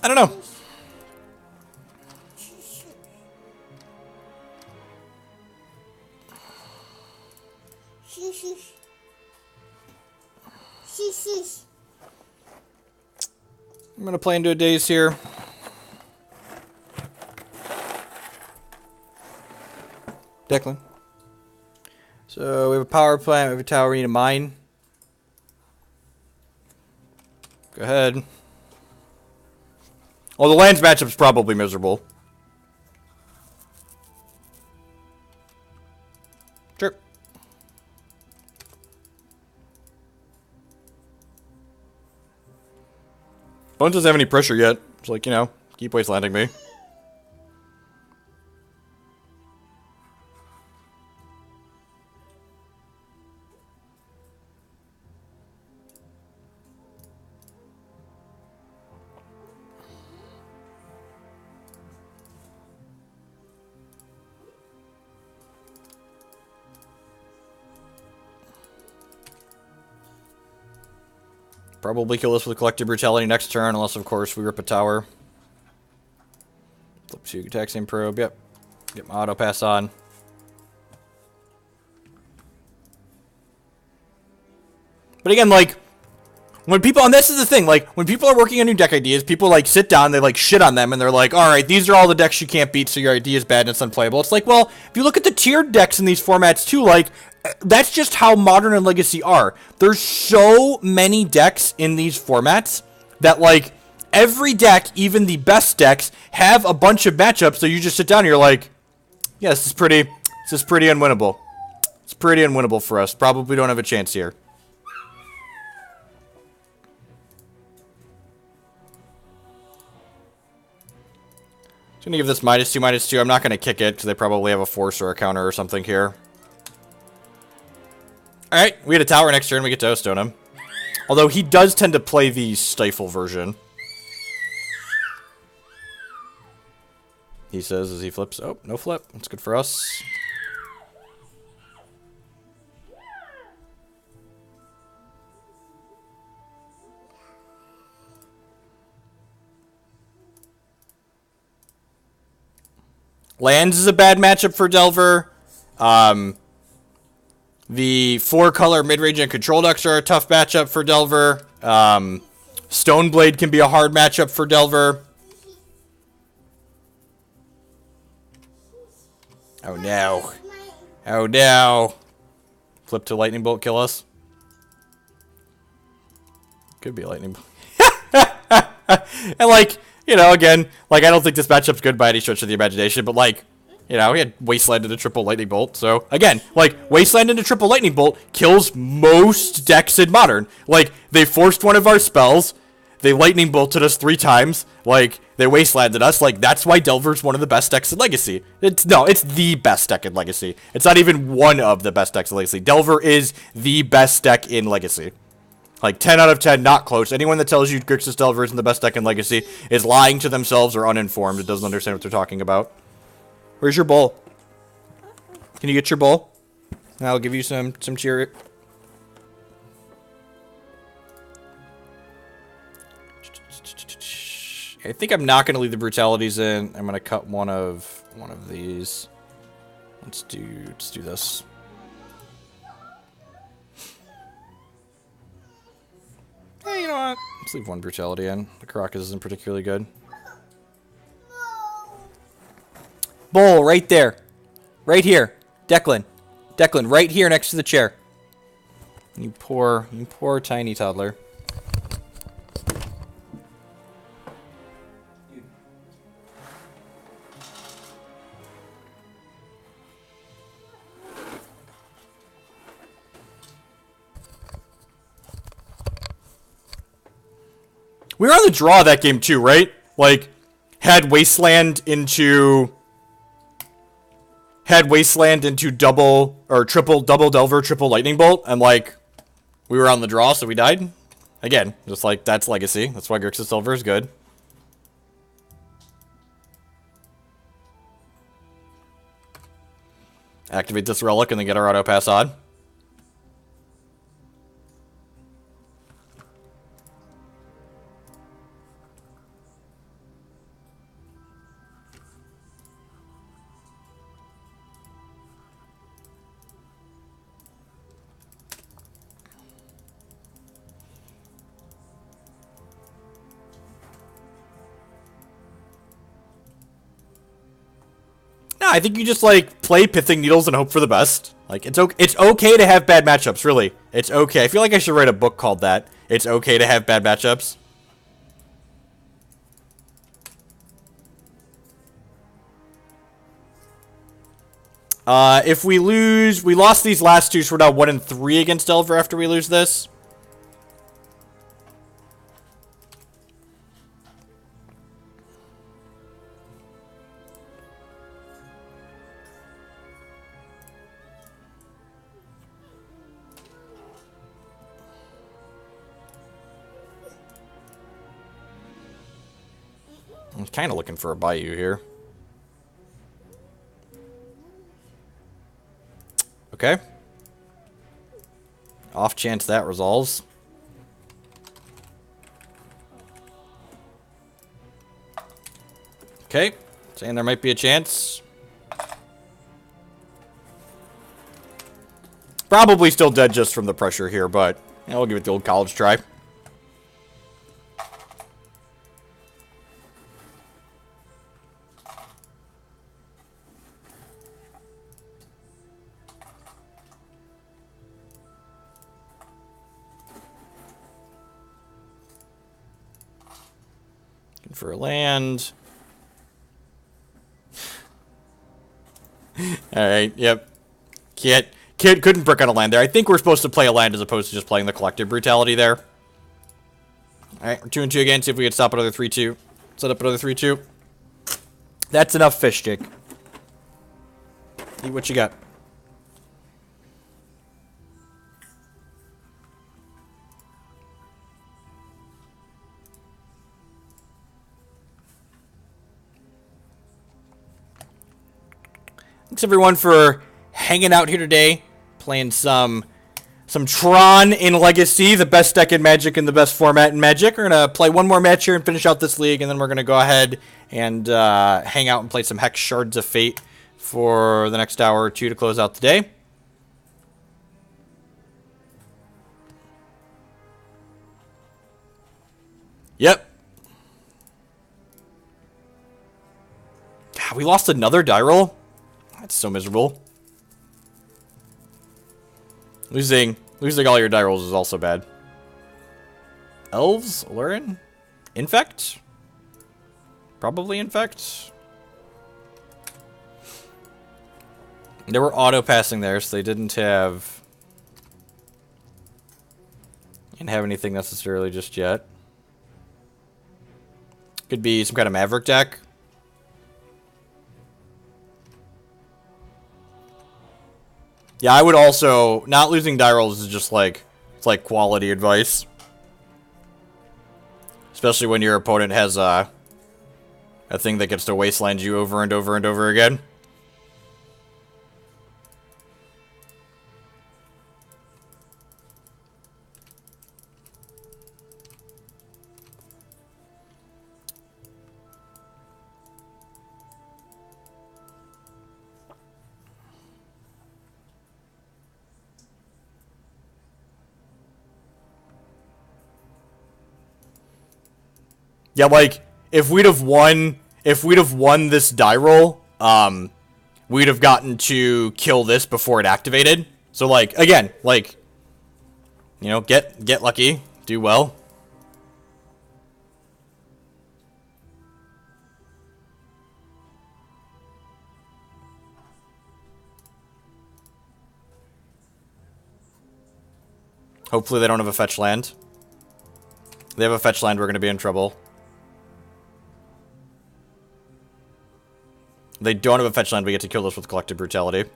Speaker 1: I don't know. I'm gonna play into a daze here. Declan. So we have a power plant, we have a tower, we need a mine. Go ahead. Well, the lands matchup's probably miserable. Sure. Opponent doesn't have any pressure yet. It's like, you know, keep wastelanding me. Probably kill this with Collective Brutality next turn, unless, of course, we rip a tower. Flip to Taxian Probe, yep. Get my auto pass on. But again, like, when people, and this is the thing, like, when people are working on new deck ideas, people, like, sit down, they, like, shit on them, and they're like, alright, these are all the decks you can't beat, so your idea is bad and it's unplayable. It's like, well, if you look at the tiered decks in these formats, too, like, that's just how Modern and Legacy are. There's so many decks in these formats that, like, every deck, even the best decks, have a bunch of matchups, so you just sit down and you're like, yeah, this is pretty unwinnable. It's pretty unwinnable for us. Probably don't have a chance here. I'm going to give this -2/-2. I'm not going to kick it because they probably have a force or a counter or something here. Alright, we get a tower next turn. We get to O-Stone him. Although he does tend to play the Stifle version. He says as he flips. Oh, no flip. That's good for us. Lands is a bad matchup for Delver. The 4-color mid-range and control decks are a tough matchup for Delver. Stoneblade can be a hard matchup for Delver. Oh no. Oh no. Flip to Lightning Bolt, kill us. Could be a Lightning Bolt. And like, you know, again, like, I don't think this matchup's good by any stretch of the imagination, but, like, you know, he had Wasteland into triple Lightning Bolt, so, again, like, Wasteland into triple Lightning Bolt kills most decks in Modern. Like, they forced one of our spells, they Lightning Bolted us 3 times, like, they Wastelanded us, like, that's why Delver's one of the best decks in Legacy. It's the best deck in Legacy. It's not even one of the best decks in Legacy. Delver is the best deck in Legacy. Like, 10 out of 10, not close. Anyone that tells you Grixis Delver isn't the best deck in Legacy is lying to themselves or uninformed. It doesn't understand what they're talking about. Where's your bowl? Can you get your bowl? I'll give you some cheer. I think I'm not going to leave the brutalities in. I'm going to cut one of these. Let's do this. Hey, you know what? Let's leave one brutality in. The Karakas isn't particularly good. Bowl, right there. Right here. Declan. Declan, right here next to the chair. You poor tiny toddler. We were on the draw that game too, right? Like, had Wasteland into double or triple Delver, triple Lightning Bolt, and like, we were on the draw, so we died. Again, just like, that's Legacy. That's why Grixis Delver is good. Activate this Relic and then get our auto pass on. I think you just, like, play Pithing Needles and hope for the best. Like, it's okay to have bad matchups, really. It's okay. I feel like I should write a book called that. It's okay to have bad matchups. If we lose... We lost these last two, so we're now 1-3 against Delver after we lose this. I'm kind of looking for a Bayou here. Okay. Off chance that resolves. Okay, saying there might be a chance. Probably still dead just from the pressure here, but yeah, we'll give it the old college try. Looking for a land. Alright, yep. Couldn't brick on a land there. I think we're supposed to play a land as opposed to just playing the Collective Brutality there. Alright, we're 2-2 again. See if we can stop another 3-2. Set up another 3-2. That's enough fish, Jake. Eat what you got. Thanks everyone for hanging out here today, playing some Tron in Legacy, the best deck in Magic and the best format in Magic. We're gonna play one more match here and finish out this league, and then we're gonna go ahead and hang out and play some Hex Shards of Fate for the next hour or two to close out the day. Yep. God, we lost another die roll? That's so miserable. Losing all your die rolls is also bad. Elves? Lurin? Infect? Probably Infect. They were auto-passing there, so they didn't have anything necessarily just yet. Could be some kind of Maverick deck. Yeah, I would also... Not losing die rolls is just like... It's like quality advice. Especially when your opponent has a thing that gets to wasteland you over and over and over again. Yeah, like, if we'd have won this die roll, we'd have gotten to kill this before it activated. So, like, again, like, you know, get lucky, do well. Hopefully they don't have a fetch land. If they have a fetch land, we're going to be in trouble. They don't have a fetch land, we get to kill this with Collective Brutality.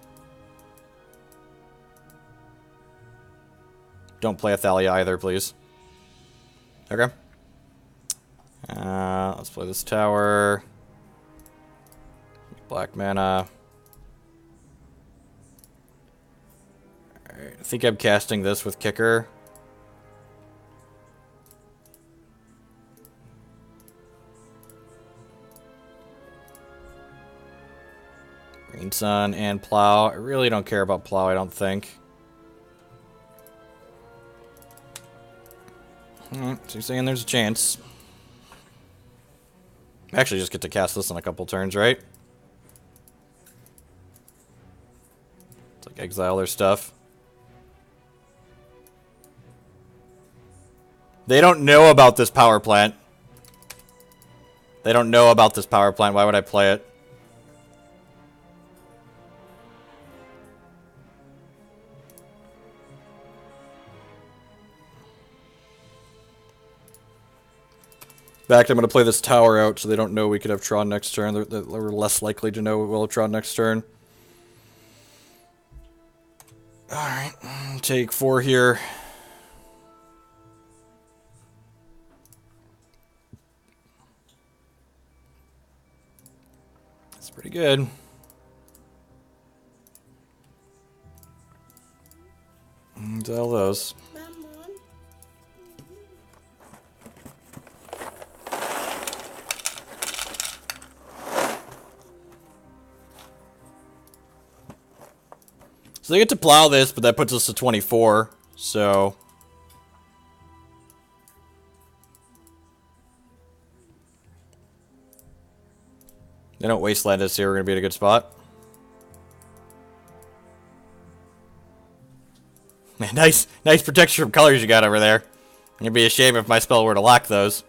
Speaker 1: Don't play a Thalia either, please. Okay. Let's play this tower. Black mana. Alright, I think I'm casting this with Kicker. Green Sun and Plow. I really don't care about Plow, I don't think. So you're saying there's a chance. I actually just get to cast this in a couple turns, right? It's like exile their stuff. They don't know about this power plant. They don't know about this power plant. Why would I play it? In fact, I'm going to play this tower out so they don't know we could have Tron next turn. They're less likely to know we'll have Tron next turn. Alright, take 4 here. That's pretty good. All those. So they get to plow this, but that puts us to 24. So they don't wasteland us here. We're gonna be in a good spot. Nice protection from colors you got over there. It'd be a shame if my spell were to lock those.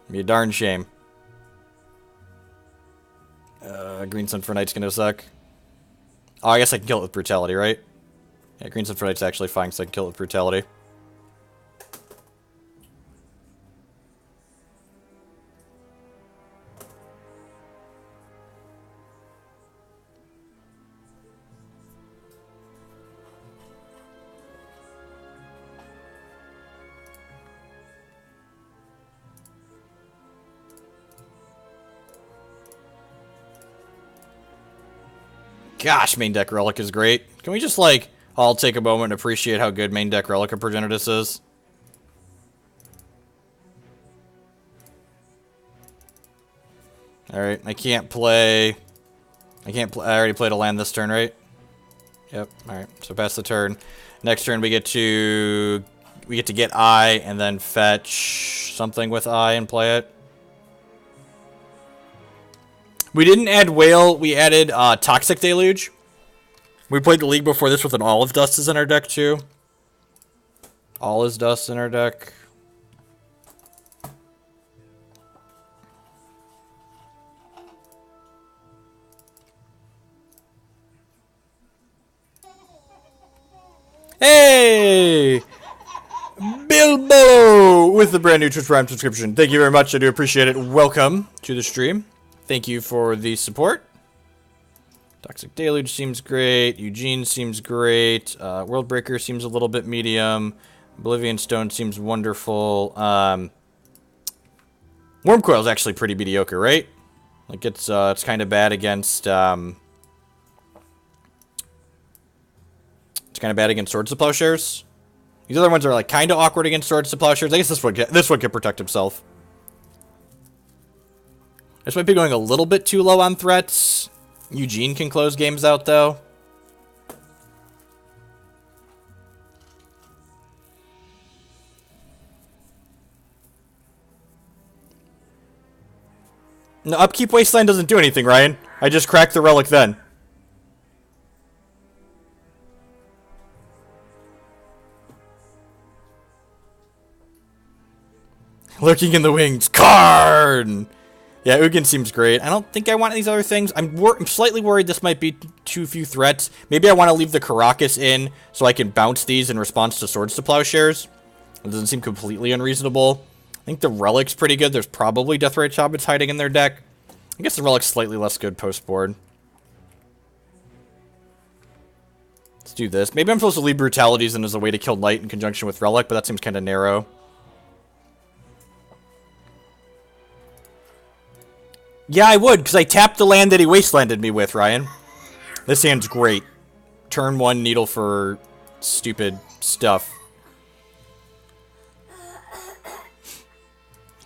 Speaker 1: It'd be a darn shame. Green Sun for Knight's gonna suck. Oh, I guess I can kill it with Brutality, right? Yeah, Green Sun for Knight's actually fine, so I can kill it with Brutality. Gosh, main deck Relic is great. Can we just, like, all take a moment and appreciate how good main deck Relic of Progenitus is? Alright, I already played a land this turn, right? Yep, alright, so pass the turn. Next turn we get to get Eye and then fetch something with Eye and play it. We didn't add Whale, we added Toxic Deluge. We played the league before this with an Olive Dust is in our deck too. All is Dust in our deck. Hey! Bilbo with the brand new Twitch Prime subscription. Thank you very much. I do appreciate it. Welcome to the stream. Thank you for the support. Toxic Deluge seems great. Eugene seems great. Worldbreaker seems a little bit medium. Oblivion Stone seems wonderful. Wurmcoil is actually pretty mediocre, right? Like it's kind of bad against it's kind of bad against Swords to Plowshares. These other ones are like kind of awkward against Swords to Plowshares. I guess this one can protect himself. This might be going a little bit too low on threats. Eugene can close games out, though. No, Upkeep Wasteland doesn't do anything, Ryan. I just cracked the Relic then. Lurking in the wings. Karn! Yeah, Ugin seems great. I don't think I want these other things. I'm slightly worried this might be too few threats. Maybe I want to leave the Karakas in so I can bounce these in response to Swords to Plowshares. It doesn't seem completely unreasonable. I think the Relic's pretty good. There's probably Deathrite Shaman's hiding in their deck. I guess the Relic's slightly less good post-board. Let's do this. Maybe I'm supposed to leave Brutalities in as a way to kill Knight in conjunction with Relic, but that seems kind of narrow. Yeah, I would, because I tapped the land that he wastelanded me with, Ryan. This hand's great. Turn 1 Needle for stupid stuff.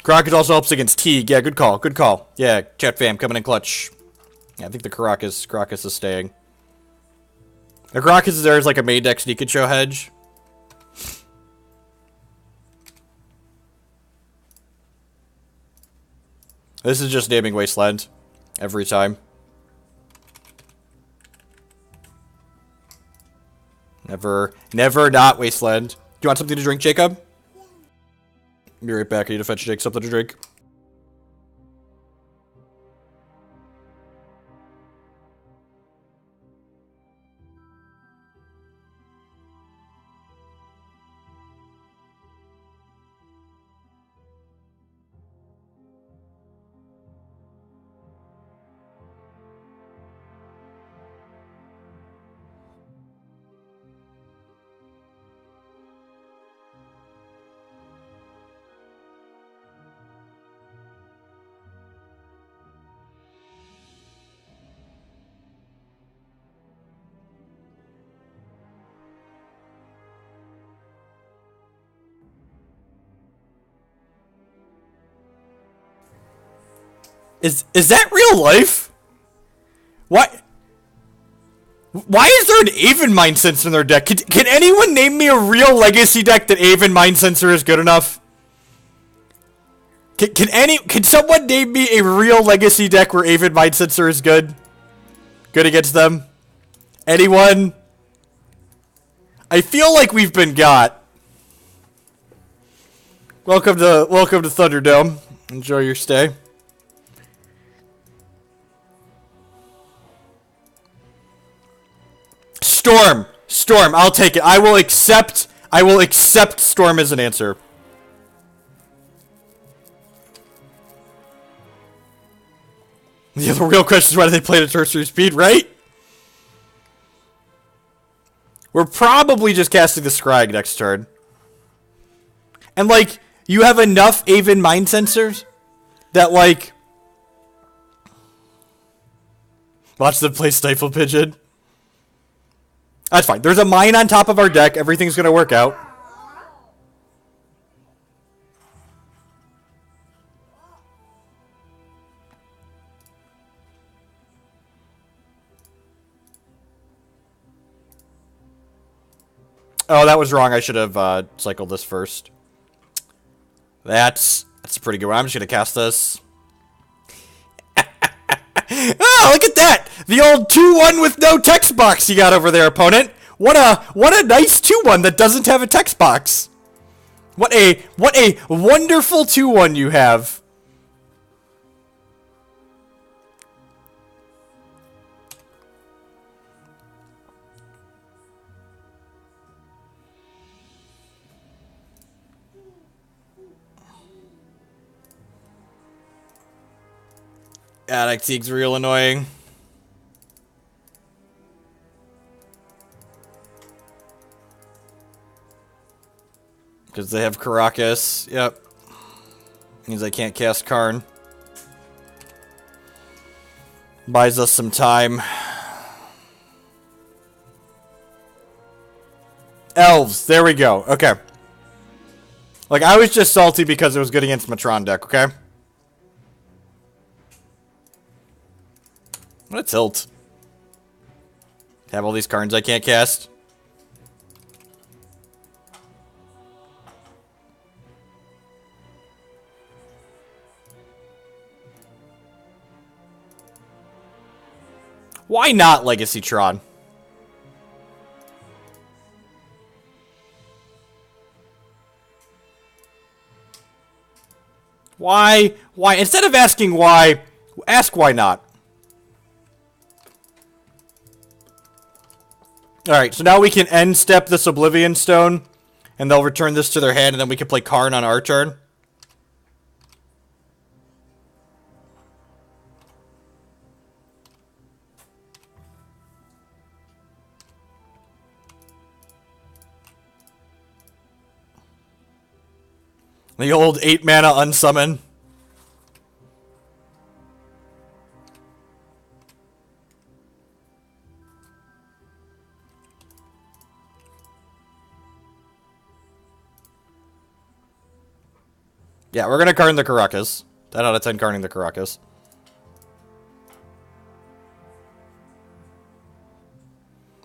Speaker 1: Karakas also helps against Teague. Yeah, good call, good call. Yeah, chat fam, coming in clutch. Yeah, I think the Karakas is staying. The Karakas is there as like a main deck sneak and show hedge. This is just naming Wasteland every time. Never not Wasteland. Do you want something to drink, Jacob? Be right back. I need to fetch Jake something to drink. Is that real life? What? Why is there an Aven Mind Sensor in their deck? Can anyone name me a real Legacy deck that Aven Mind Sensor is good enough? Can someone name me a real Legacy deck where Aven Mind Sensor is good? Good against them? Anyone? I feel like we've been got. Welcome to Thunderdome. Enjoy your stay. Storm, I'll take it. I will accept Storm as an answer. Yeah, the real question is why do they play at tertiary speed, right? We're probably just casting the Scrying next turn. And like, you have enough Aven Mind Sensors that like... Watch them play Stifle Pigeon. That's fine. There's a mine on top of our deck. Everything's going to work out. Oh, that was wrong. I should have cycled this first. That's a pretty good one. I'm just going to cast this. Oh, look at that! The old 2-1 with no text box you got over there, opponent. What a nice 2-1 that doesn't have a text box. What a wonderful 2-1 you have. Yeah, that Teague's real annoying. Because they have Karakas. Yep. Means I can't cast Karn. Buys us some time. Elves. There we go. Okay. Like, I was just salty because it was good against Matron deck, okay? What a tilt. Have all these cards I can't cast. Why not Legacy Tron? Why? Why? Instead of asking why, ask why not. Alright, so now we can end step this Oblivion Stone, and they'll return this to their hand, and then we can play Karn on our turn. The old 8 mana unsummon. Yeah, we're gonna Karn the Karakas. 10 out of 10 Karning the Karakas.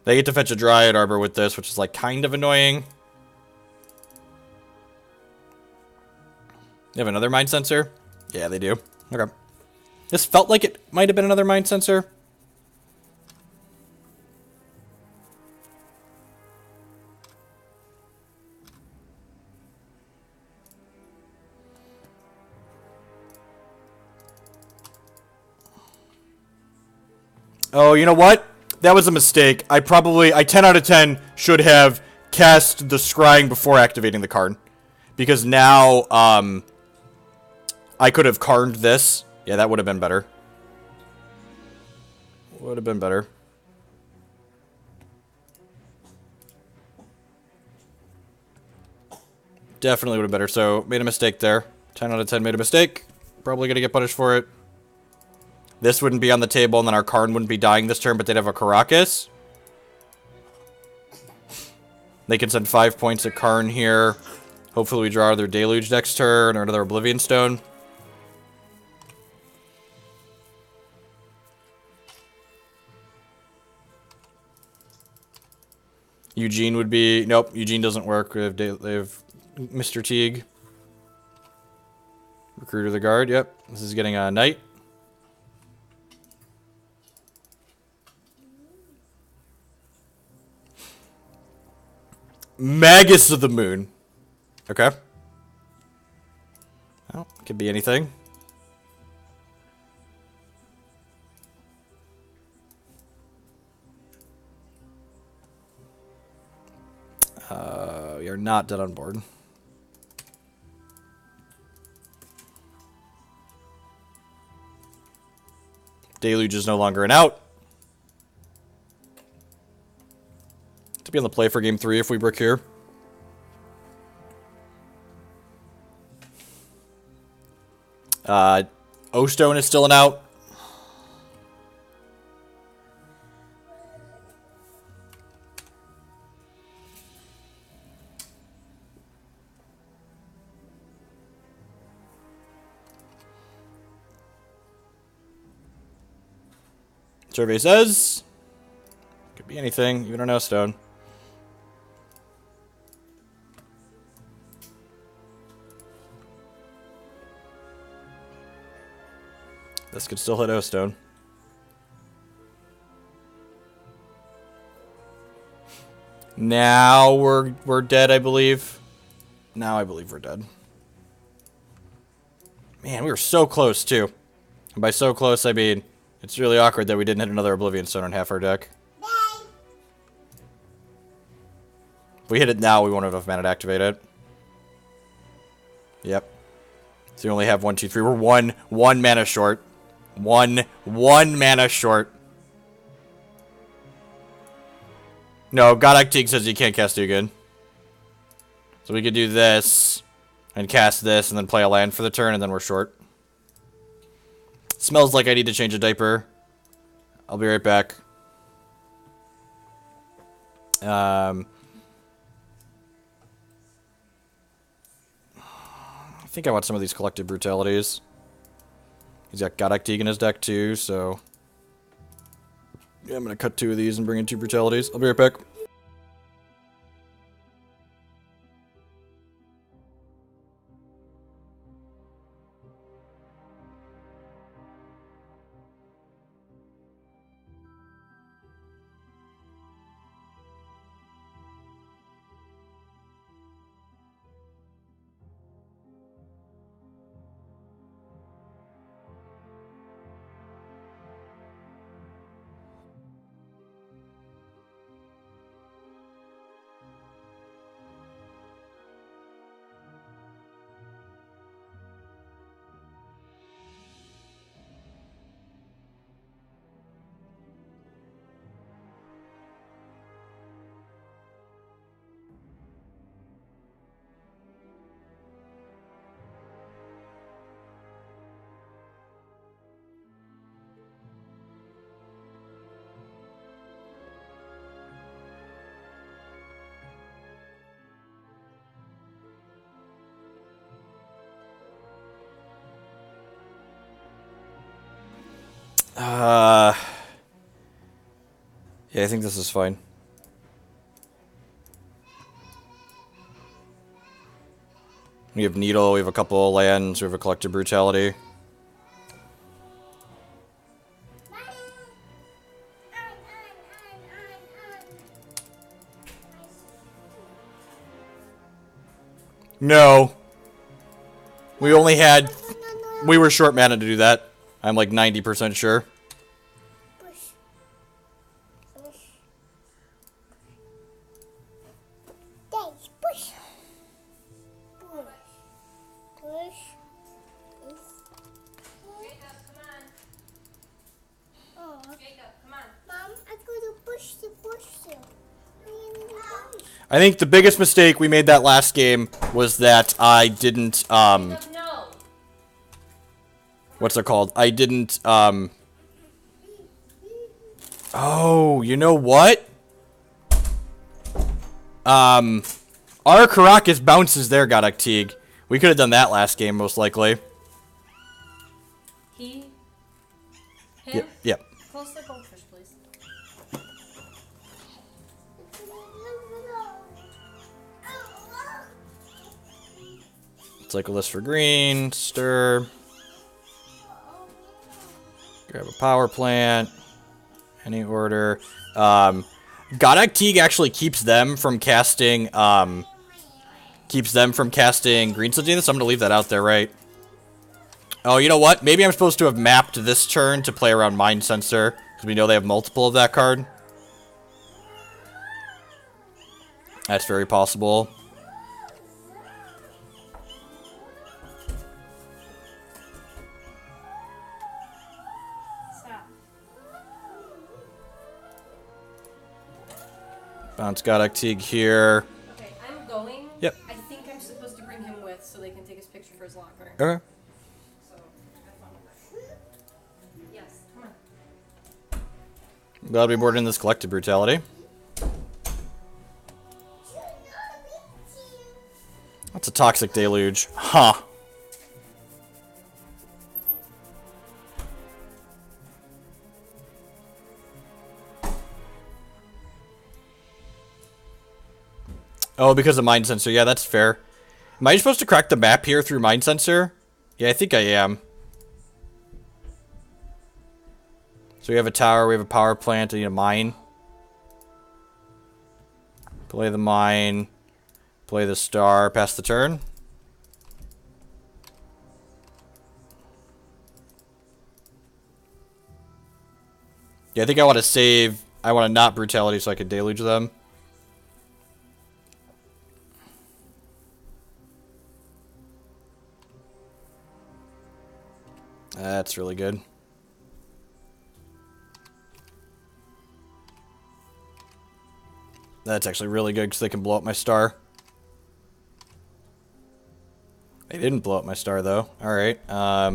Speaker 1: They get to fetch a Dryad Arbor with this, which is like kind of annoying. They have another Mind Sensor? Yeah, they do. Okay. This felt like it might have been another Mind Sensor. Oh, you know what? That was a mistake. I 10 out of 10 should have cast the Scrying before activating the Karn. Because now, I could have Karned this. Yeah, that would have been better. Would have been better. Definitely would have been better. So, made a mistake there. 10 out of 10 made a mistake. Probably going to get punished for it. This wouldn't be on the table, and then our Karn wouldn't be dying this turn, but they'd have a Karakas. They can send 5 points at Karn here. Hopefully we draw their Deluge next turn, or another Oblivion Stone. Eugene would be... Nope, Eugene doesn't work. They have Mr. Teague. Recruiter the Guard, yep. This is getting a Knight. Magus of the Moon. Okay. Well, could be anything. We are not dead on board. Deluge is no longer an out. To be on the play for game 3 if we brick here. O-Stone is still an out. Survey says, could be anything, even an O-Stone. This could still hit O-Stone. Now we're dead, I believe. Now I believe we're dead. Man, we were so close too. And by so close, I mean it's really awkward that we didn't hit another Oblivion Stone on half our deck. If we hit it now, we won't have enough mana to activate it. Yep. So you only have 1, 2, 3. We're one mana short. One mana short. No, God Teague says you can't cast Ugin. So we could do this and cast this and then play a land for the turn and then we're short. Smells like I need to change a diaper. I'll be right back. I think I want some of these Collective Brutalities. He's got God Teague in his deck too, so... Yeah, I'm gonna cut 2 of these and bring in 2 Brutalities. I'll be right back. Yeah, I think this is fine. We have Needle, we have a couple of lands, we have a Collective Brutality. No. We only had... We were short mana to do that. I'm like 90% sure. I think the biggest mistake we made that last game was that I didn't, what's it called? I didn't, oh, you know what? Our Karakas bounces there, God Teague. We could have done that last game, most likely.
Speaker 3: Him?
Speaker 1: Yep.
Speaker 3: Close the goldfish, please.
Speaker 1: Cycle this for green. Stir. Grab a power plant. Any order. Godok Teague actually keeps them from casting green Sylvan, so I'm gonna leave that out there, right? Oh, you know what? Maybe I'm supposed to have mapped this turn to play around Mind Sensor, because we know they have multiple of that card. That's very possible. Bounce Godok Teague here.
Speaker 3: Okay, I'm going.
Speaker 1: Yep.
Speaker 3: I think I'm supposed to bring him with so they can take his picture for his locker.
Speaker 1: Okay.
Speaker 3: So, have fun with that. Yes, come on.
Speaker 1: Glad we boarded in this Collective Brutality. That's a Toxic Deluge. Huh. Oh, because of Mind Sensor. Yeah, that's fair. Am I supposed to crack the map here through Mind Sensor? Yeah, I think I am. So we have a tower, we have a power plant, I need a mine. Play the mine. Play the star, pass the turn. Yeah, I think I want to save. I want to not Brutality so I can deluge them. That's really good. That's actually really good because they can blow up my star. They didn't blow up my star though. Alright. I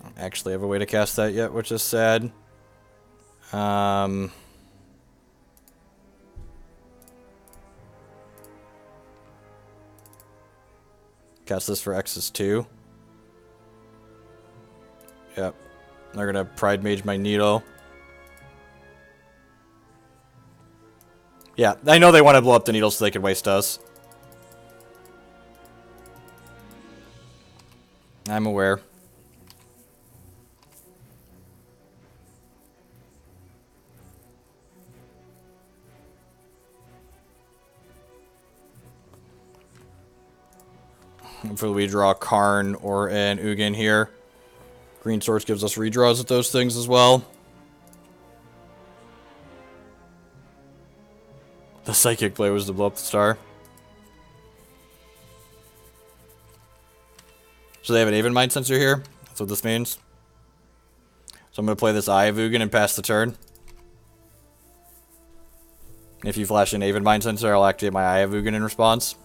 Speaker 1: don't actually have a way to cast that yet, which is sad. Cast this for X's 2. Yep. They're gonna Pride Mage my Needle. Yeah, I know they want to blow up the needle so they can waste us. I'm aware. Hopefully we draw Karn or an Ugin here. Green Source gives us redraws at those things as well. The Psychic play was to blow up the star. So they have an Aven Mind Sensor here. That's what this means. So I'm going to play this Eye of Ugin and pass the turn. If you flash an Aven Mind Sensor, I'll activate my Eye of Ugin in response.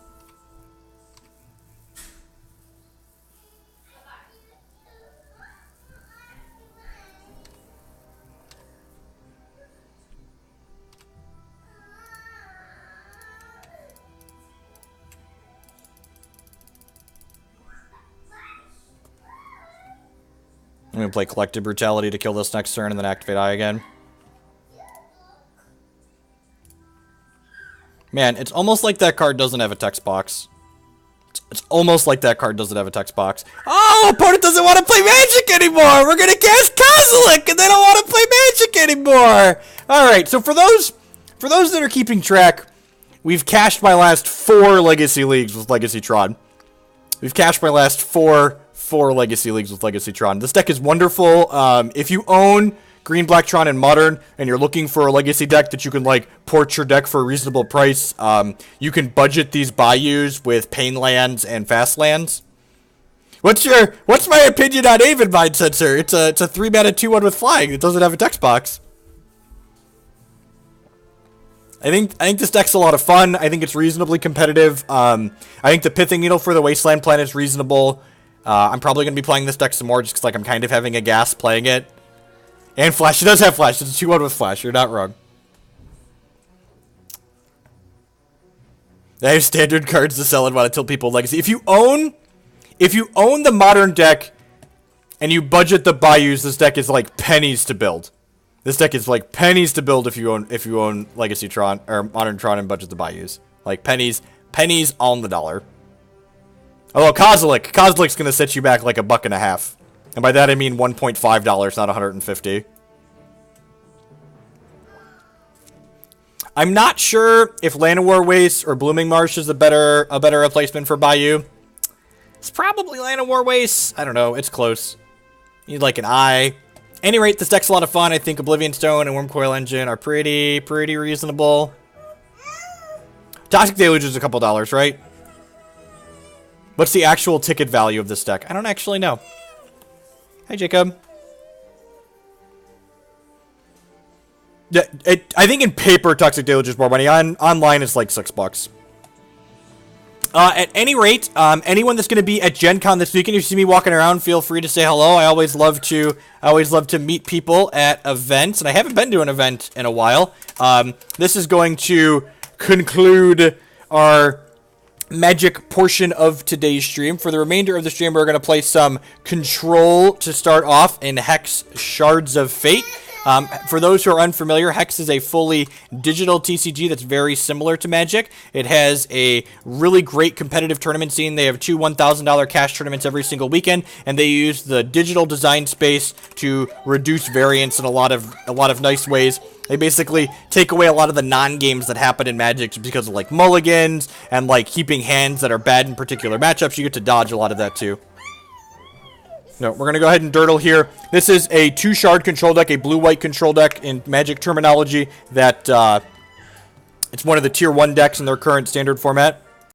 Speaker 1: I'm going to play Collective Brutality to kill this next turn and then activate Eye again. Man, it's almost like that card doesn't have a text box. It's almost like that card doesn't have a text box. Oh, opponent doesn't want to play Magic anymore! We're going to cast Kozilek and they don't want to play Magic anymore! Alright, so for those that are keeping track, we've cashed my last 4 Legacy Leagues with Legacy Tron. We've cashed my last 4 Legacy Leagues with Legacy Tron. This deck is wonderful. If you own Green, Black Tron, and Modern, and you're looking for a Legacy deck that you can, like, port your deck for a reasonable price, you can budget these Bayous with Pain Lands and Fast Lands. What's my opinion on Aven Mind Sensor? It's a 3-mana 2/1 with flying. It doesn't have a text box. I think this deck's a lot of fun. I think it's reasonably competitive. I think the Pithing Needle for the Wasteland Planet is reasonable. I'm probably going to be playing this deck some more just because, like, I'm kind of having a gas playing it. And Flash. It does have Flash. It's a 2/1 with Flash. You're not wrong. I have standard cards to sell and want to tell people Legacy. If you own the modern deck and you budget the Bayous, this deck is like pennies to build. This deck is like pennies to build if you own Legacy Tron or Modern Tron and budget the Bayous. Like pennies on the dollar. Although Kozilek's gonna set you back like $1.50. And by that I mean $1.5, not $150. I'm not sure if Llanowar Waste or Blooming Marsh is a better replacement for Bayou. It's probably Llanowar Waste. I don't know. It's close. You need like an eye. Any rate, this deck's a lot of fun. I think Oblivion Stone and Wurmcoil Engine are pretty reasonable. Toxic Deluge is a couple dollars, right? What's the actual ticket value of this deck? I don't actually know. Hi, Jacob. Yeah, I think in paper, Toxic Deluge is more money. Online, it's like $6. At any rate, anyone that's going to be at Gen Con this weekend, if you see me walking around, feel free to say hello. I always love to meet people at events, and I haven't been to an event in a while. This is going to conclude our Magic portion of today's stream. For the remainder of the stream, we're going to play some Control to start off in Hex Shards of Fate. For those who are unfamiliar, Hex is a fully digital TCG that's very similar to Magic. It has a really great competitive tournament scene. They have 2 $1,000 cash tournaments every single weekend, and they use the digital design space to reduce variance in a lot of nice ways. They basically take away a lot of the non-games that happen in Magic just because of like mulligans and like keeping hands that are bad in particular matchups. You get to dodge a lot of that too. No, we're going to go ahead and dirtle here. This is a 2-shard control deck, a blue-white control deck in Magic terminology that it's one of the tier 1 decks in their current standard format.